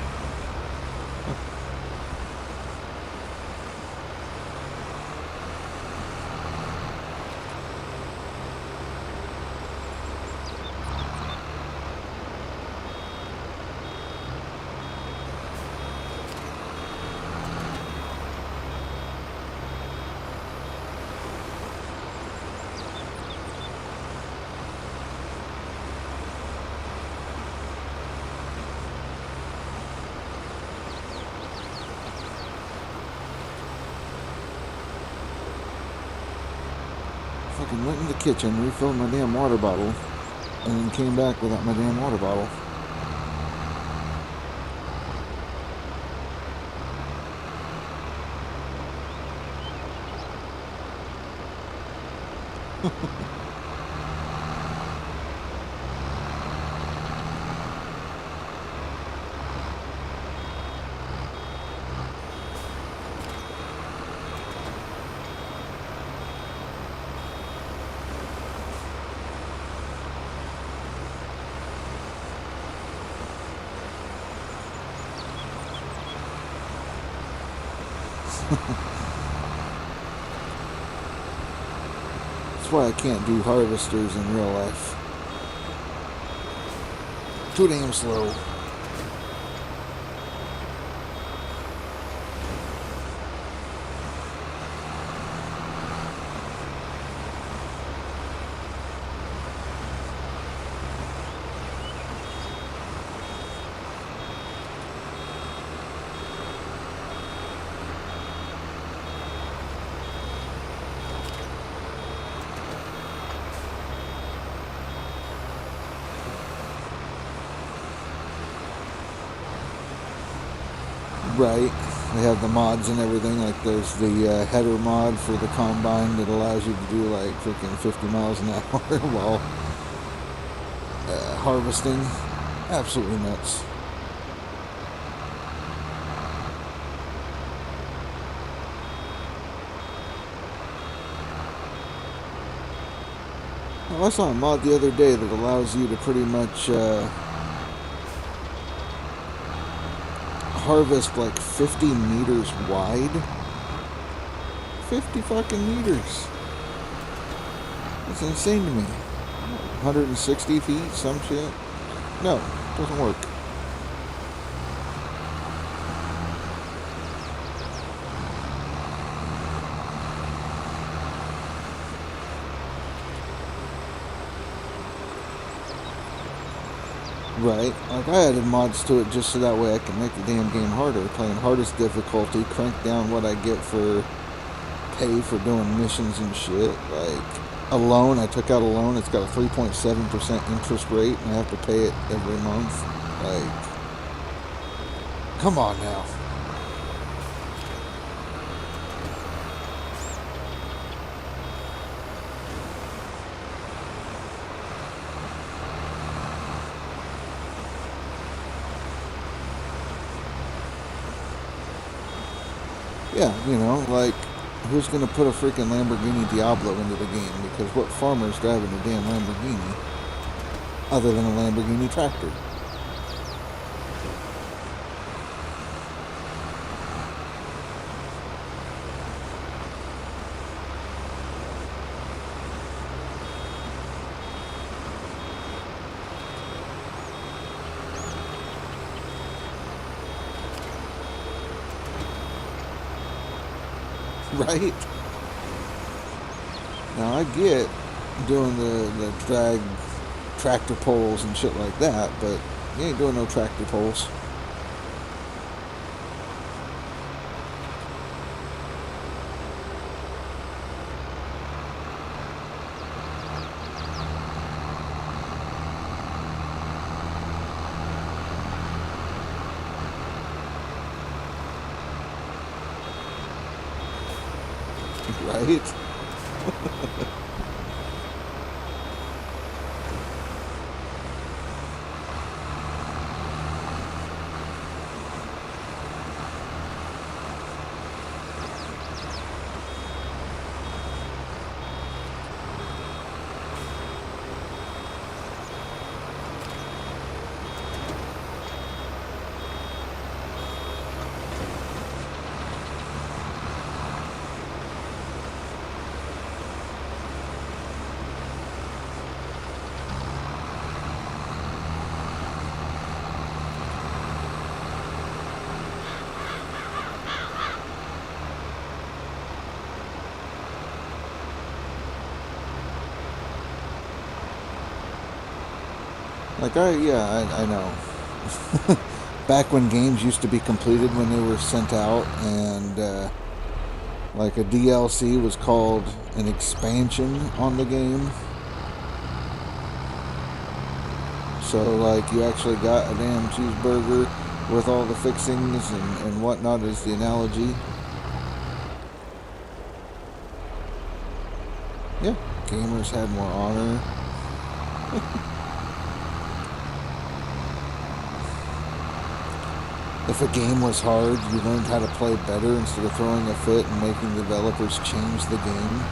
Fucking went in the kitchen, refilled my damn water bottle, and then came back without my damn water bottle. That's why I can't do harvesters in real life. Too damn slow. Right. They have the mods and everything. Like there's the header mod for the combine that allows you to do like freaking 50 miles an hour while harvesting. Absolutely nuts. Well, I saw a mod the other day that allows you to pretty much harvest like 50 meters wide. 50 fucking meters. That's insane to me. 160 feet, some shit. No, doesn't work. Right. Like I added mods to it just so that way I can make the damn game harder. Playing hardest difficulty, crank down what I get for pay for doing missions and shit. Like a loan, I took out a loan. It's got a 3.7% interest rate, and I have to pay it every month. Like, come on now. Yeah, like, who's going to put a freaking Lamborghini Diablo into the game? Because what farmer's driving a damn Lamborghini other than a Lamborghini tractor? Right? Now, I get doing the drag tractor pulls and shit like that, but you ain't doing no tractor pulls. Right? Like, I know. Back when games used to be completed when they were sent out, and like a DLC was called an expansion on the game. So, like, you actually got a damn cheeseburger with all the fixings and whatnot, is the analogy. Yeah, gamers had more honor. If a game was hard, you learned how to play better instead of throwing a fit and making developers change the game.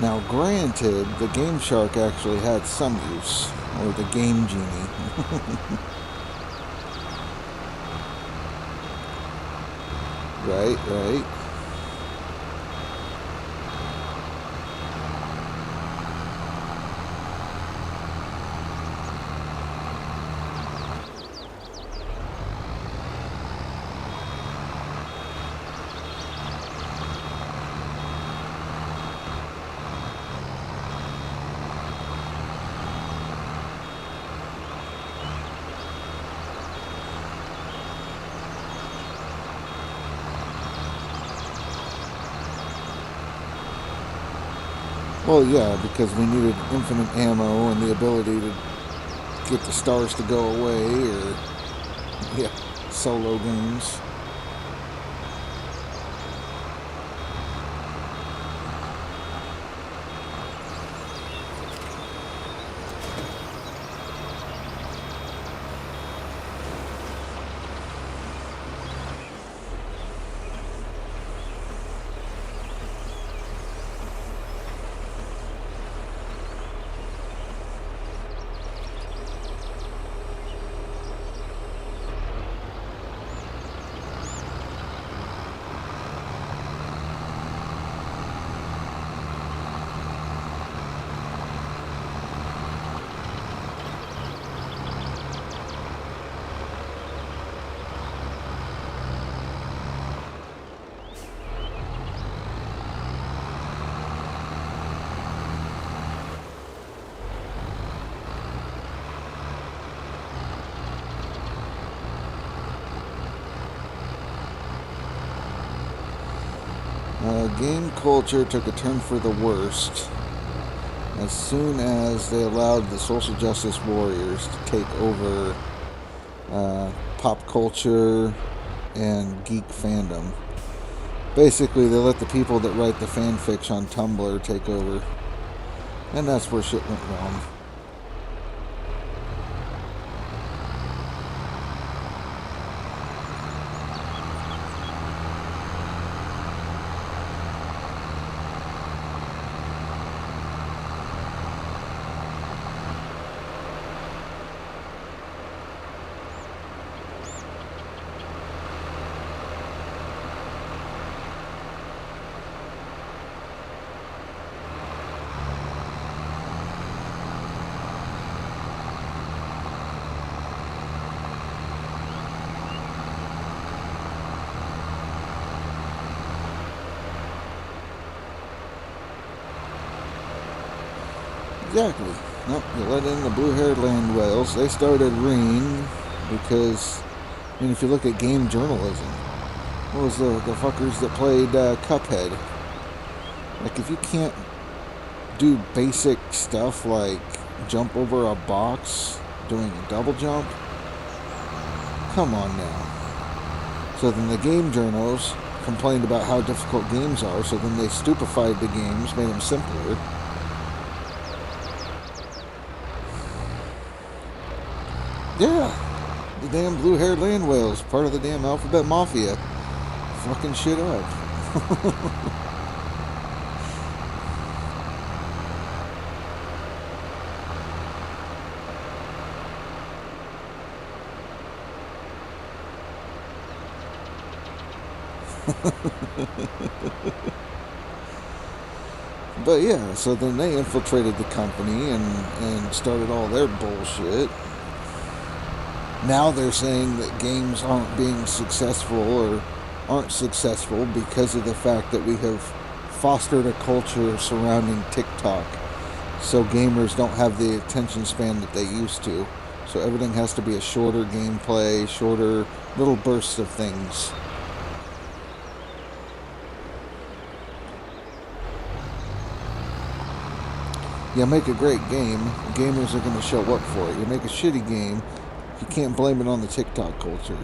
Now, granted, the Game Shark actually had some use, or the Game Genie. Right. Well, yeah, because we needed infinite ammo and the ability to get the stars to go away, or, yeah, solo games. Game culture took a turn for the worst as soon as they allowed the social justice warriors to take over pop culture and geek fandom. Basically, they let the people that write the fanfics on Tumblr take over. And that's where shit went wrong. Exactly. Nope, you let in the blue-haired land whales. They started reeing because, I mean, if you look at game journalism, what was the fuckers that played Cuphead? Like, if you can't do basic stuff like jump over a box doing a double jump, come on now. So then the game journals complained about how difficult games are, so then they stupefied the games, made them simpler. Yeah, the damn blue-haired land whales, part of the damn alphabet mafia, fucking shit up. But yeah, so then they infiltrated the company and started all their bullshit. Now they're saying that games aren't being successful or aren't successful because of the fact that we have fostered a culture surrounding TikTok. So gamers don't have the attention span that they used to. So everything has to be a shorter gameplay, shorter little bursts of things. You make a great game, gamers are going to show up for it. You make a shitty game, you can't blame it on the TikTok culture.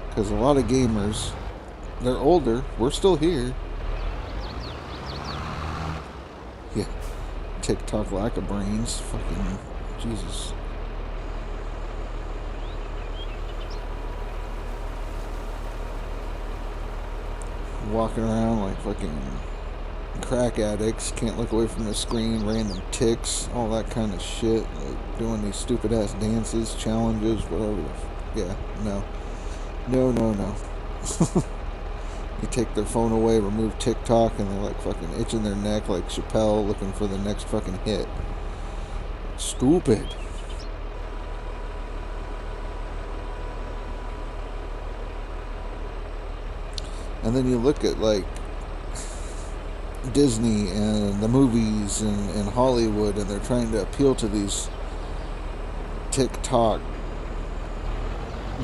Because a lot of gamers, they're older, we're still here. Yeah, TikTok lack of brains, fucking Jesus. Walking around like fucking crack addicts, can't look away from the screen, random ticks, all that kind of shit, like doing these stupid ass dances, challenges, whatever. Yeah, no. You take their phone away, remove TikTok, and they're like fucking itching their neck like Chappelle looking for the next fucking hit. Stupid. And then you look at like Disney and the movies and Hollywood, and they're trying to appeal to these TikTok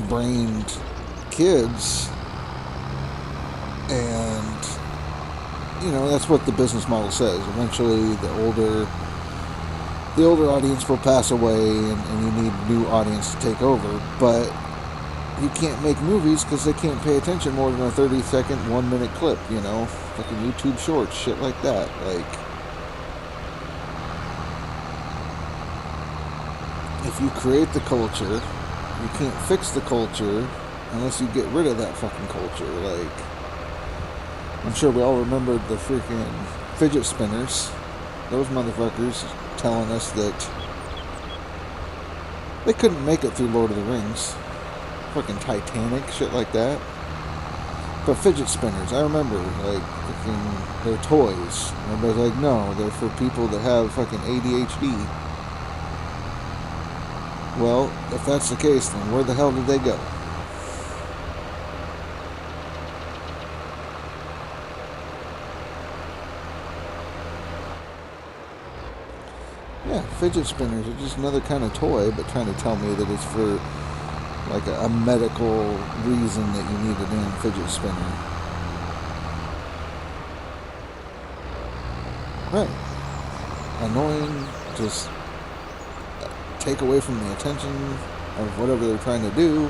brained kids, and you know that's what the business model says. Eventually the older audience will pass away, and you need a new audience to take over, but you can't make movies because they can't pay attention more than a 30-second, 1-minute clip, you know? Fucking YouTube shorts, shit like that. Like, if you create the culture, you can't fix the culture unless you get rid of that fucking culture. Like, I'm sure we all remembered the freaking fidget spinners. Those motherfuckers telling us that they couldn't make it through Lord of the Rings. Fucking Titanic, shit like that. But fidget spinners, I remember, like, fucking, they're toys. And everybody's like, no, they're for people that have fucking ADHD. Well, if that's the case, then where the hell did they go? Yeah, fidget spinners are just another kind of toy, but trying to tell me that it's for like a medical reason that you need a damn fidget spinner. Right. Annoying, just take away from the attention of whatever they're trying to do.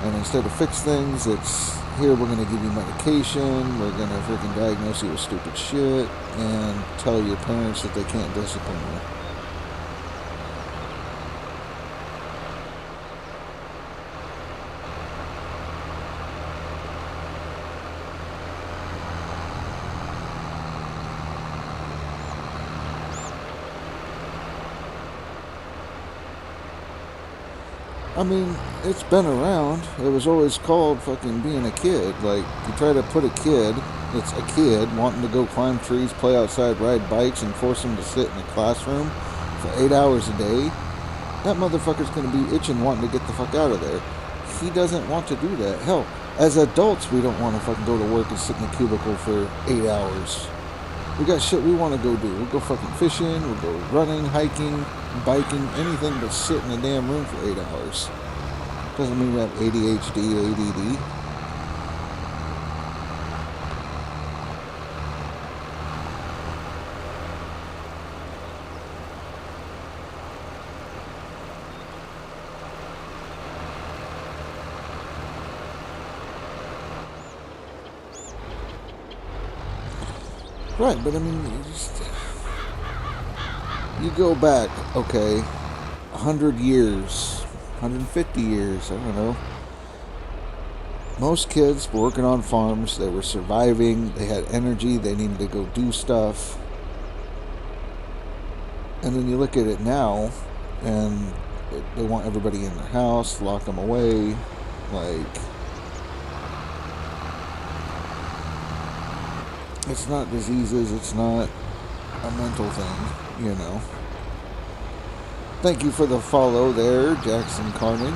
And instead of fix things, it's, here, we're going to give you medication, we're going to freaking diagnose you with stupid shit, and tell your parents that they can't discipline you. I mean, it's been around. It was always called fucking being a kid. Like, you try to put a kid, it's a kid wanting to go climb trees, play outside, ride bikes, and force him to sit in a classroom for 8 hours a day. That motherfucker's going to be itching wanting to get the fuck out of there. He doesn't want to do that. Hell, as adults, we don't want to fucking go to work and sit in a cubicle for 8 hours. We got shit we want to go do. We'll go fucking fishing, we'll go running, hiking, biking, anything but sit in a damn room for 8 hours. Doesn't mean we have ADHD, ADD. Right, but I mean, you go back, okay, 100 years, 150 years, I don't know. Most kids were working on farms, they were surviving, they had energy, they needed to go do stuff. And then you look at it now, and they want everybody in their house, lock them away, like... It's not diseases, it's not a mental thing, you know. Thank you for the follow there, Jackson Carnage,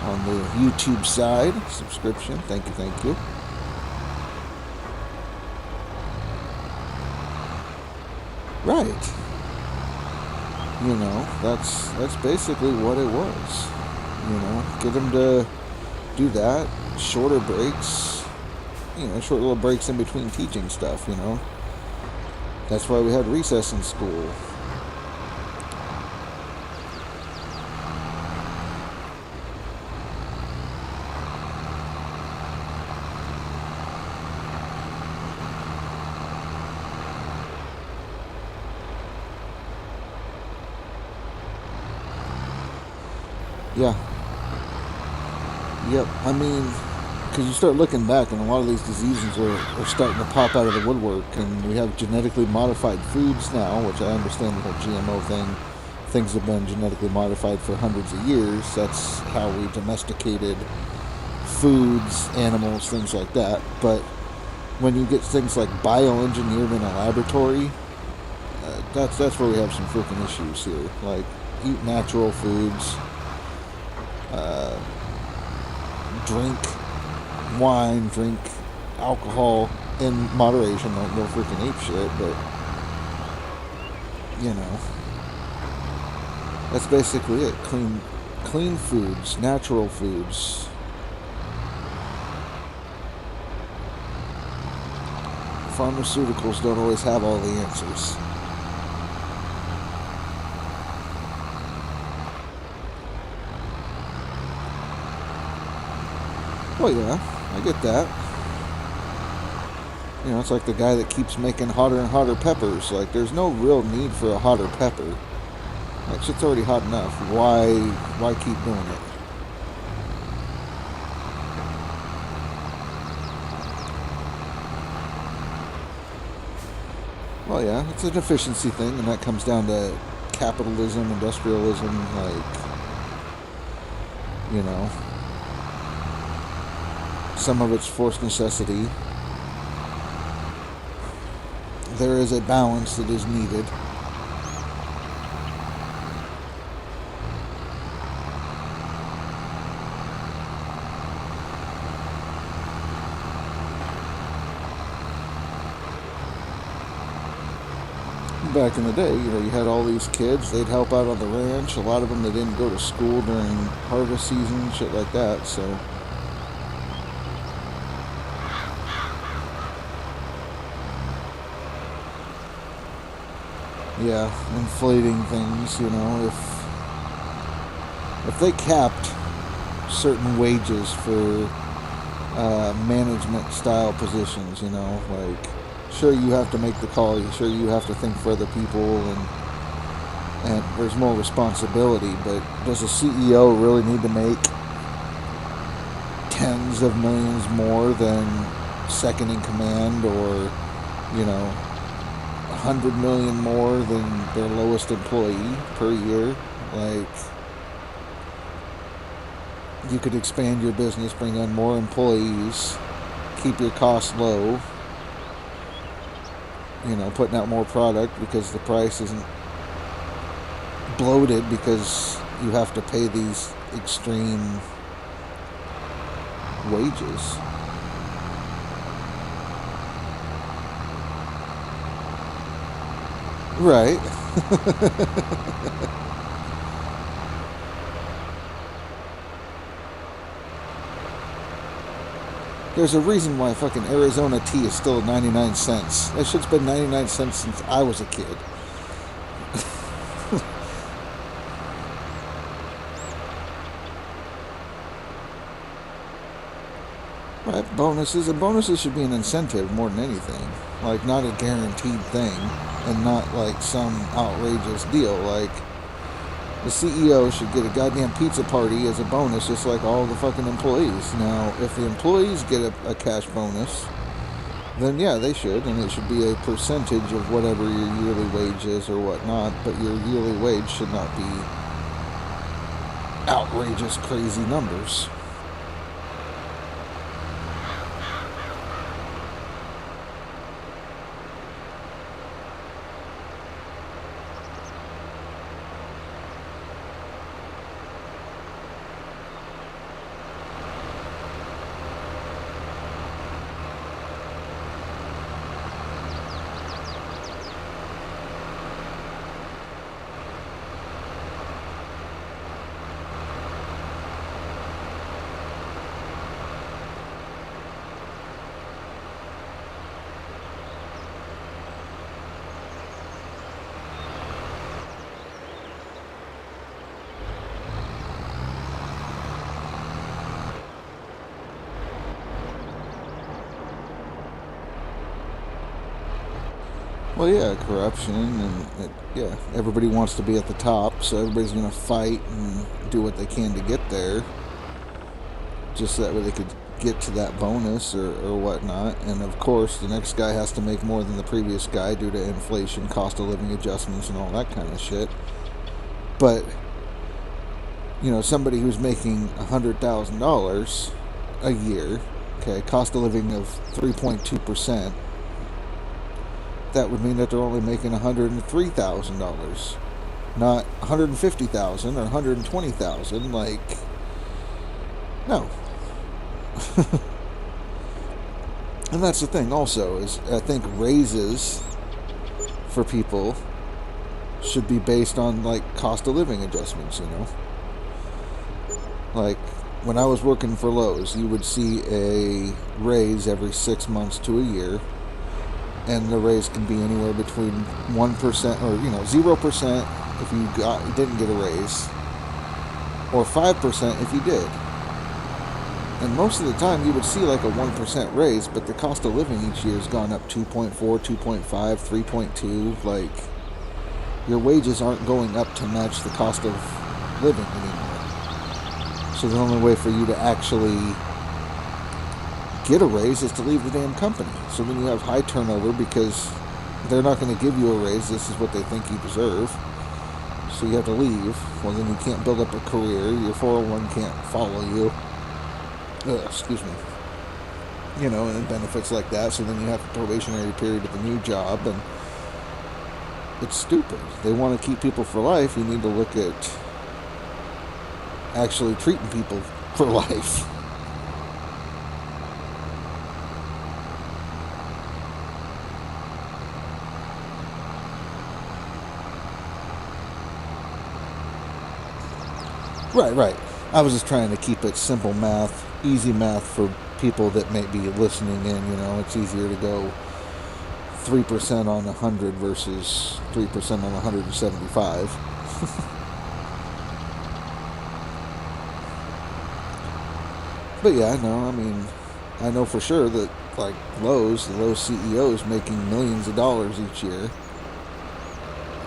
on the YouTube side. Subscription, thank you, thank you. Right. You know, that's basically what it was. You know, get them to do that, shorter breaks. You know, short little breaks in between teaching stuff, you know. That's why we had recess in school. Yeah. Yep, I mean... Because you start looking back, and a lot of these diseases are starting to pop out of the woodwork, and we have genetically modified foods now, which I understand the whole GMO thing. Things have been genetically modified for hundreds of years. That's how we domesticated foods, animals, things like that. But when you get things like bioengineered in a laboratory, that's where we have some freaking issues here. Like, eat natural foods, drink wine, drink alcohol in moderation. Don't go freaking ape shit, but you know, that's basically it. Clean foods, natural foods. Pharmaceuticals don't always have all the answers. Well, yeah. I get that. You know, it's like the guy that keeps making hotter and hotter peppers. Like, there's no real need for a hotter pepper. Like, shit's already hot enough. Why keep doing it? Well, yeah, it's an efficiency thing, and that comes down to capitalism, industrialism, like, you know... Some of it's forced necessity. There is a balance that is needed. Back in the day, you know, you had all these kids, they'd help out on the ranch. A lot of them, they didn't go to school during harvest season, shit like that, so... Yeah, inflating things, if they capped certain wages for management style positions, like, sure, you have to make the call, sure, you have to think for other people, and there's more responsibility, but does a CEO really need to make tens of millions more than second in command, or 100 million more than their lowest employee per year? Like, you could expand your business, bring on more employees, keep your costs low, putting out more product because the price isn't bloated because you have to pay these extreme wages. Right. There's a reason why fucking Arizona tea is still 99 cents. That shit's been 99 cents since I was a kid. Right, bonuses. And bonuses should be an incentive more than anything. Like, not a guaranteed thing. And not like some outrageous deal. Like, the CEO should get a goddamn pizza party as a bonus, just like all the fucking employees. Now, if the employees get a cash bonus, then yeah, they should, and it should be a percentage of whatever your yearly wage is or whatnot, but your yearly wage should not be outrageous, crazy numbers. Well, yeah, corruption, and yeah, everybody wants to be at the top, so everybody's going to fight and do what they can to get there, just so that way they could get to that bonus or whatnot. And of course, the next guy has to make more than the previous guy due to inflation, cost of living adjustments, and all that kind of shit. But, somebody who's making $100,000 a year, okay, cost of living of 3.2%, that would mean that they're only making $103,000, not $150,000 or $120,000. Like, no. And that's the thing. Also, is I think raises for people should be based on like cost of living adjustments. Like when I was working for Lowe's, you would see a raise every 6 months to a year. And the raise can be anywhere between 1% or 0% if you didn't get a raise, or 5% if you did. And most of the time you would see like a 1% raise, but the cost of living each year has gone up 2.4, 2.5, 3.2. Like, your wages aren't going up to match the cost of living anymore. So the only way for you to actually get a raise is to leave the damn company. So then you have high turnover because they're not going to give you a raise. This is what they think you deserve. So you have to leave. Well, then you can't build up a career. Your 401 can't follow you. Excuse me. And benefits like that. So then you have a probationary period of the new job, and it's stupid. They want to keep people for life. You need to look at actually treating people for life. Right. I was just trying to keep it simple math, easy math for people that may be listening in. It's easier to go 3% on 100 versus 3% on 175. But yeah, no, I mean, I know for sure that like the Lowe's CEO is making millions of dollars each year,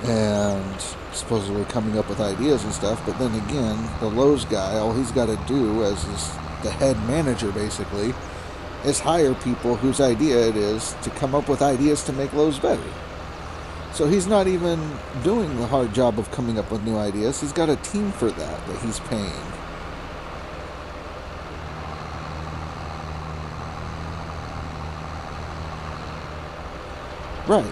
and supposedly coming up with ideas and stuff. But then again, the Lowe's guy, all he's got to do as the head manager basically is hire people whose idea it is to come up with ideas to make Lowe's better. So he's not even doing the hard job of coming up with new ideas. He's got a team for that he's paying. Right.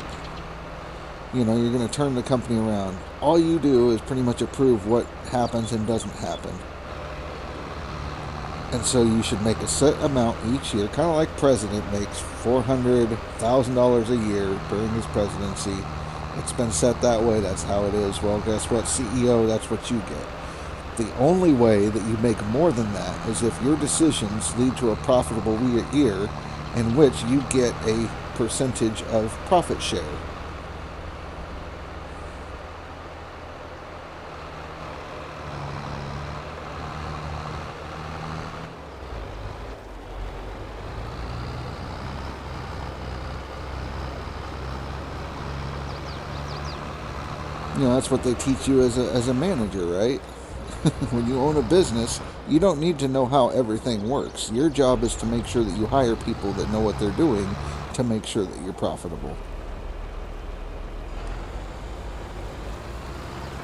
You know, you're going to turn the company around. All you do is pretty much approve what happens and doesn't happen. And so you should make a set amount each year, kind of like president makes $400,000 a year during his presidency. It's been set that way. That's how it is. Well, guess what, CEO? That's what you get. The only way that you make more than that is if your decisions lead to a profitable year in which you get a percentage of profit share. You know, that's what they teach you as a manager, right? When you own a business, you don't need to know how everything works. Your job is to make sure that you hire people that know what they're doing to make sure that you're profitable.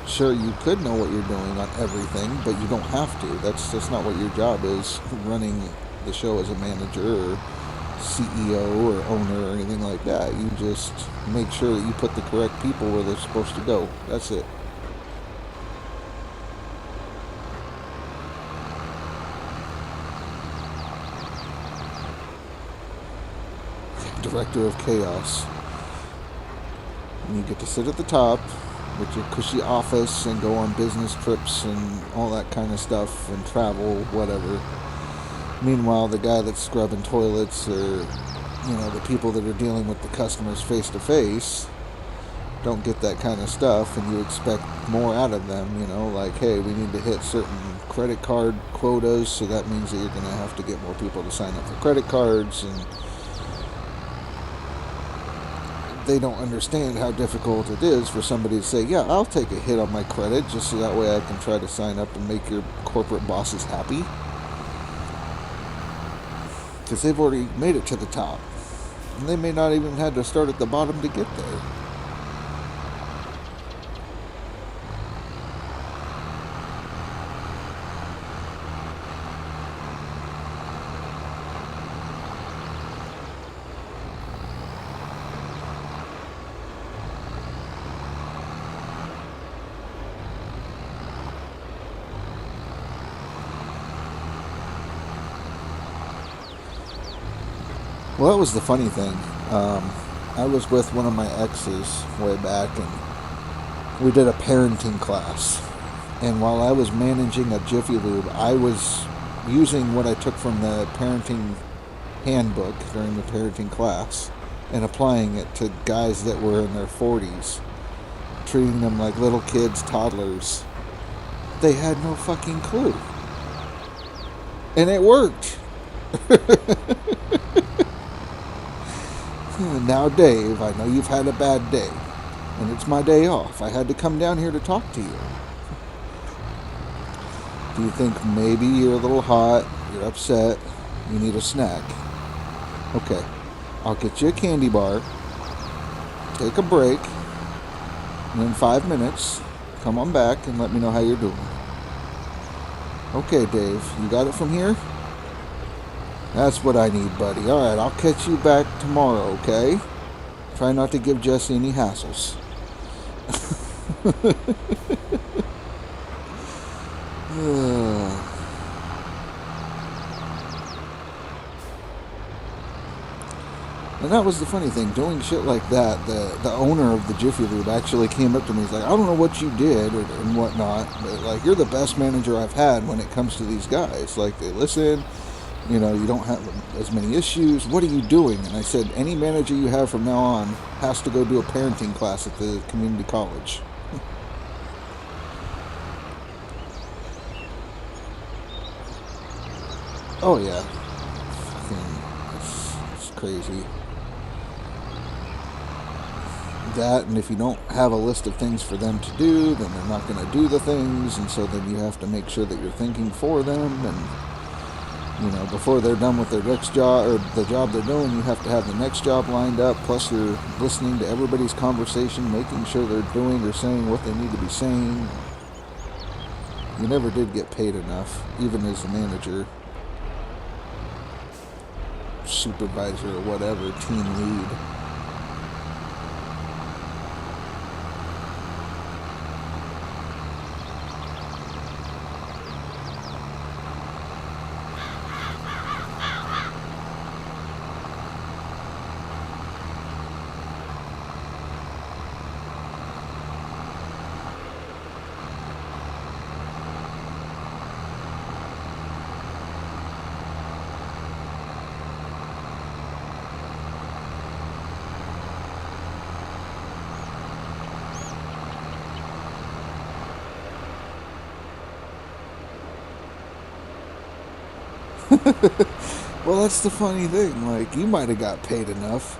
Sure, you could know what you're doing on everything, but you don't have to. That's just not what your job is, running the show as a manager or CEO or owner or anything like that. You just make sure that you put the correct people where they're supposed to go. That's it. Director of chaos. And you get to sit at the top with your cushy office and go on business trips and all that kind of stuff and travel, whatever. Meanwhile, the guy that's scrubbing toilets or, you know, the people that are dealing with the customers face to face don't get that kind of stuff, and you expect more out of them, you know, like, hey, we need to hit certain credit card quotas, so that means that you're going to have to get more people to sign up for credit cards, and they don't understand how difficult it is for somebody to say, yeah, I'll take a hit on my credit just so that way I can try to sign up and make your corporate bosses happy. Because they've already made it to the top. And they may not even have to start at the bottom to get there. Well, that was the funny thing. I was with one of my exes way back, and we did a parenting class. And while I was managing a Jiffy Lube, I was using what I took from the parenting handbook during the parenting class and applying it to guys that were in their 40s, treating them like little kids, toddlers. They had no fucking clue. And it worked. Now, Dave, I know you've had a bad day, and it's my day off. I had to come down here to talk to you. Do you think maybe you're a little hot, you're upset, you need a snack? Okay, I'll get you a candy bar, take a break, and in 5 minutes, come on back and let me know how you're doing. Okay, Dave, you got it from here? That's what I need, buddy. All right, I'll catch you back tomorrow, okay? Try not to give Jesse any hassles. And that was the funny thing. Doing shit like that, the owner of the Jiffy Lube actually came up to me. He's like, I don't know what you did and whatnot, but like, you're the best manager I've had when it comes to these guys. Like, they listen. You don't have as many issues. What are you doing? And I said, any manager you have from now on has to go do a parenting class at the community college. Oh yeah, it's crazy. That, and if you don't have a list of things for them to do, then they're not going to do the things, and so then you have to make sure that you're thinking for them, and before they're done with their next job or the job they're doing, you have to have the next job lined up, plus you're listening to everybody's conversation, making sure they're doing or saying what they need to be saying. You never did get paid enough, even as a manager, supervisor, or whatever, team lead. Well, that's the funny thing. Like, you might have got paid enough,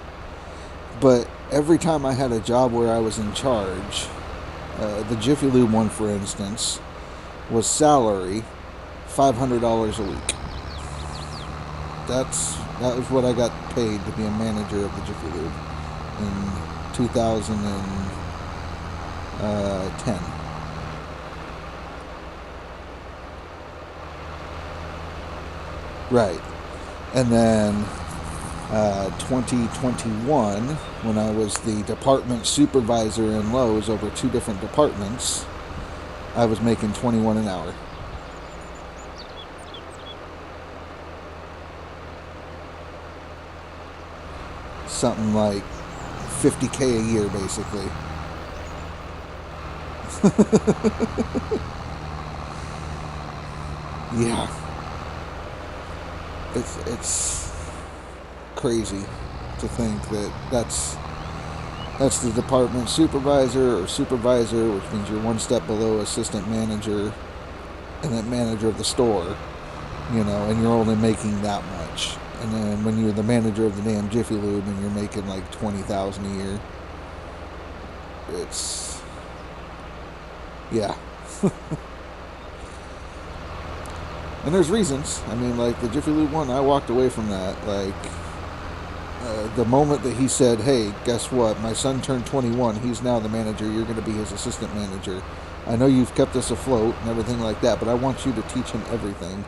but every time I had a job where I was in charge, the Jiffy Lube one, for instance, was salary $500 a week. That was what I got paid to be a manager of the Jiffy Lube in 2010. Right. And then 2021, when I was the department supervisor in Lowe's over 2 different departments, I was making $21 an hour. Something like $50K a year, basically. Yeah. It's crazy to think that that's the department supervisor or supervisor, which means you're one step below assistant manager and then manager of the store, and you're only making that much. And then when you're the manager of the damn Jiffy Lube and you're making like $20,000 a year, it's, yeah. And there's reasons. I mean, like the Jiffy Lube one, I walked away from that. Like, the moment that he said, hey, guess what? My son turned 21. He's now the manager. You're going to be his assistant manager. I know you've kept us afloat and everything like that, but I want you to teach him everything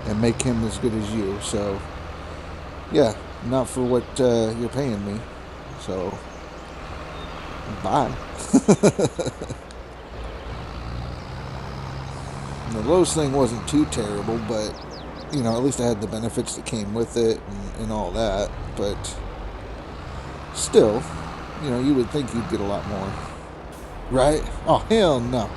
and make him as good as you. So, yeah, not for what you're paying me. So, bye. The Lowe's thing wasn't too terrible, but, at least I had the benefits that came with it and all that. But still, you would think you'd get a lot more. Right? Oh, hell no.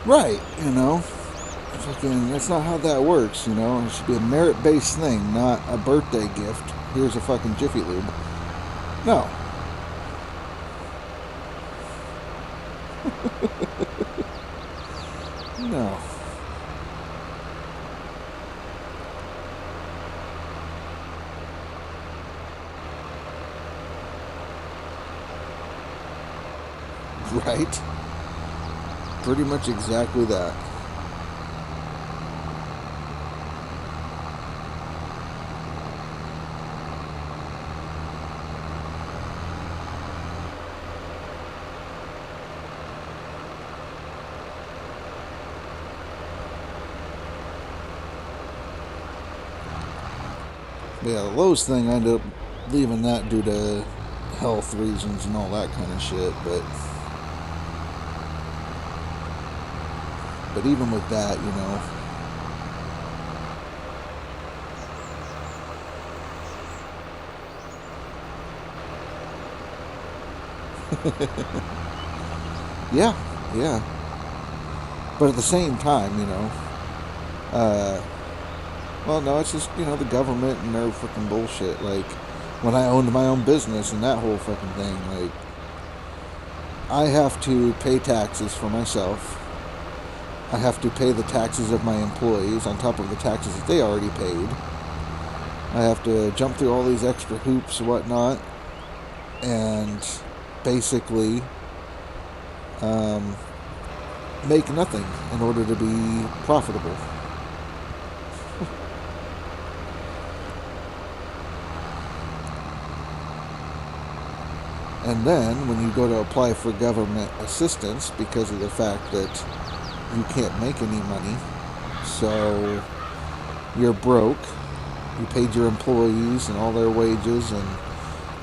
Right, that's not how that works, It should be a merit-based thing, not a birthday gift. Here's a fucking Jiffy Lube. No. No. Right. Pretty much exactly that. Yeah, the Lowe's thing, I ended up leaving that due to health reasons and all that kind of shit, but even with that, you know, yeah. But at the same time, you know, well, no, it's just, you know, the government and their freaking bullshit. Like, when I owned my own business and that whole fucking thing, like, I have to pay taxes for myself. I have to pay the taxes of my employees on top of the taxes that they already paid. I have to jump through all these extra hoops and whatnot, and basically make nothing in order to be profitable. And then when you go to apply for government assistance because of the fact that you can't make any money, so you're broke, you paid your employees and all their wages and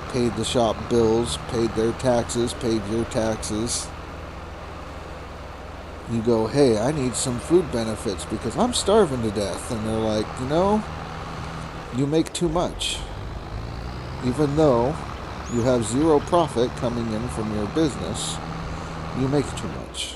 paid the shop bills, paid their taxes, paid your taxes. You go, hey, I need some food benefits because I'm starving to death. And they're like, you know, you make too much. Even though you have zero profit coming in from your business, you make too much.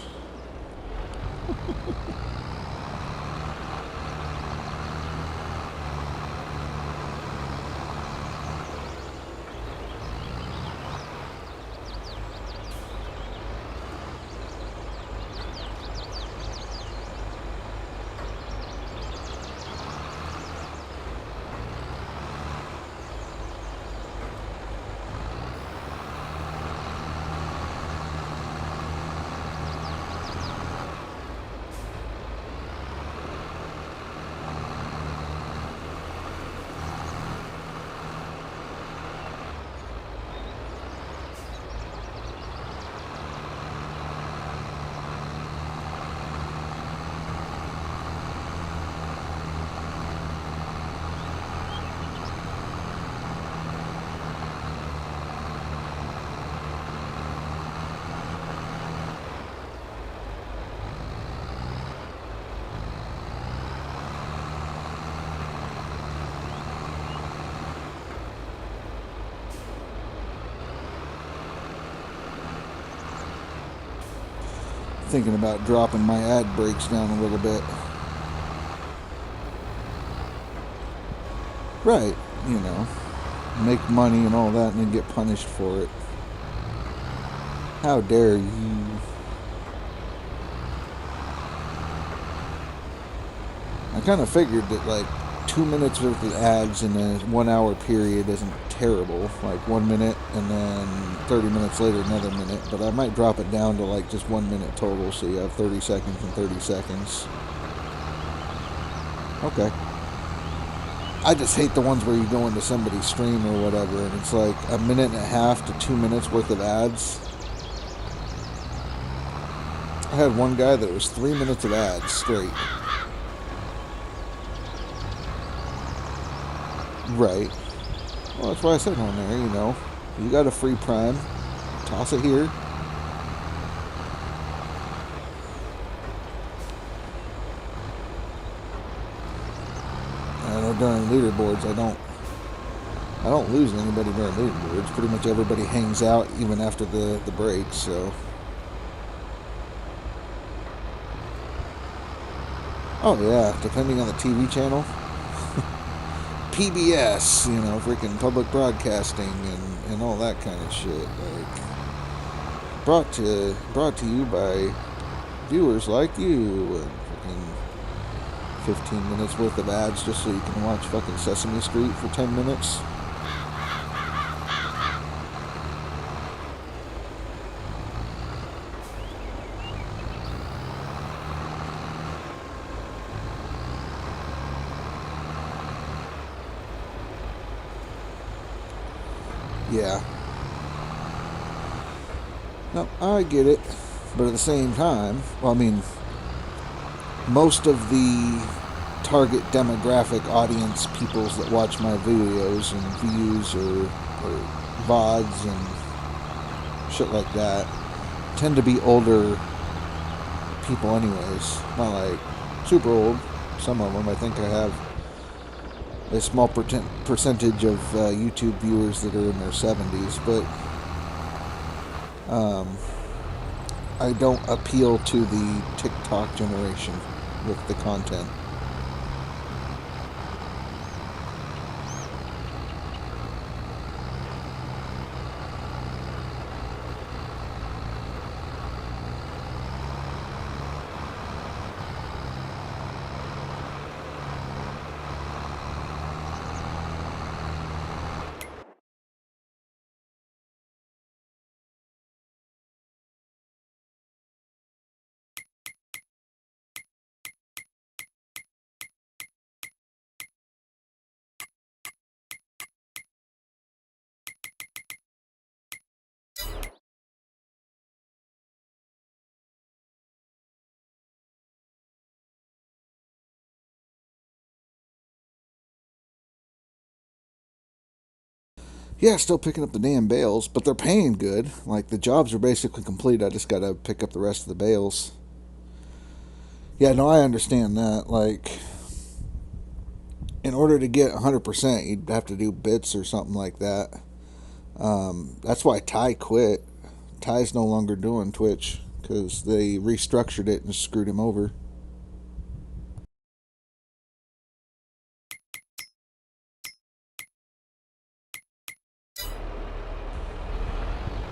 Thinking about dropping my ad breaks down a little bit. Right, you know, make money and all that and then get punished for it. How dare you? I kind of figured that like 2 minutes worth of ads in a 1 hour period isn't terrible, like 1 minute and then 30 minutes later another minute, but I might drop it down to like just 1 minute total so you have 30 seconds and 30 seconds. Okay. I just hate the ones where you go into somebody's stream or whatever and it's like a minute and a half to 2 minutes worth of ads. I had one guy that was 3 minutes of ads straight. Right. Well, that's why I said on there, you know, you got a free Prime, toss it here. I know during leaderboards, I don't lose anybody during leaderboards. Pretty much everybody hangs out even after the break, so. Oh yeah, depending on the TV channel. PBS, you know, freaking public broadcasting and all that kind of shit. Like brought to you by viewers like you, and freaking 15 minutes worth of ads just so you can watch fucking Sesame Street for 10 minutes. Yeah. No, I get it. But at the same time, well, I mean, most of the target demographic audience peoples that watch my videos and views or VODs and shit like that tend to be older people anyways. Not like super old. Some of them. I think I have a small percentage of YouTube viewers that are in their 70s, but I don't appeal to the TikTok generation with the content. Yeah, still picking up the damn bales, but they're paying good. Like, the jobs are basically complete. I just gotta pick up the rest of the bales. Yeah, no, I understand that. Like, in order to get 100%, you'd have to do bits or something like that. That's why Ty quit. Ty's no longer doing Twitch because they restructured it and screwed him over.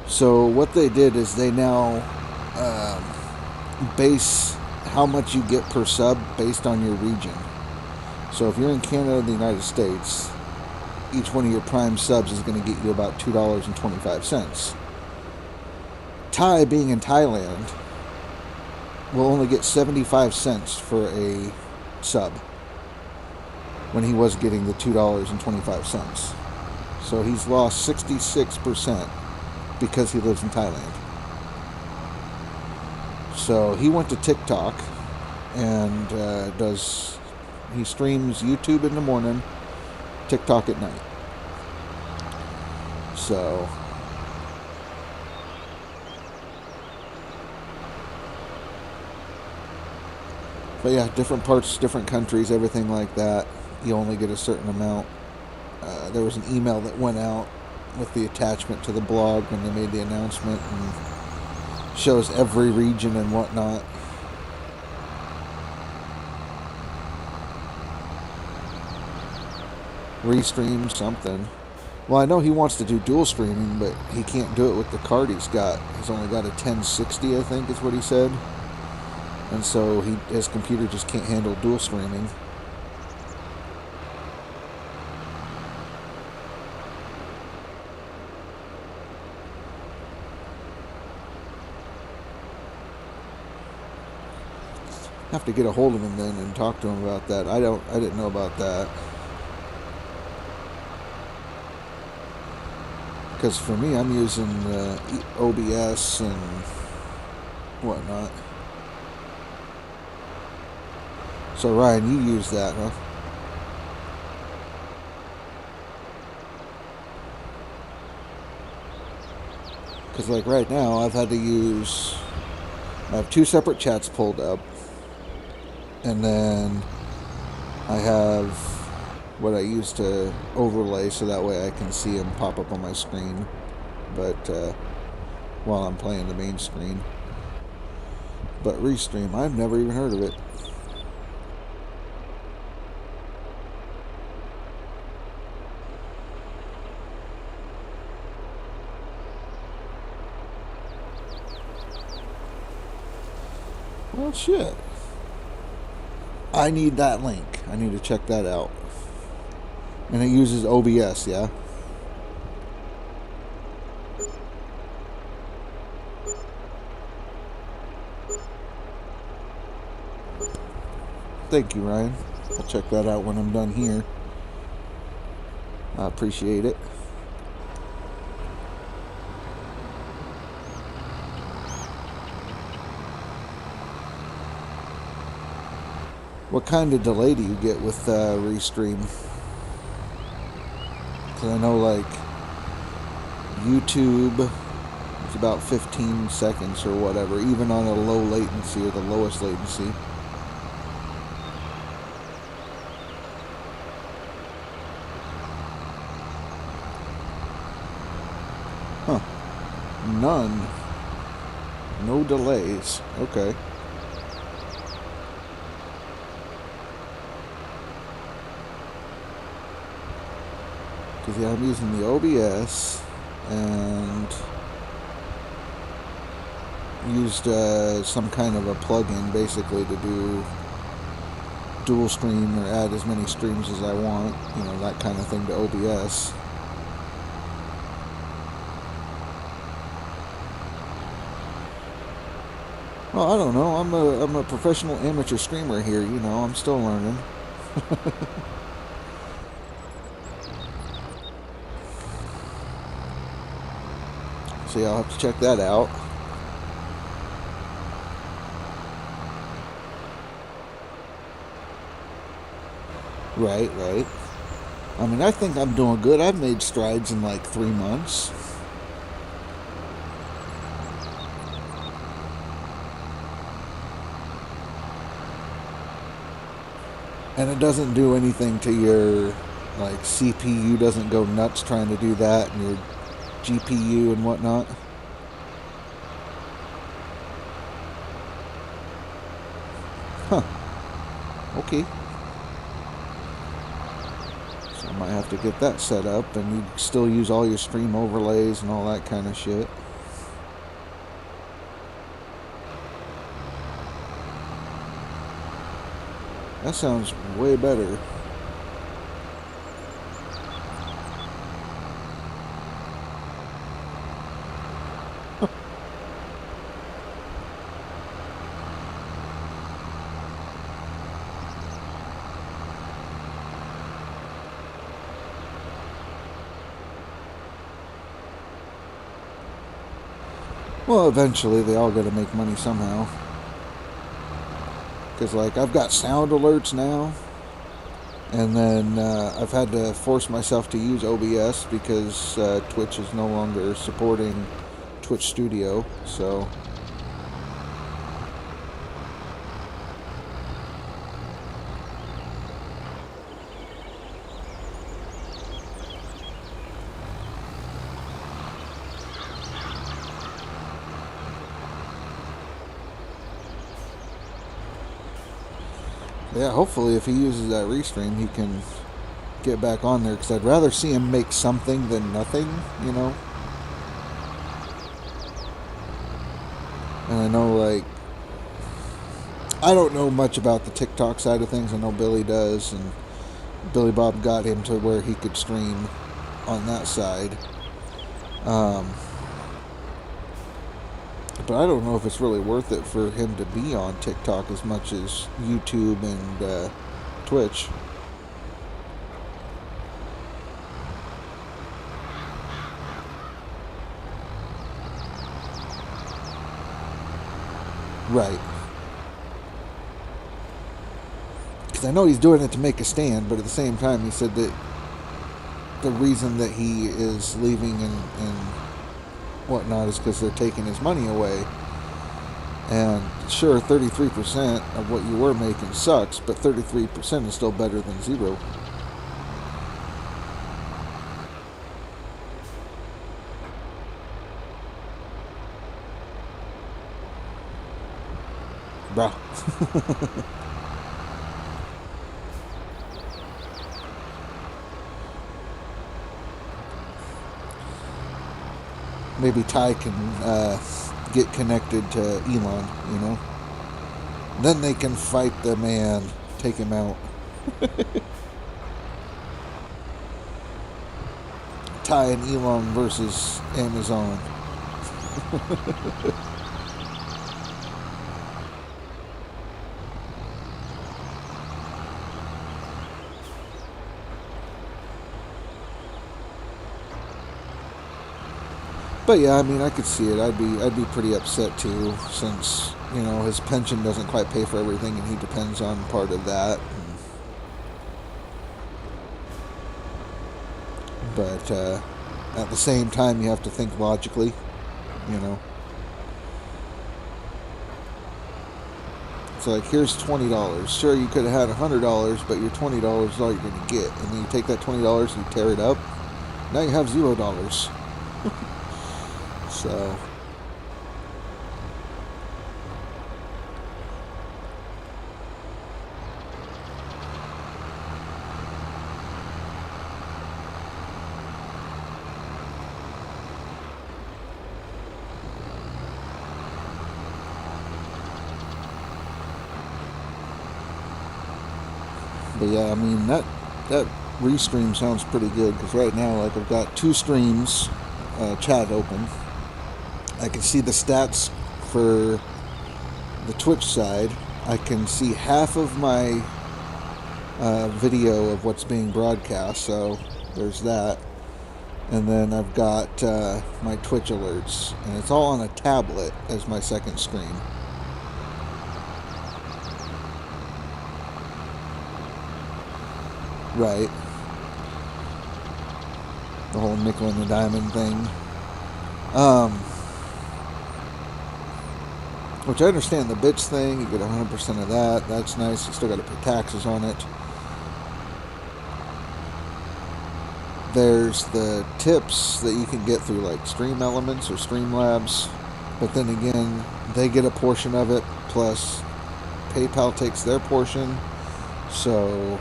So what they did is they now base how much you get per sub based on your region. So if you're in Canada and the United States, each one of your prime subs is going to get you about $2.25. Thai, being in Thailand, will only get 75 cents for a sub when he was getting the $2.25. So he's lost 66% because he lives in Thailand. So he went to TikTok and he streams YouTube in the morning, TikTok at night. So but yeah, different parts, different countries, everything like that. You only get a certain amount. There was an email that went out with the attachment to the blog when they made the announcement, and shows every region and whatnot. Restream something. Well, I know he wants to do dual streaming, but he can't do it with the card he's got. He's only got a 1060, I think is what he said. And so his computer just can't handle dual streaming. Have to get a hold of him then and talk to him about that. I didn't know about that. Because for me, I'm using OBS and whatnot. So Ryan, you use that, huh? Because like right now, I have two separate chats pulled up. And then I have what I use to overlay so that way I can see them pop up on my screen. But while I'm playing the main screen. But Restream, I've never even heard of it. Well, shit. I need that link. I need to check that out. And it uses OBS, yeah? Thank you, Ryan. I'll check that out when I'm done here. I appreciate it. What kind of delay do you get with Restream? Because I know, like, YouTube, it's about 15 seconds or whatever, even on a low latency or the lowest latency. Huh. None. No delays. Okay. Because, yeah, I'm using the OBS and used some kind of a plugin basically to do dual stream or add as many streams as I want, you know, that kind of thing to OBS. Well, I don't know. I'm a professional amateur streamer here, you know. I'm still learning. So yeah, I'll have to check that out. Right, right. I mean, I think I'm doing good. I've made strides in like 3 months. And it doesn't do anything to your, like, CPU doesn't go nuts trying to do that, and your GPU and whatnot. Huh. Okay. So I might have to get that set up, and you still use all your stream overlays and all that kind of shit. That sounds way better. Well, eventually they all got to make money somehow. Because, like, I've got sound alerts now. And then I've had to force myself to use OBS because Twitch is no longer supporting Twitch Studio. So... yeah, hopefully if he uses that restream, he can get back on there, because I'd rather see him make something than nothing, you know? And I know, like, I don't know much about the TikTok side of things. I know Billy does, and Billy Bob got him to where he could stream on that side. But I don't know if it's really worth it for him to be on TikTok as much as YouTube and Twitch. Right. Because I know he's doing it to make a stand, but at the same time he said that the reason that he is leaving and whatnot is because they're taking his money away. And sure, 33% of what you were making sucks, but 33% is still better than zero. Bruh. Maybe Ty can get connected to Elon, you know? Then they can fight the man, take him out. Ty and Elon versus Amazon. But yeah, I mean, I could see it. I'd be pretty upset too, since, you know, his pension doesn't quite pay for everything, and he depends on part of that. But at the same time, you have to think logically, you know. It's like, here's $20. Sure, you could have had $100, but your $20 is all you're going to get. And then you take that $20 and you tear it up. Now you have $0. So... But yeah, I mean, that restream sounds pretty good, because right now, like, I've got 2 streams, chat open. I can see the stats for the Twitch side. I can see half of my video of what's being broadcast, so there's that. And then I've got my Twitch alerts, and it's all on a tablet as my second screen. Right. The whole nickel and the diamond thing. Which I understand the bits thing. You get 100% of that. That's nice. You still got to pay taxes on it. There's the tips that you can get through like Stream Elements or Streamlabs. But then again, they get a portion of it. Plus, PayPal takes their portion. So...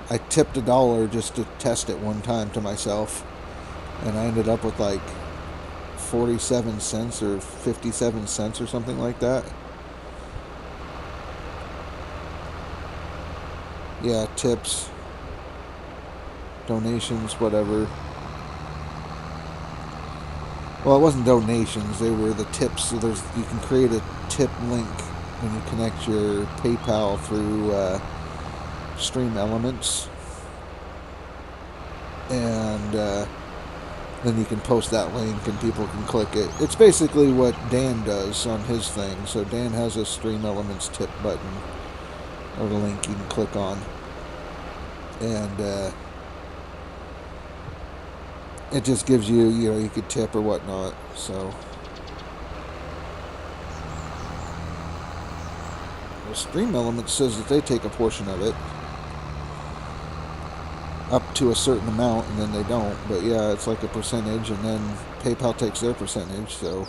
I tipped $1 just to test it one time to myself, and I ended up with like 47 cents or 57 cents or something like that. Yeah, tips, donations, whatever. Well, it wasn't donations, they were the tips. So you can create a tip link when you connect your PayPal through Stream Elements, and then you can post that link and people can click it. It's basically what Dan does on his thing. So Dan has a Stream Elements tip button or a link you can click on, and it just gives you, you know, you could tip or whatnot. So Stream Elements says that they take a portion of it, up to a certain amount, and then they don't. But yeah, it's like a percentage, and then PayPal takes their percentage. So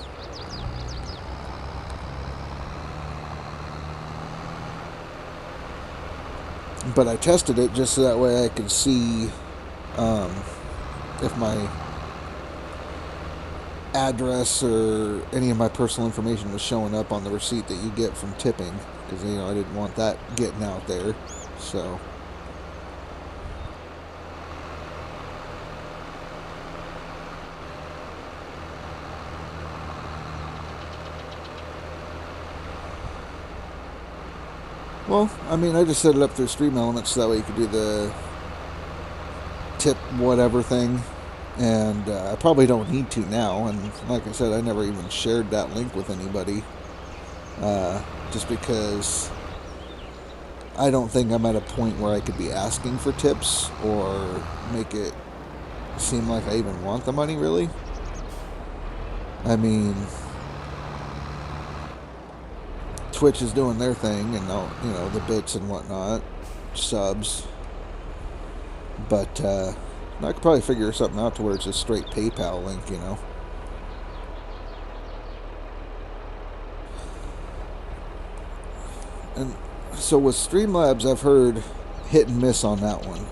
but I tested it just so that way I could see if my address or any of my personal information was showing up on the receipt that you get from tipping, because, you know, I didn't want that getting out there. So well, I mean, I just set it up through Stream Elements so that way you could do the tip whatever thing. And I probably don't need to now. And like I said, I never even shared that link with anybody. Just because I don't think I'm at a point where I could be asking for tips or make it seem like I even want the money, really. I mean, Twitch is doing their thing, and you know, the bits and whatnot, subs. But I could probably figure something out to where it's a straight PayPal link, you know. And so with Streamlabs, I've heard hit and miss on that one.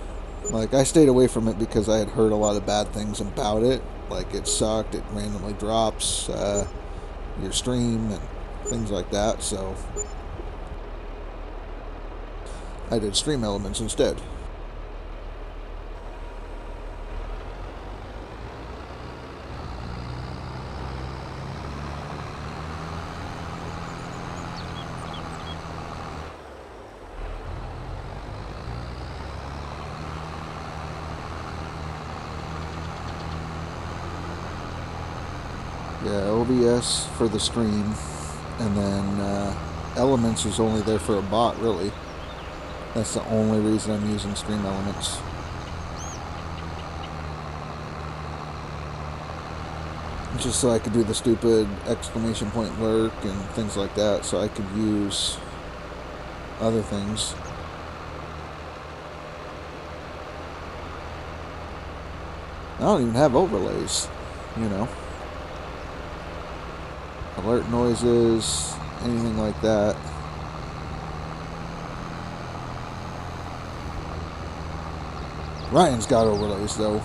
Like, I stayed away from it because I had heard a lot of bad things about it. Like, it sucked, it randomly drops your stream and things like that. So I did Stream Elements instead. Yeah, OBS for the stream, And then Elements is only there for a bot, really. That's the only reason I'm using Stream Elements. Just so I could do the stupid exclamation point lurk and things like that, so I could use other things. I don't even have overlays, you know. Alert noises, anything like that. Ryan's got overlays though.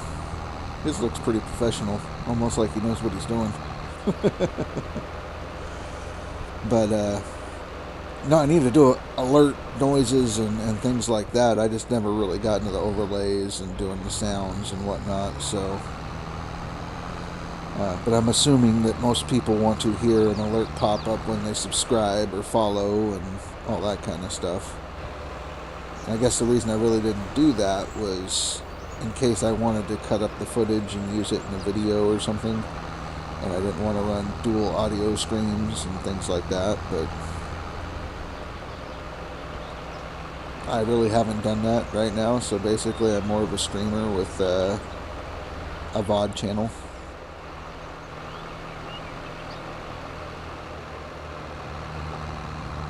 His looks pretty professional, almost like he knows what he's doing. But no, I need to do alert noises and things like that. I just never really got into the overlays and doing the sounds and whatnot. So, but I'm assuming that most people want to hear an alert pop up when they subscribe or follow and all that kind of stuff. And I guess the reason I really didn't do that was in case I wanted to cut up the footage and use it in a video or something, and I didn't want to run dual audio streams and things like that. But I really haven't done that right now, so basically I'm more of a streamer with a VOD channel.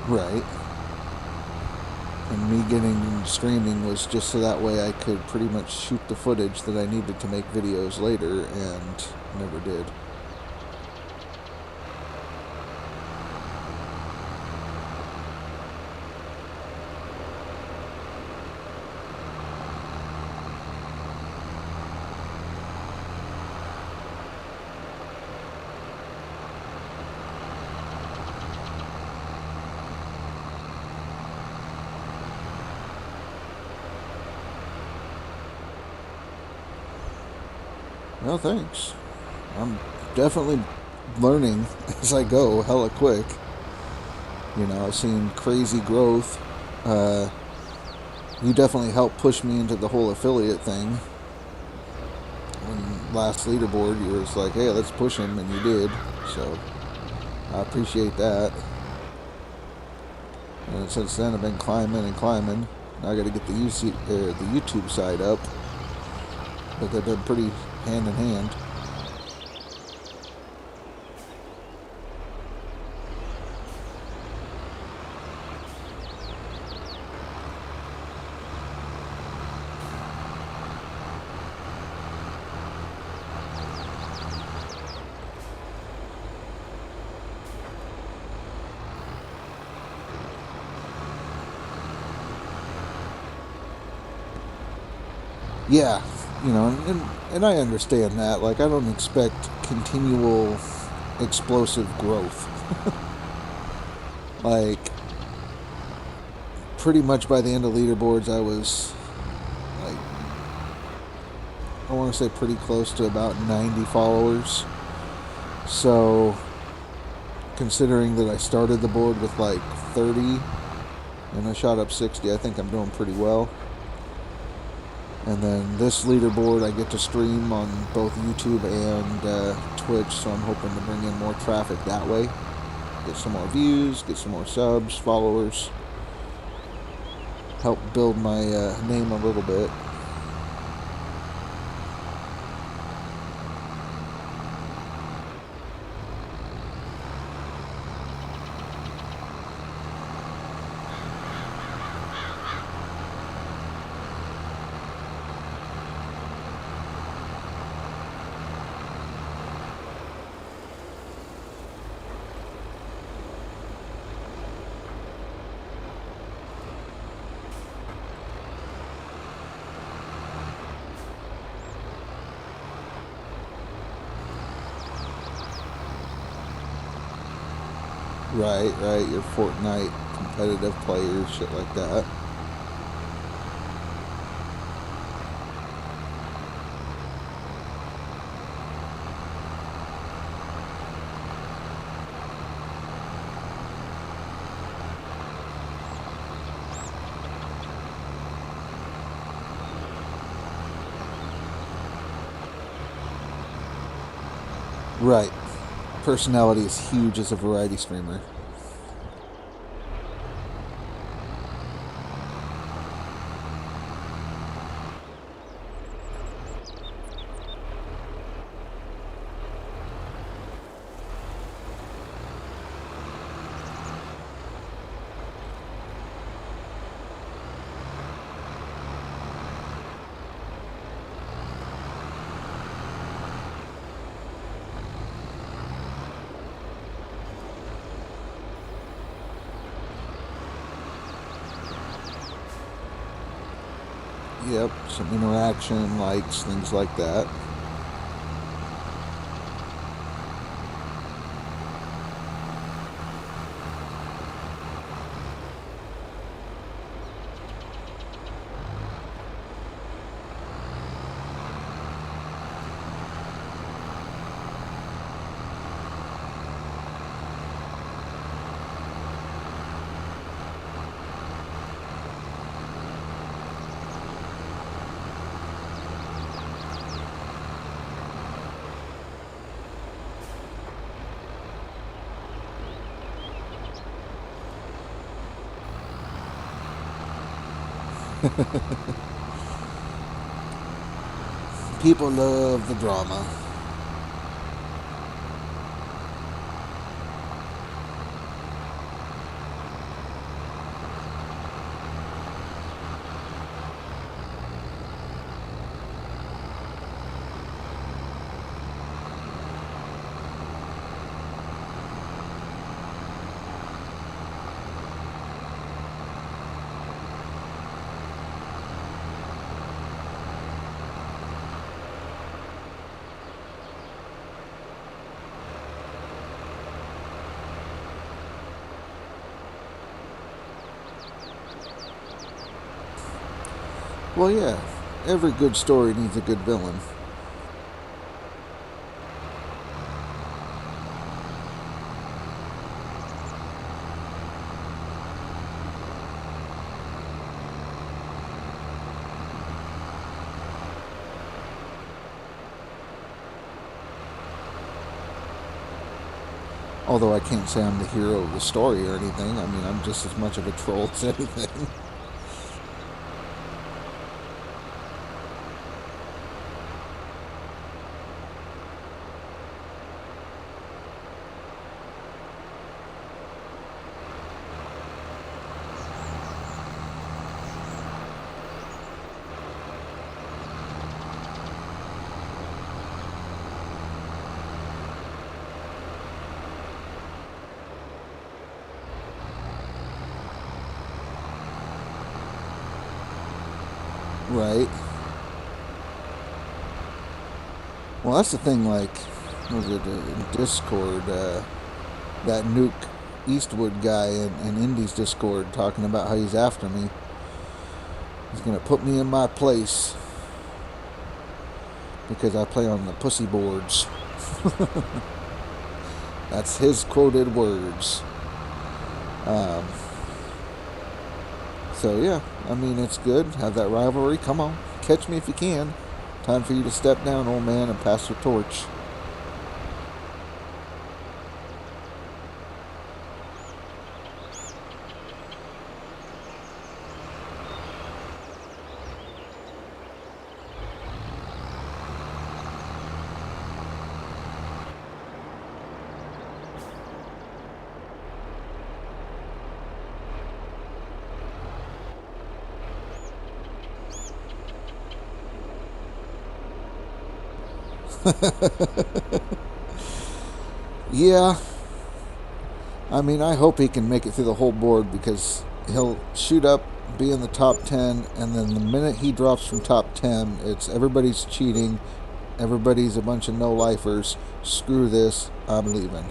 Right. And me getting streaming was just so that way I could pretty much shoot the footage that I needed to make videos later, and never did. Well, thanks. I'm definitely learning as I go, hella quick. You know, I've seen crazy growth. You definitely helped push me into the whole affiliate thing. When last leaderboard, you were just like, hey, let's push him, and you did. So, I appreciate that. And since then, I've been climbing and climbing. Now I got to get the YouTube side up. But they've been pretty hand in hand. Yeah, you know, and I understand that. Like, I don't expect continual explosive growth. Like, pretty much by the end of leaderboards, I was, like, I want to say pretty close to about 90 followers. So, considering that I started the board with, like, 30, and I shot up 60, I think I'm doing pretty well. And then this leaderboard I get to stream on both YouTube and Twitch, so I'm hoping to bring in more traffic that way. Get some more views, get some more subs, followers. Help build my name a little bit. Right, your Fortnite competitive players, shit like that. Right. Personality is huge as a variety streamer. Yep, some interaction, likes, things like that. People love the drama. Well, yeah, every good story needs a good villain. Although I can't say I'm the hero of the story or anything. I mean, I'm just as much of a troll as anything. Right. Well, that's the thing, like, what was it, in Discord, that Nuke Eastwood guy in Indy's Discord talking about how he's after me. He's going to put me in my place because I play on the pussy boards. That's his quoted words. Um, so, yeah, I mean, it's good. Have that rivalry. Come on. Catch me if you can. Time for you to step down, old man, and pass the torch. Yeah, I mean, I hope he can make it through the whole board because he'll shoot up, be in the top 10, and then the minute he drops from top 10, it's everybody's cheating, everybody's a bunch of no-lifers, screw this, I'm leaving.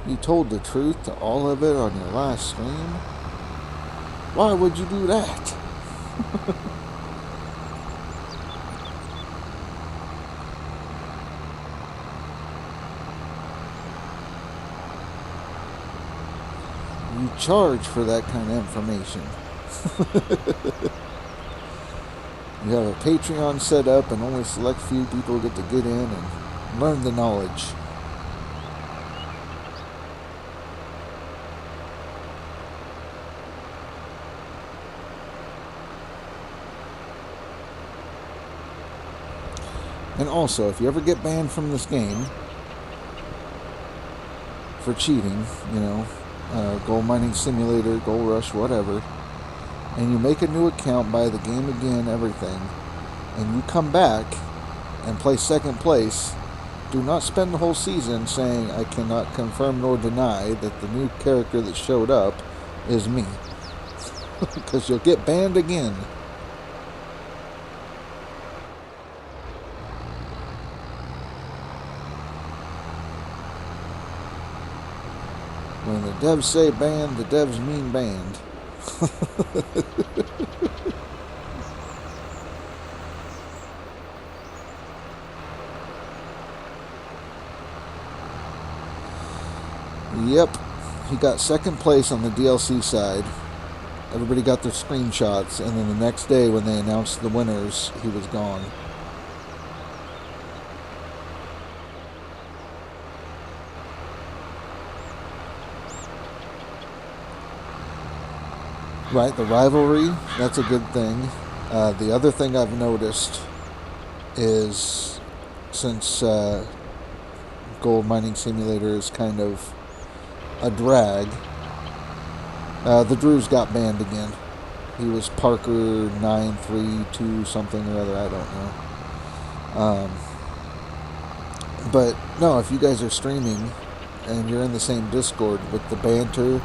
You told the truth to all of it on your last stream? Why would you do that? You charge for that kind of information. You have a Patreon set up and only select few people get to get in and learn the knowledge. And also, if you ever get banned from this game for cheating, you know, gold mining simulator, gold rush, whatever, and you make a new account, buy the game again, everything, and you come back and play second place, do not spend the whole season saying I cannot confirm nor deny that the new character that showed up is me. Because you'll get banned again. When the devs say banned, the devs mean banned. Yep, he got second place on the DLC side. Everybody got their screenshots, and then the next day when they announced the winners, he was gone. Right, the rivalry, that's a good thing. The other thing I've noticed is, since Gold Mining Simulator is kind of a drag, the Drews got banned again. He was Parker 932 something or other, I don't know. But no, if you guys are streaming and you're in the same Discord with the banter,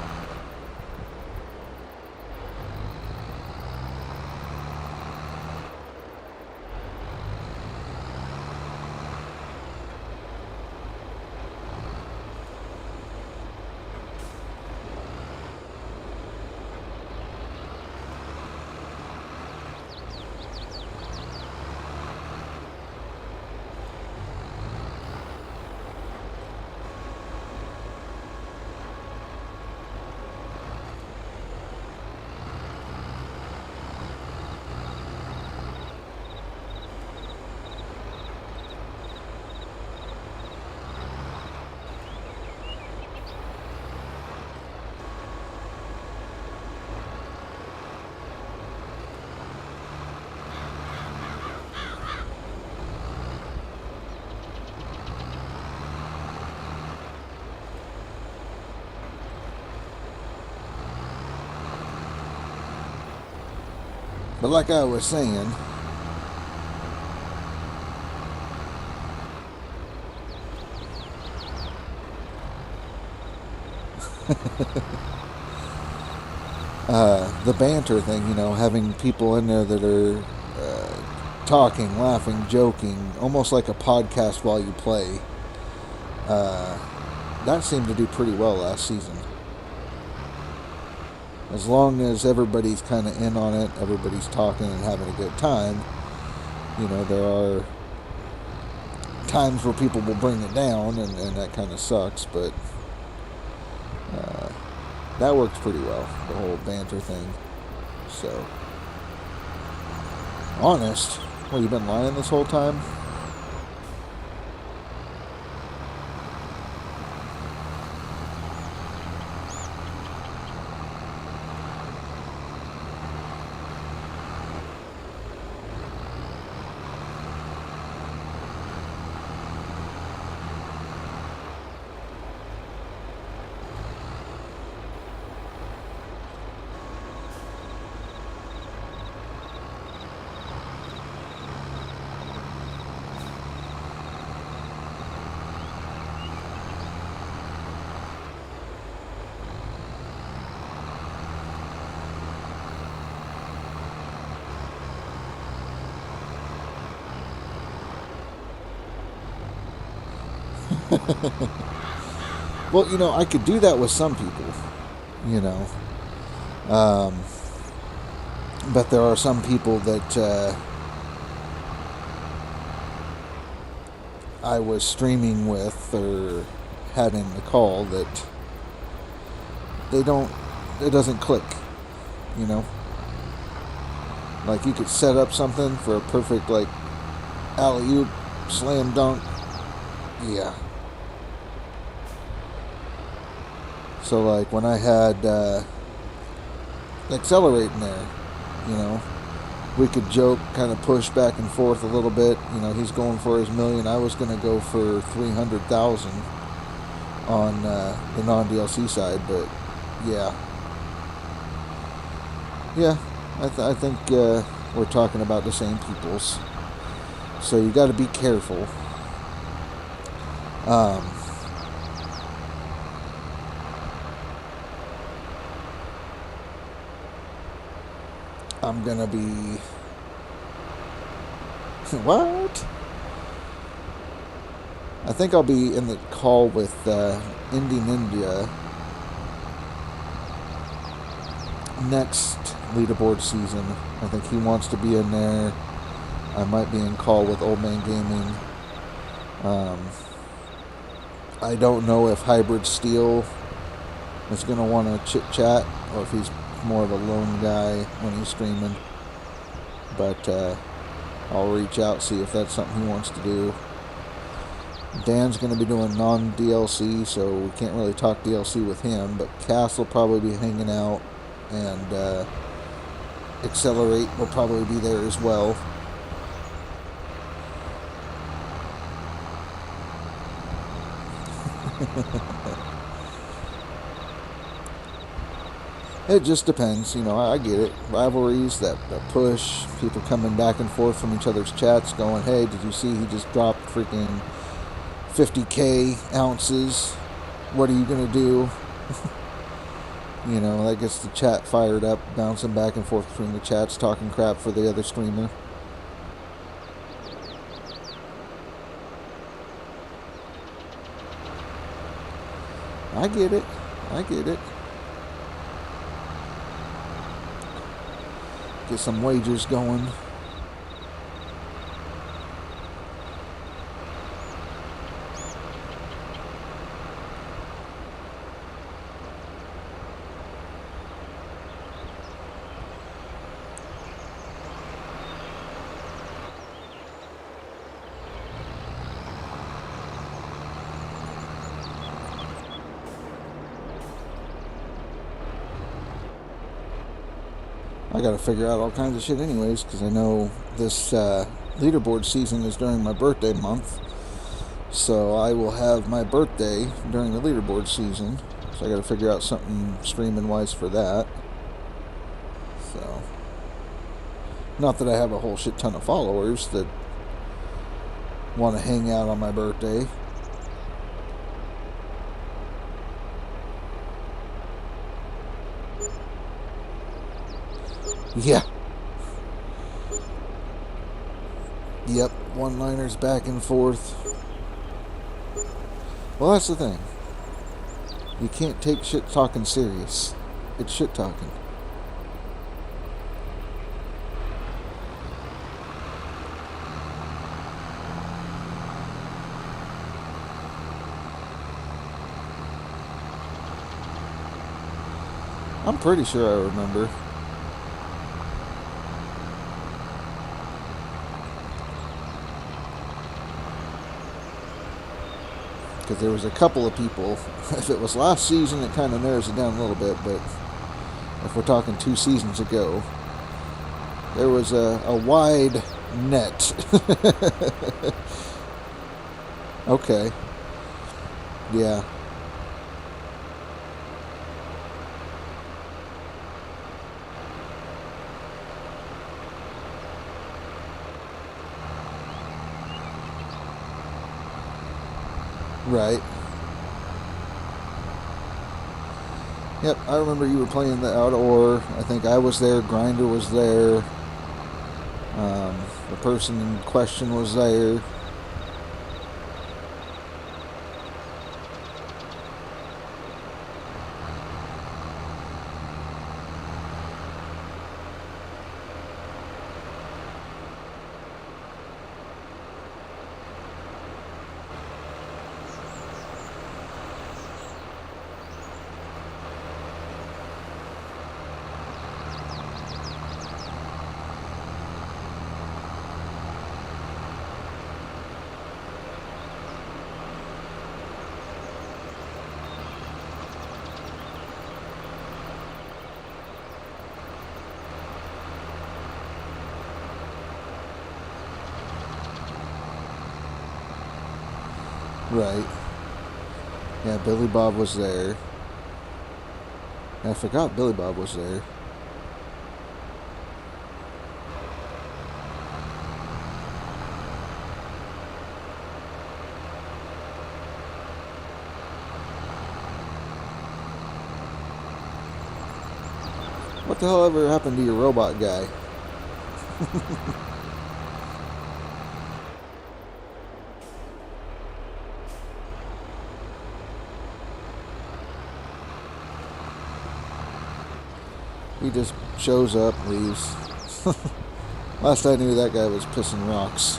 but like I was saying, the banter thing, you know, having people in there that are talking, laughing, joking, almost like a podcast while you play, that seemed to do pretty well last season. As long as everybody's kind of in on it, everybody's talking and having a good time, you know, there are times where people will bring it down, and that kind of sucks, but that worked pretty well, the whole banter thing. So, honest, well, you've been lying this whole time? Well, you know, I could do that with some people, you know. But there are some people that I was streaming with or had in the call that it doesn't click, you know. Like, you could set up something for a perfect, like, alley-oop, slam dunk. Yeah. So, like, when I had Accelerate in there, you know, we could joke, kind of push back and forth a little bit. You know, he's going for his million. I was going to go for 300,000 on the non-DLC side, but yeah. Yeah, I think we're talking about the same peoples. So you got to be careful. Um, I'm gonna be what? I think I'll be in the call with Indian India next leaderboard season. I think he wants to be in there. I might be in call with Old Man Gaming. I don't know if Hybrid Steel is going to want to chit chat or if he's more of a lone guy when he's streaming. But I'll reach out, see if that's something he wants to do. Dan's going to be doing non-DLC, so we can't really talk DLC with him, but Cass will probably be hanging out, and Accelerate will probably be there as well. It just depends, you know, I get it. Rivalries, that push, people coming back and forth from each other's chats going, hey, did you see he just dropped freaking 50k ounces? What are you going to do? You know, that gets the chat fired up, bouncing back and forth between the chats, talking crap for the other streamer. I get it. I get it. Get some wagers going. I gotta figure out all kinds of shit anyways, because I know this leaderboard season is during my birthday month. So I will have my birthday during the leaderboard season. So I gotta figure out something streaming wise for that. So, not that I have a whole shit ton of followers that want to hang out on my birthday. Yeah. Yep, one-liners back and forth. Well, that's the thing. You can't take shit talking serious. It's shit talking. I'm pretty sure I remember. Because there was a couple of people. If it was last season, it kind of narrows it down a little bit, but if we're talking 2 seasons ago, there was a wide net. Okay. Yeah. Right. Yep, I remember you were playing the outdoor. I think I was there. Grinder was there. The person in question was there. Right. Yeah, Billy Bob was there. I forgot Billy Bob was there. What the hell ever happened to your robot guy? He just shows up, leaves. Last I knew, that guy was pissing rocks.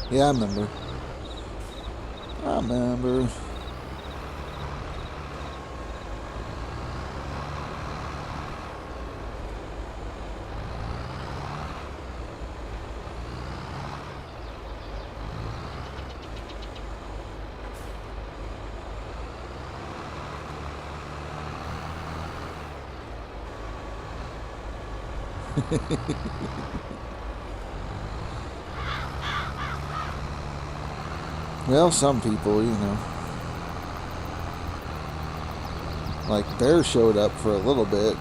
Yeah, I remember. I remember. Well, some people, you know. Like, Bear showed up for a little bit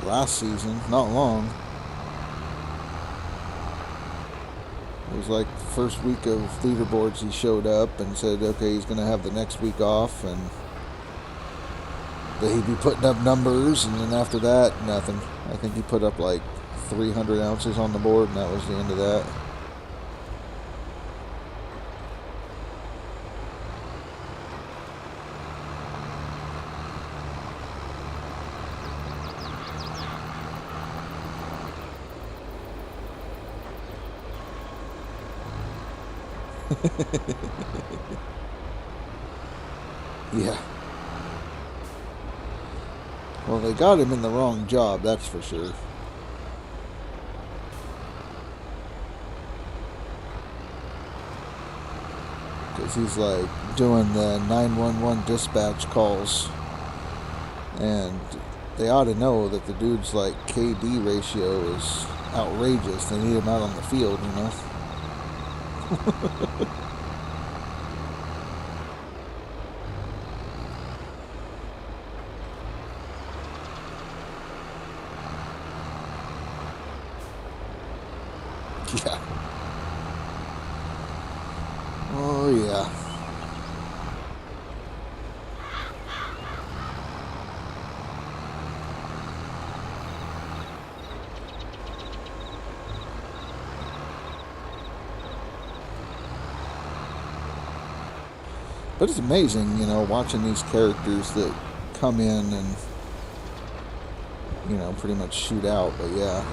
last season, not long. It was like the first week of leaderboards he showed up and said, okay, he's going to have the next week off, and that he'd be putting up numbers, and then after that, nothing. I think he put up like 300 ounces on the board, and that was the end of that. Yeah. Well, they got him in the wrong job, that's for sure. Because he's like doing the 911 dispatch calls. And they ought to know that the dude's like KD ratio is outrageous. They need him out on the field, you know. Yeah. Oh, yeah. But it's amazing, you know, watching these characters that come in and, you know, pretty much shoot out. But yeah.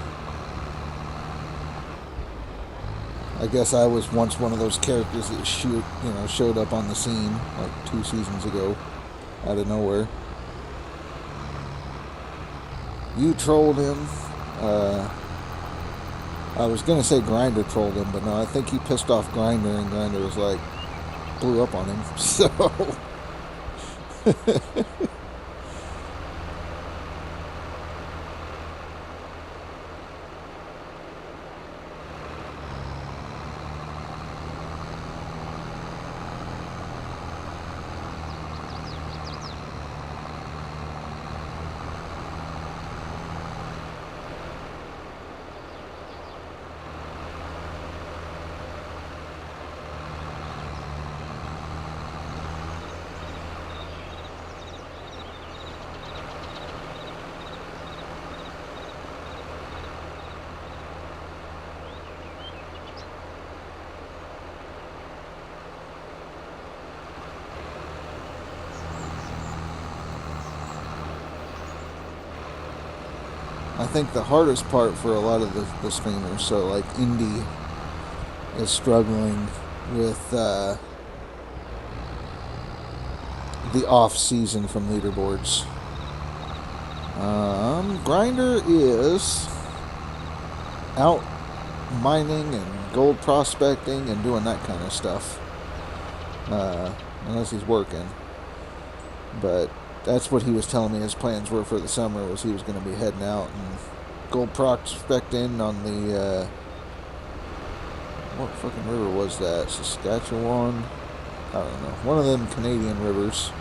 I guess I was once one of those characters that showed up on the scene like 2 seasons ago, out of nowhere. You trolled him. I was gonna say Grinder trolled him, but no, I think he pissed off Grinder, and Grinder was like, blew up on him. So. I think the hardest part for a lot of the streamers, so like Indie is struggling with the off season from leaderboards. Grinder is out mining and gold prospecting and doing that kind of stuff, unless he's working. But that's what he was telling me his plans were for the summer, was he was going to be heading out and gold prospecting on the, what fucking river was that? Saskatchewan? I don't know. One of them Canadian rivers.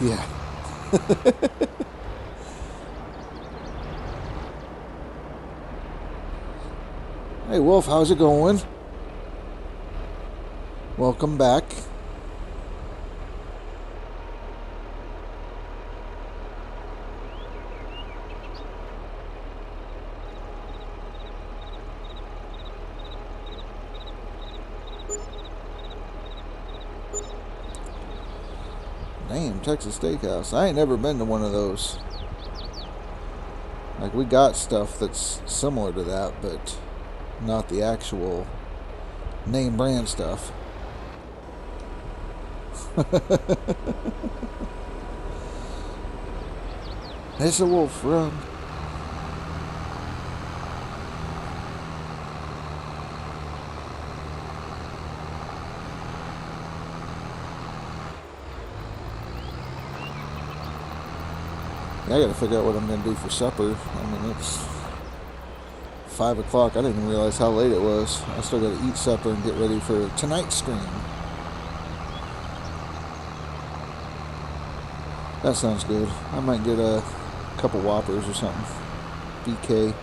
Yeah. Hey, Wolf, how's it going? Welcome back. Damn, Texas Steakhouse. I ain't never been to one of those. Like, we got stuff that's similar to that, but not the actual name brand stuff. It's a wolf, run. I gotta figure out what I'm gonna do for supper. I mean, it's 5 o'clock. I didn't even realize how late it was. I still gotta eat supper and get ready for tonight's stream. That sounds good. I might get a couple Whoppers or something. BK.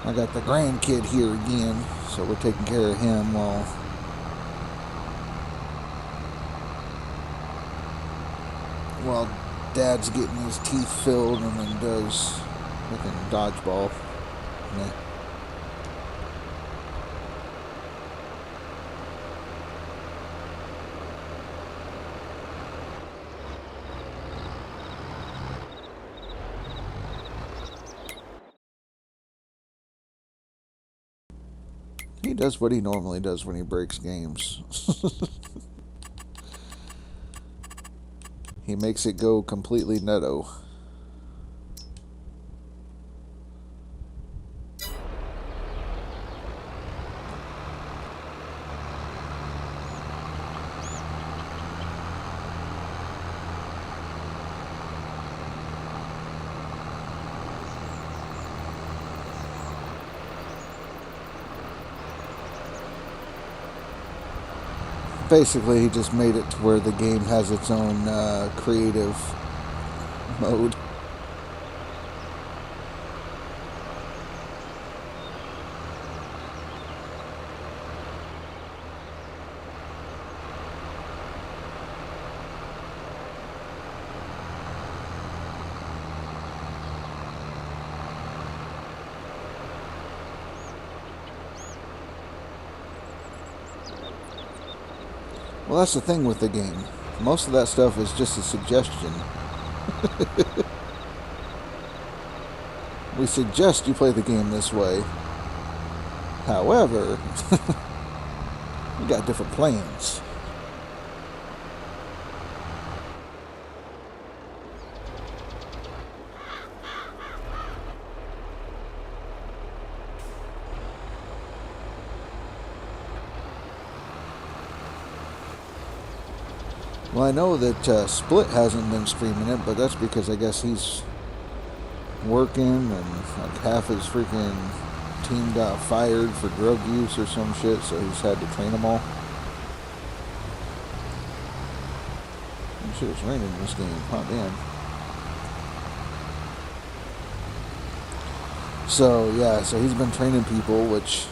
I got the grandkid here again, so we're taking care of him while Dad's getting his teeth filled and then does fucking dodgeball. Yeah. He does what he normally does when he breaks games. He makes it go completely nutto. Basically, he just made it to where the game has its own creative mode. Well, that's the thing with the game. Most of that stuff is just a suggestion. We suggest you play the game this way. However, we got different plans. Well, I know that Split hasn't been streaming it, but that's because I guess he's working and like half his freaking team got fired for drug use or some shit, so he's had to train them all. Shit, it's raining in this game. Hot damn. So, yeah, so he's been training people, which,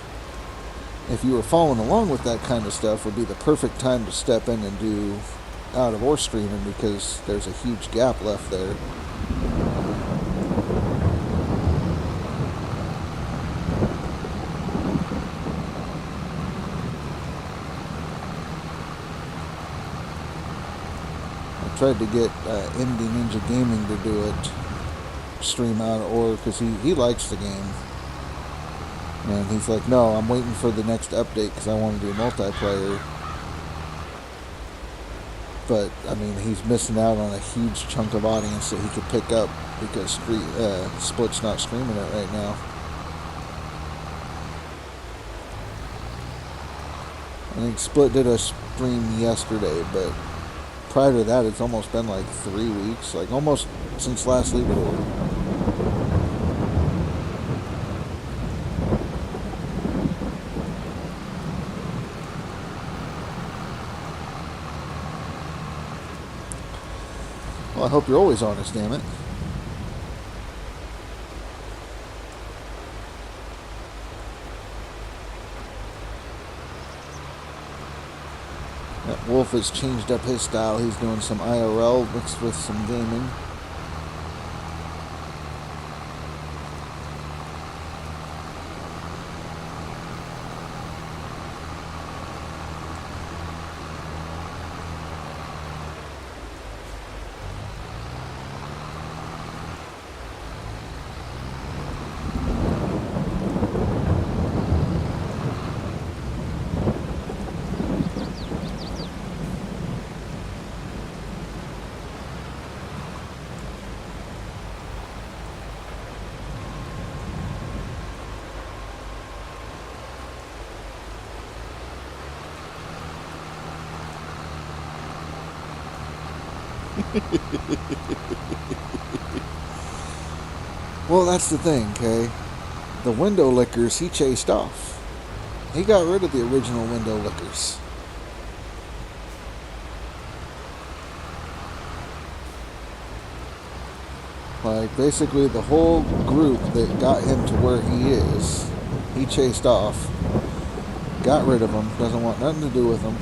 if you were following along with that kind of stuff, would be the perfect time to step in and do out of or streaming, because there's a huge gap left there. I tried to get Indie Ninja Gaming to do it, stream out of or, because he likes the game. And he's like, no, I'm waiting for the next update because I want to do multiplayer. But, I mean, he's missing out on a huge chunk of audience that he could pick up because Split's not streaming it right now. I think Split did a stream yesterday, but prior to that, it's almost been like 3 weeks, like almost since last leave-it-over. Well, I hope you're always honest, damn it. That Wolf has changed up his style. He's doing some IRL mixed with some gaming. Well, that's the thing, okay? The window lickers he chased off. He got rid of the original window lickers. Like, basically the whole group that got him to where he is, he chased off. Got rid of them. Doesn't want nothing to do with them.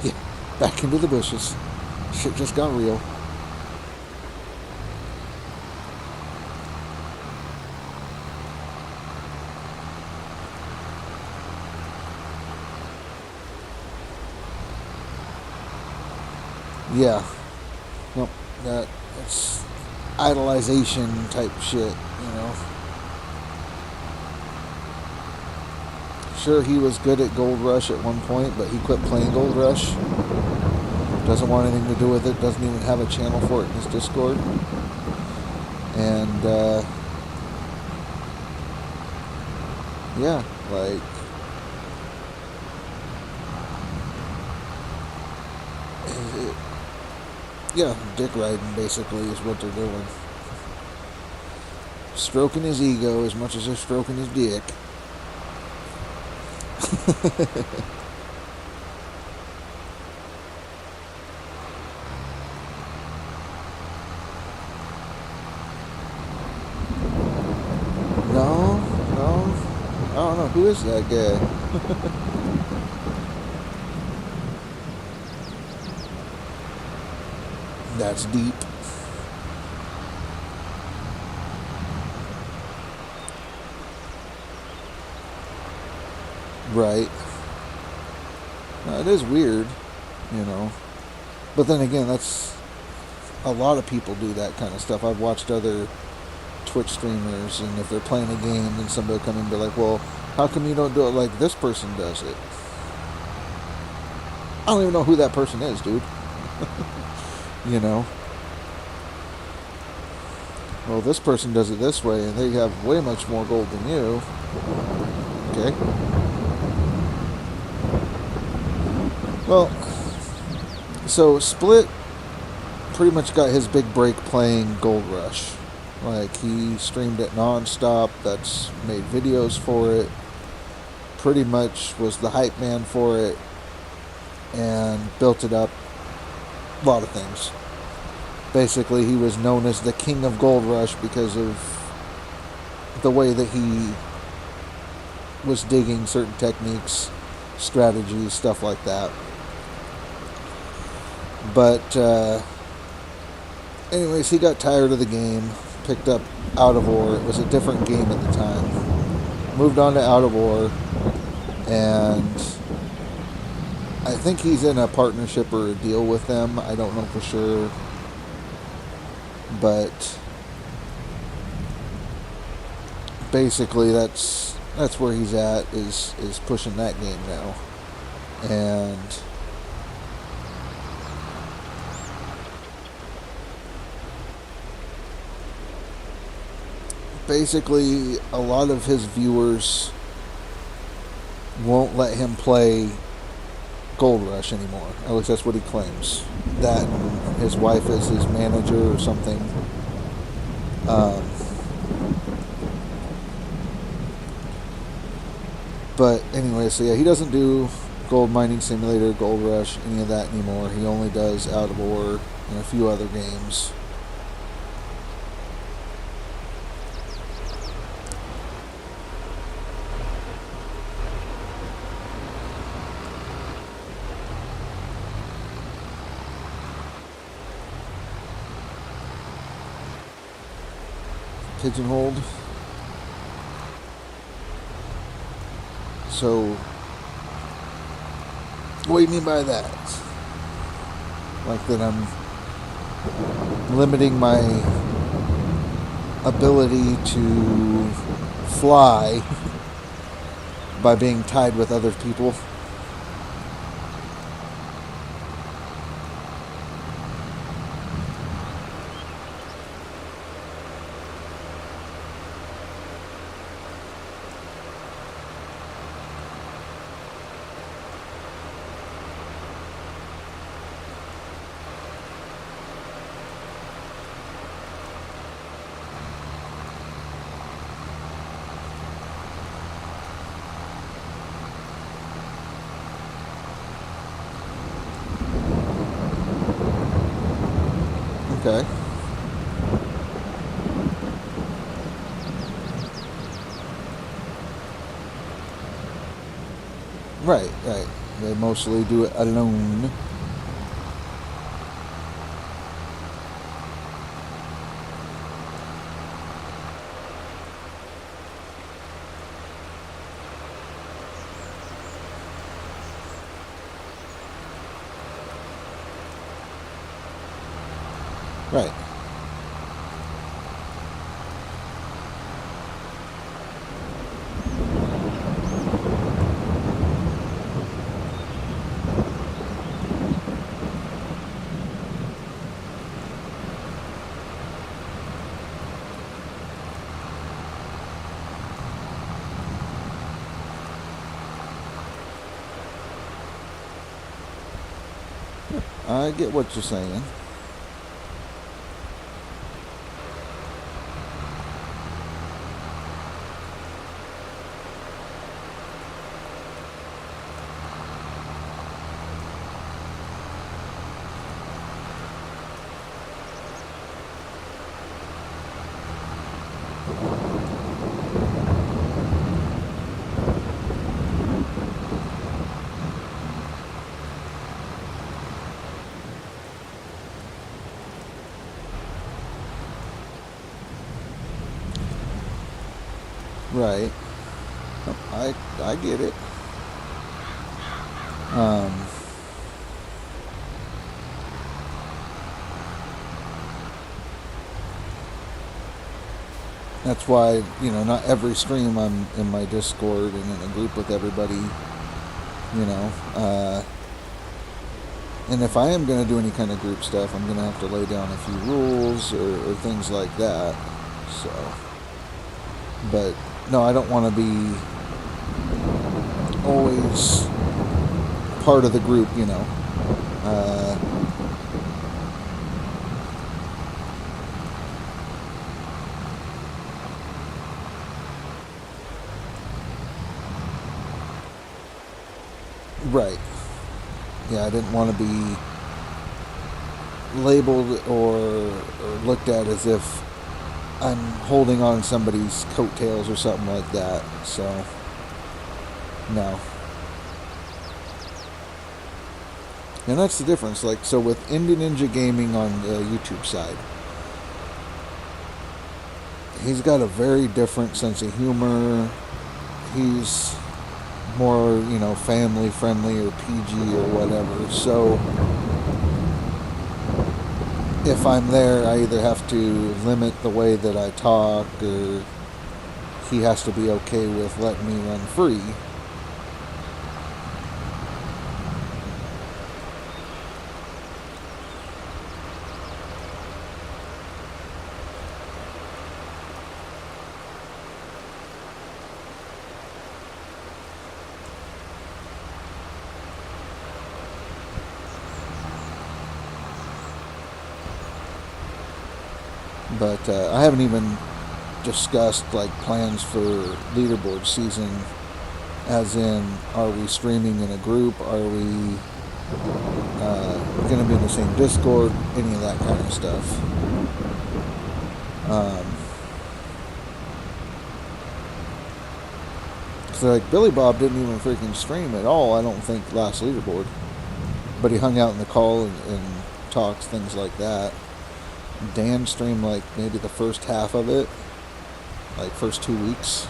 Yeah, back into the bushes. Shit just got real. Yeah. Nope. That's idolization type shit, you know. Sure, he was good at Gold Rush at one point, but he quit playing Gold Rush. Doesn't want anything to do with it. Doesn't even have a channel for it in his Discord. And, yeah, like, yeah, dick riding basically is what they're doing. Stroking his ego as much as they're stroking his dick. No, I don't know. Who is that guy? That's deep. Right. Now, it is weird, you know. But then again, that's... a lot of people do that kind of stuff. I've watched other Twitch streamers, and if they're playing a game, then somebody will come in and be like, well, how come you don't do it like this person does it? I don't even know who that person is, dude. You know? Well, this person does it this way, and they have way much more gold than you. Okay. Well, so Split pretty much got his big break playing Gold Rush. Like, he streamed it non-stop, that's made videos for it, pretty much was the hype man for it, and built it up. A lot of things. Basically, he was known as the King of Gold Rush because of the way that he was digging certain techniques, strategies, stuff like that. But, anyways, he got tired of the game, picked up Out of War. It was a different game at the time. Moved on to Out of War, and I think he's in a partnership or a deal with them. I don't know for sure. But basically that's where he's at, is pushing that game now. And basically a lot of his viewers won't let him play Gold Rush anymore. At least that's what he claims. That and his wife is his manager or something. But anyway, so yeah, he doesn't do Gold Mining Simulator, Gold Rush, any of that anymore. He only does Out of Ore and a few other games. Pigeonholed. So, what do you mean by that? Like that I'm limiting my ability to fly by being tied with other people? Okay. Right, right. They mostly do it alone. Right. I get what you're saying. Right. I get it. That's why, not every stream I'm in my Discord and in a group with everybody, and if I am going to do any kind of group stuff, I'm going to have to lay down a few rules or things like that. So, but no, I don't want to be always part of the group, Right. Yeah, I didn't want to be labeled or looked at as if I'm holding on somebody's coattails or something like that. So, no. And that's the difference. Like, so with Indie Ninja Gaming on the YouTube side, he's got a very different sense of humor. He's more, family friendly or PG or whatever. So if I'm there, I either have to limit the way that I talk, or he has to be okay with letting me run free. But I haven't even discussed like plans for leaderboard season, as in, are we streaming in a group? Are we going to be in the same Discord? Any of that kind of stuff. So like Billy Bob didn't even freaking stream at all, I don't think, last leaderboard. But he hung out in the call and talks, things like that. Dan streamed like maybe the first half of it, like first 2 weeks.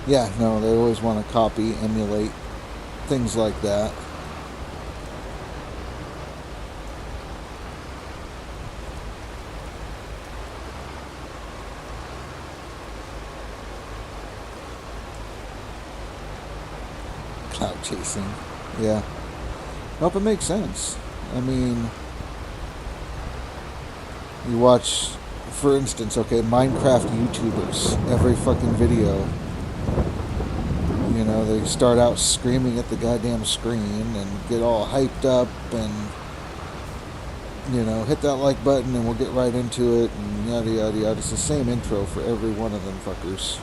Yeah, no, they always want to copy, emulate, things like that. Cloud chasing. Yeah. Nope, it makes sense. I mean, you watch, for instance, okay, Minecraft YouTubers, every fucking video, you know, they start out screaming at the goddamn screen and get all hyped up and, you know, hit that like button and we'll get right into it and yada yada yada. It's the same intro for every one of them fuckers.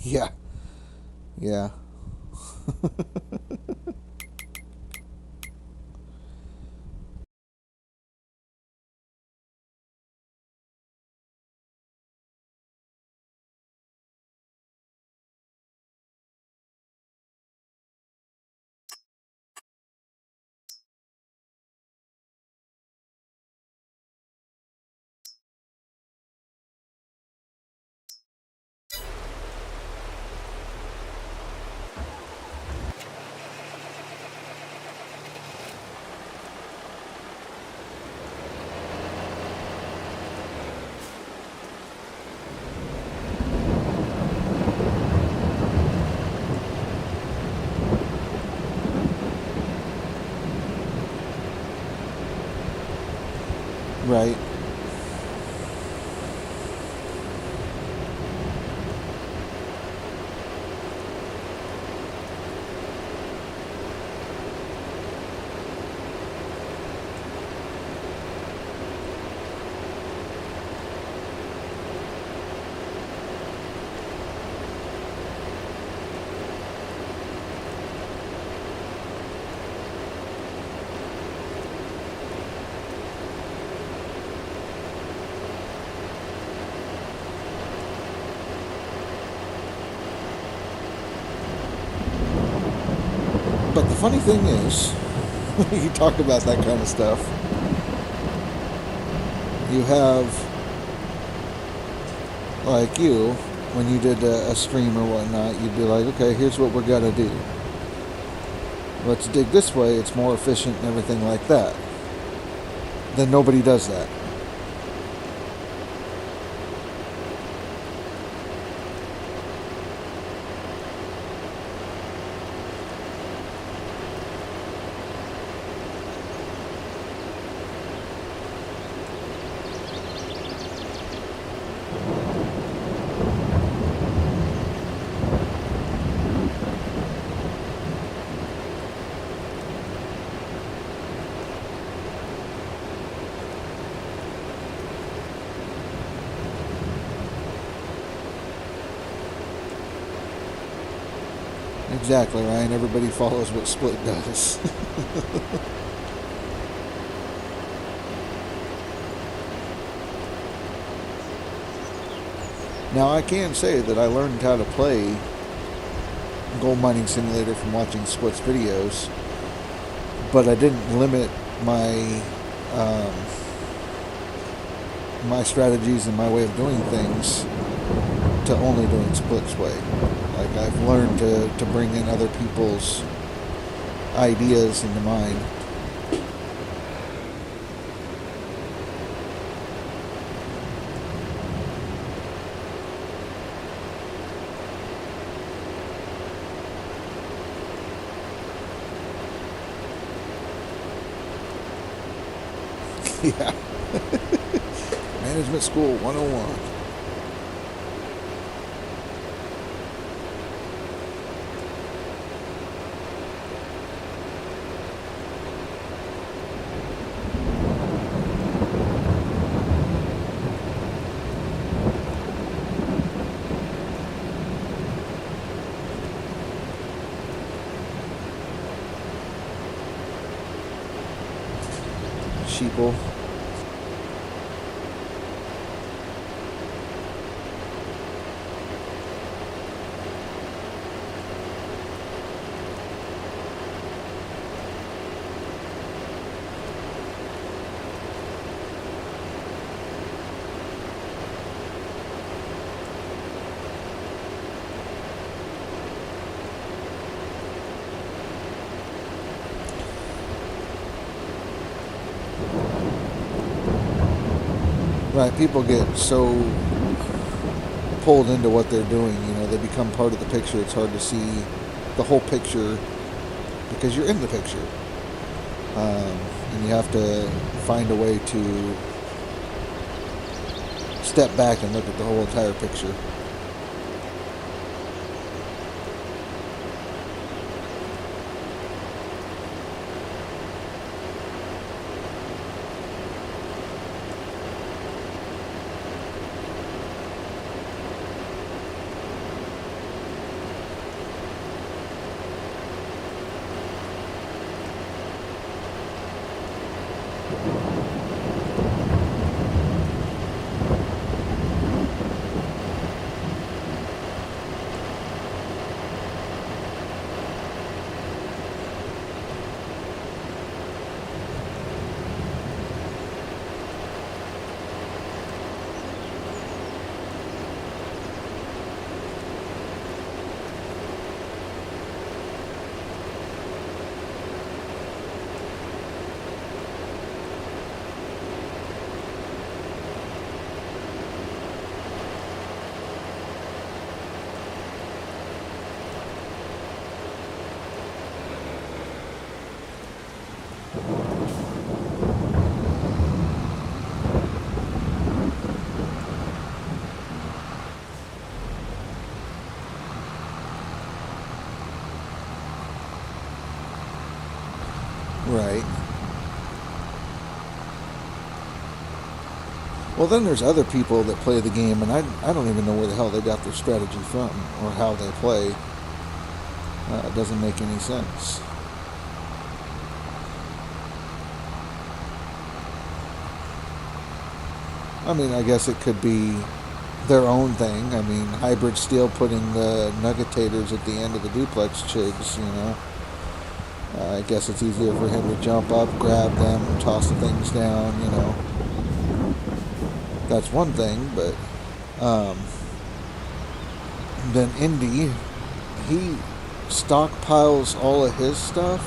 Yeah. Yeah. Right. But the funny thing is, you talk about that kind of stuff, you have, like you, when you did a stream or whatnot, you'd be like, okay, here's what we're gonna do. Let's dig this way, it's more efficient and everything like that. Then nobody does that. Exactly, Ryan. Everybody follows what split does. Now, I can say that I learned how to play Gold Mining Simulator from watching Split's videos, but I didn't limit my my strategies and my way of doing things to only doing Split's way. Like, I've learned to bring in other people's ideas into mine. Yeah. Management School 101. Sheeple. Right, people get so pulled into what they're doing, you know, they become part of the picture. It's hard to see the whole picture because you're in the picture. And you have to find a way to step back and look at the whole entire picture. Right. Well, then there's other people that play the game, and I don't even know where the hell they got their strategy from or how they play. It doesn't make any sense. I mean, I guess it could be their own thing. I mean, Hybrid Steel putting the nuggetators at the end of the duplex chigs, you know. I guess it's easier for him to jump up, grab them, toss the things down, you know. That's one thing, but then Indy, he stockpiles all of his stuff,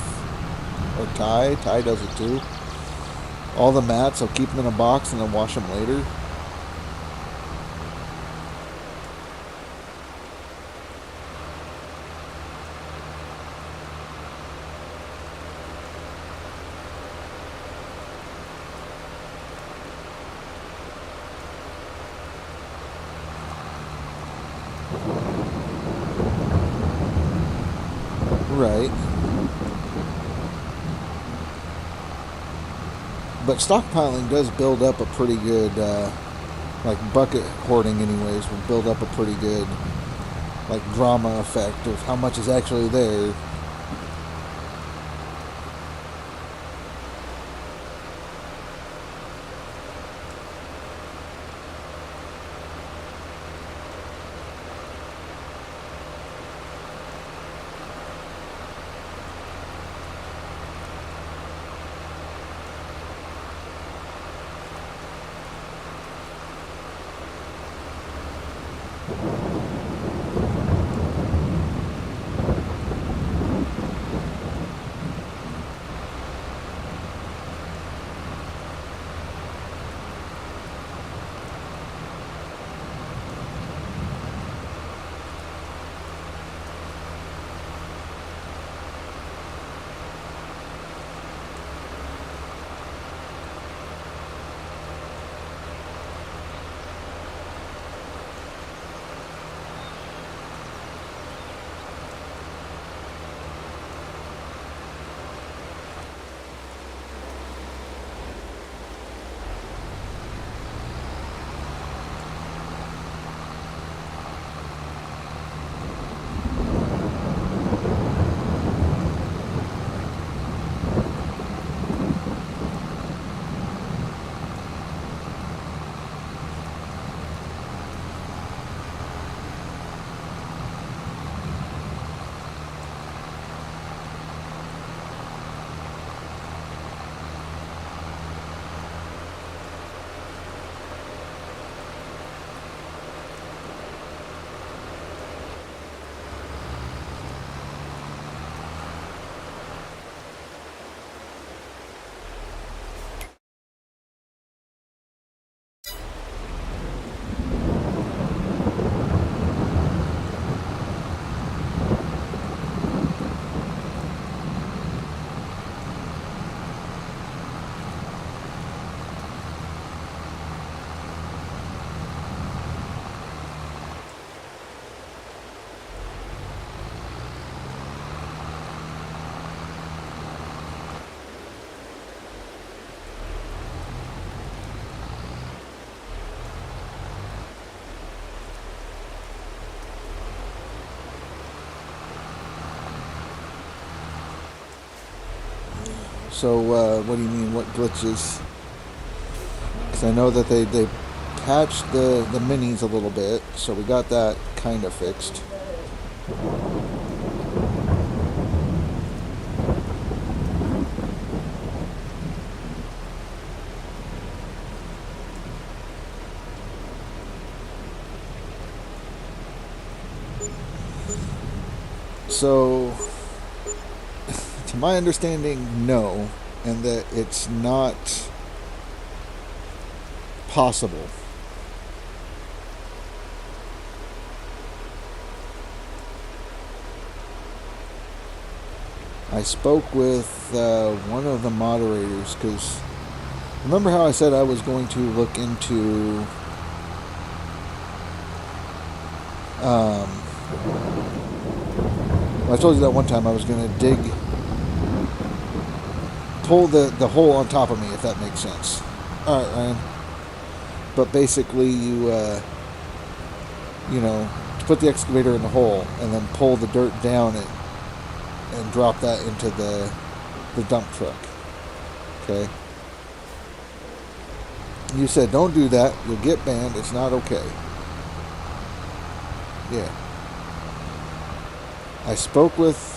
or Ty does it too. All the mats, I'll keep them in a box and then wash them later. Right. But stockpiling does build up a pretty good, like bucket hoarding anyways, will build up a pretty good, like drama effect of how much is actually there. So, what do you mean, what glitches? Because I know that they patched the minis a little bit, so we got that kind of fixed. So, to my understanding, no, and that it's not possible. I spoke with one of the moderators, because remember how I said I was going to look into I told you that one time I was going to pull the hole on top of me, if that makes sense. All right, Ryan. But basically, you put the excavator in the hole and then pull the dirt down it and drop that into the dump truck. Okay. You said don't do that. You'll get banned. It's not okay. Yeah. I spoke with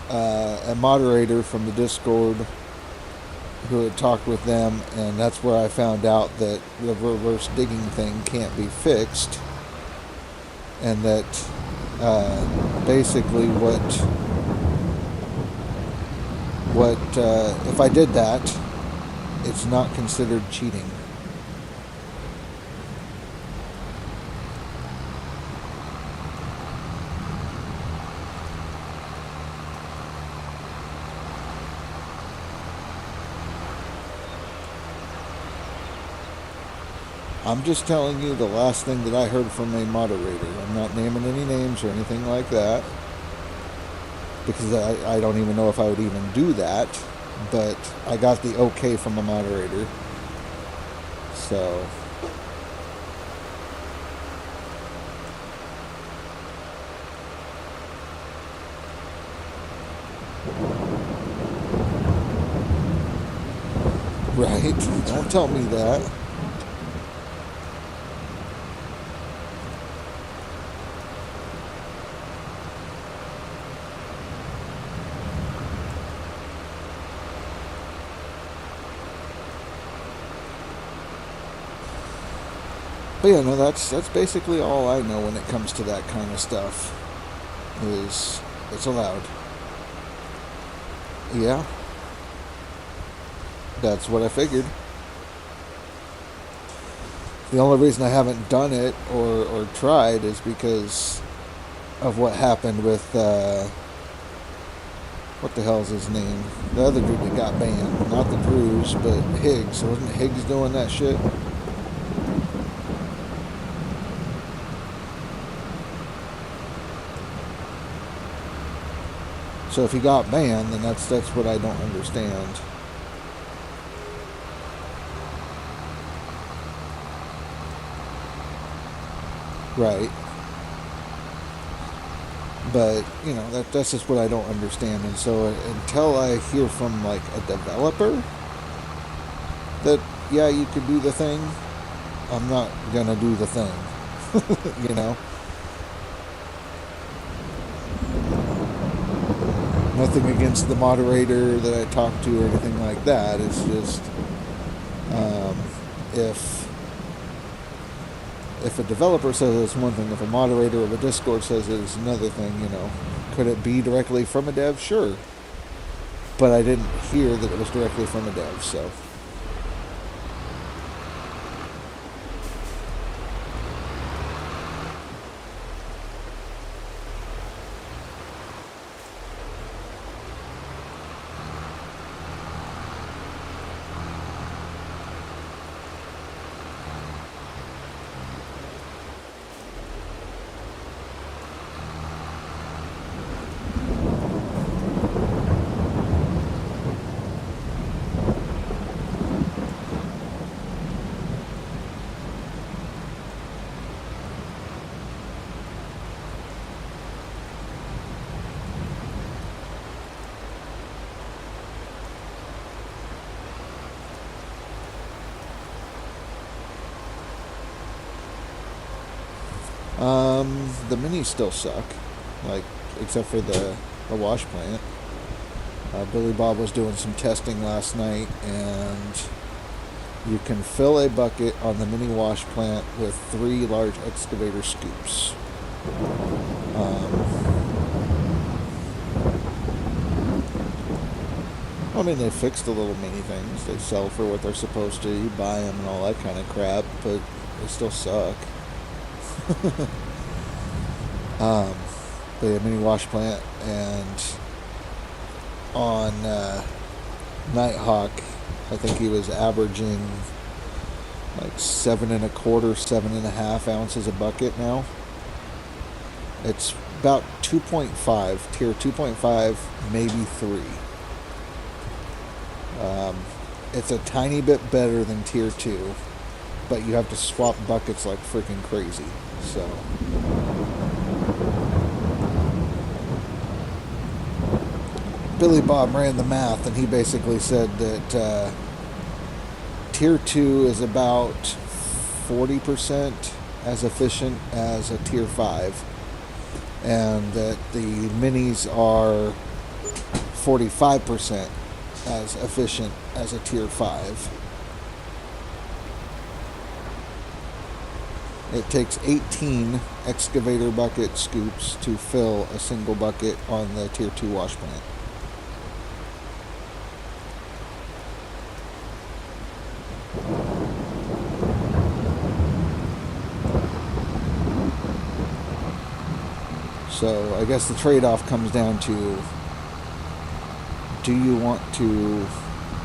a moderator from the Discord who had talked with them, and that's where I found out that the reverse digging thing can't be fixed. and that basically if I did that, it's not considered cheating. I'm just telling you the last thing that I heard from a moderator. I'm not naming any names or anything like that, because I don't even know if I would even do that, but I got the okay from a moderator. So right, don't tell me that. But yeah, no, that's basically all I know when it comes to that kind of stuff. Is it's allowed. Yeah. That's what I figured. The only reason I haven't done it or tried is because of what happened with what the hell's his name? The other dude that got banned. Not the Drews, but Higgs. Wasn't Higgs doing that shit? So if he got banned, then that's what I don't understand. Right. But, you know, that's just what I don't understand. And so until I hear from, like, a developer that, yeah, you could do the thing, I'm not going to do the thing. You know? Nothing against the moderator that I talked to or anything like that. It's just, if a developer says it's one thing, if a moderator of a Discord says it's another thing, you know, could it be directly from a dev? Sure. But I didn't hear that it was directly from a dev, so. The minis still suck, like, except for the wash plant. Billy Bob was doing some testing last night, and you can fill a bucket on the mini wash plant with 3 large excavator scoops. I mean, they fixed the little mini things. They sell for what they're supposed to. You buy them and all that kind of crap, but they still suck. But yeah, mini wash plant, and on Nighthawk, I think he was averaging like 7.25, 7.5 ounces a bucket now. It's about 2.5, tier 2.5, maybe 3. It's a tiny bit better than tier 2, but you have to swap buckets like freaking crazy. So Billy Bob ran the math, and he basically said that tier 2 is about 40% as efficient as a tier 5, and that the minis are 45% as efficient as a tier 5. It takes 18 excavator bucket scoops to fill a single bucket on the Tier 2 wash plant. So I guess the trade-off comes down to, do you want to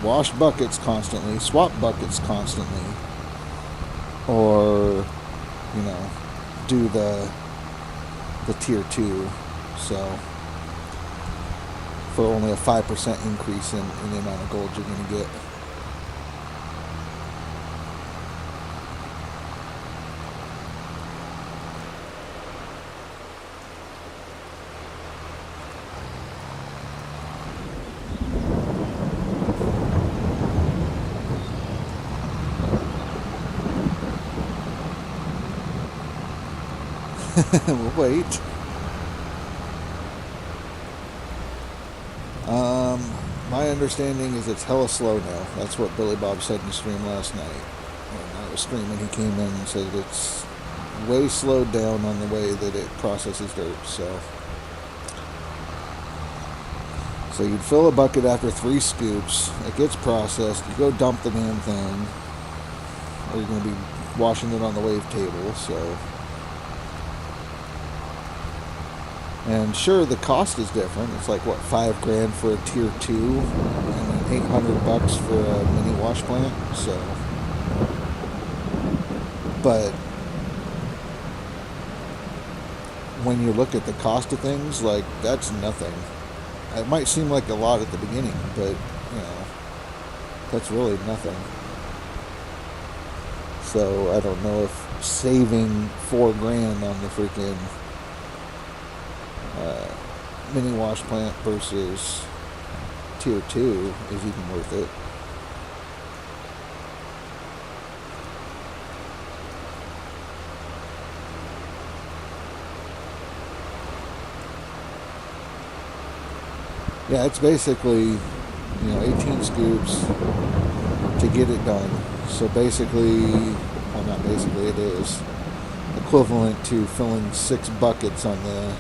wash buckets constantly, swap buckets constantly, or, you know, do the Tier 2, so for only a 5% increase in the amount of gold you're going to get. We'll wait. My understanding is it's hella slow now. That's what Billy Bob said in the stream last night. When I was streaming, he came in and said it's way slowed down on the way that it processes dirt. So you'd fill a bucket after 3 scoops. It gets processed. You go dump the damn thing, or you're going to be washing it on the wave table. So. And sure, the cost is different. It's like, what, $5,000 for a Tier 2 and then $800 for a mini wash plant. So, but when you look at the cost of things, like, that's nothing. It might seem like a lot at the beginning, but, you know, that's really nothing. So I don't know if saving $4,000 on the freaking mini wash plant versus Tier 2 is even worth it. Yeah, it's basically, 18 scoops to get it done. So basically, well, not basically, it is equivalent to filling 6 buckets on the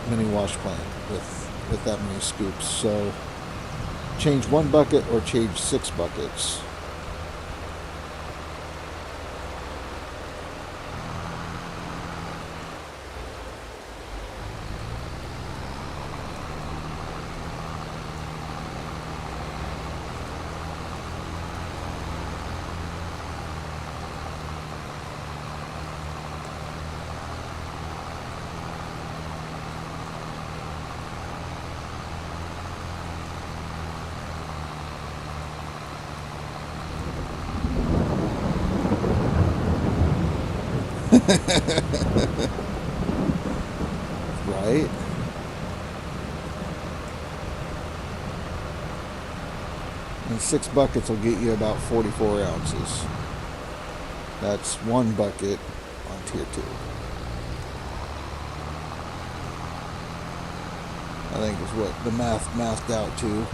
mini wash plant with that many scoops. So change 1 bucket or change 6 buckets. Right? And 6 buckets will get you about 44 ounces. That's 1 bucket on Tier 2. I think is what the mathed out to.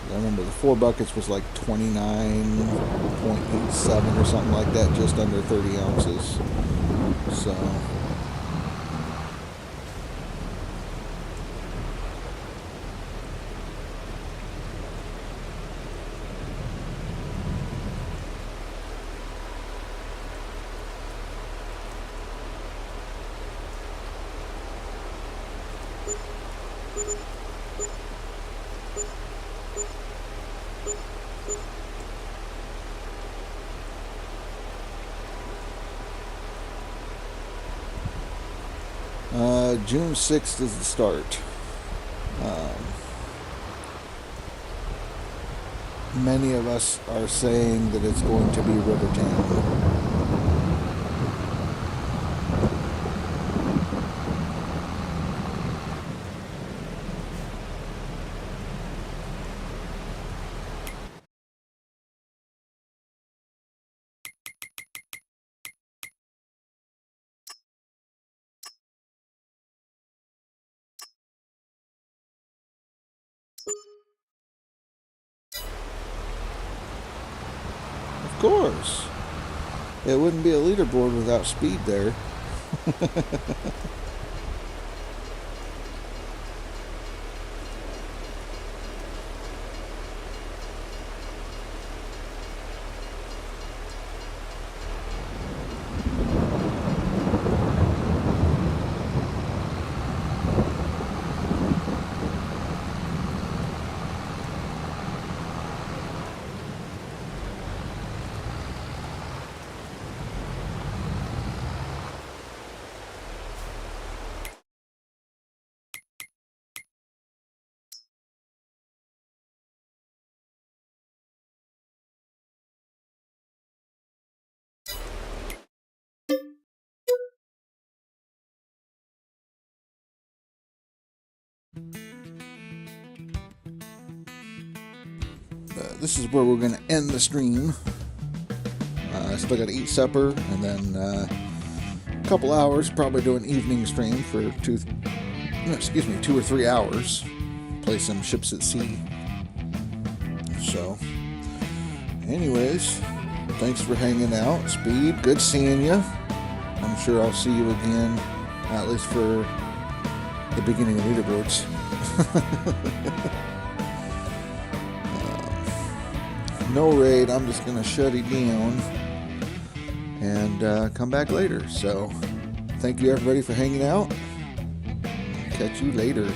I remember the 4 buckets was like 29.87 or something like that, just under 30 ounces. So. June 6th is the start. Many of us are saying that it's going to be Rivertown. course. It wouldn't be a leaderboard without speed there. This is where we're going to end the stream. I still got to eat supper, and then a couple hours, probably do an evening stream for 2 or 3 hours. Play some ships at sea. So, anyways, thanks for hanging out. Speed, good seeing you. I'm sure I'll see you again, at least for the beginning of leaderboards. No raid, I'm just going to shut it down and come back later. So, thank you everybody for hanging out. Catch you later.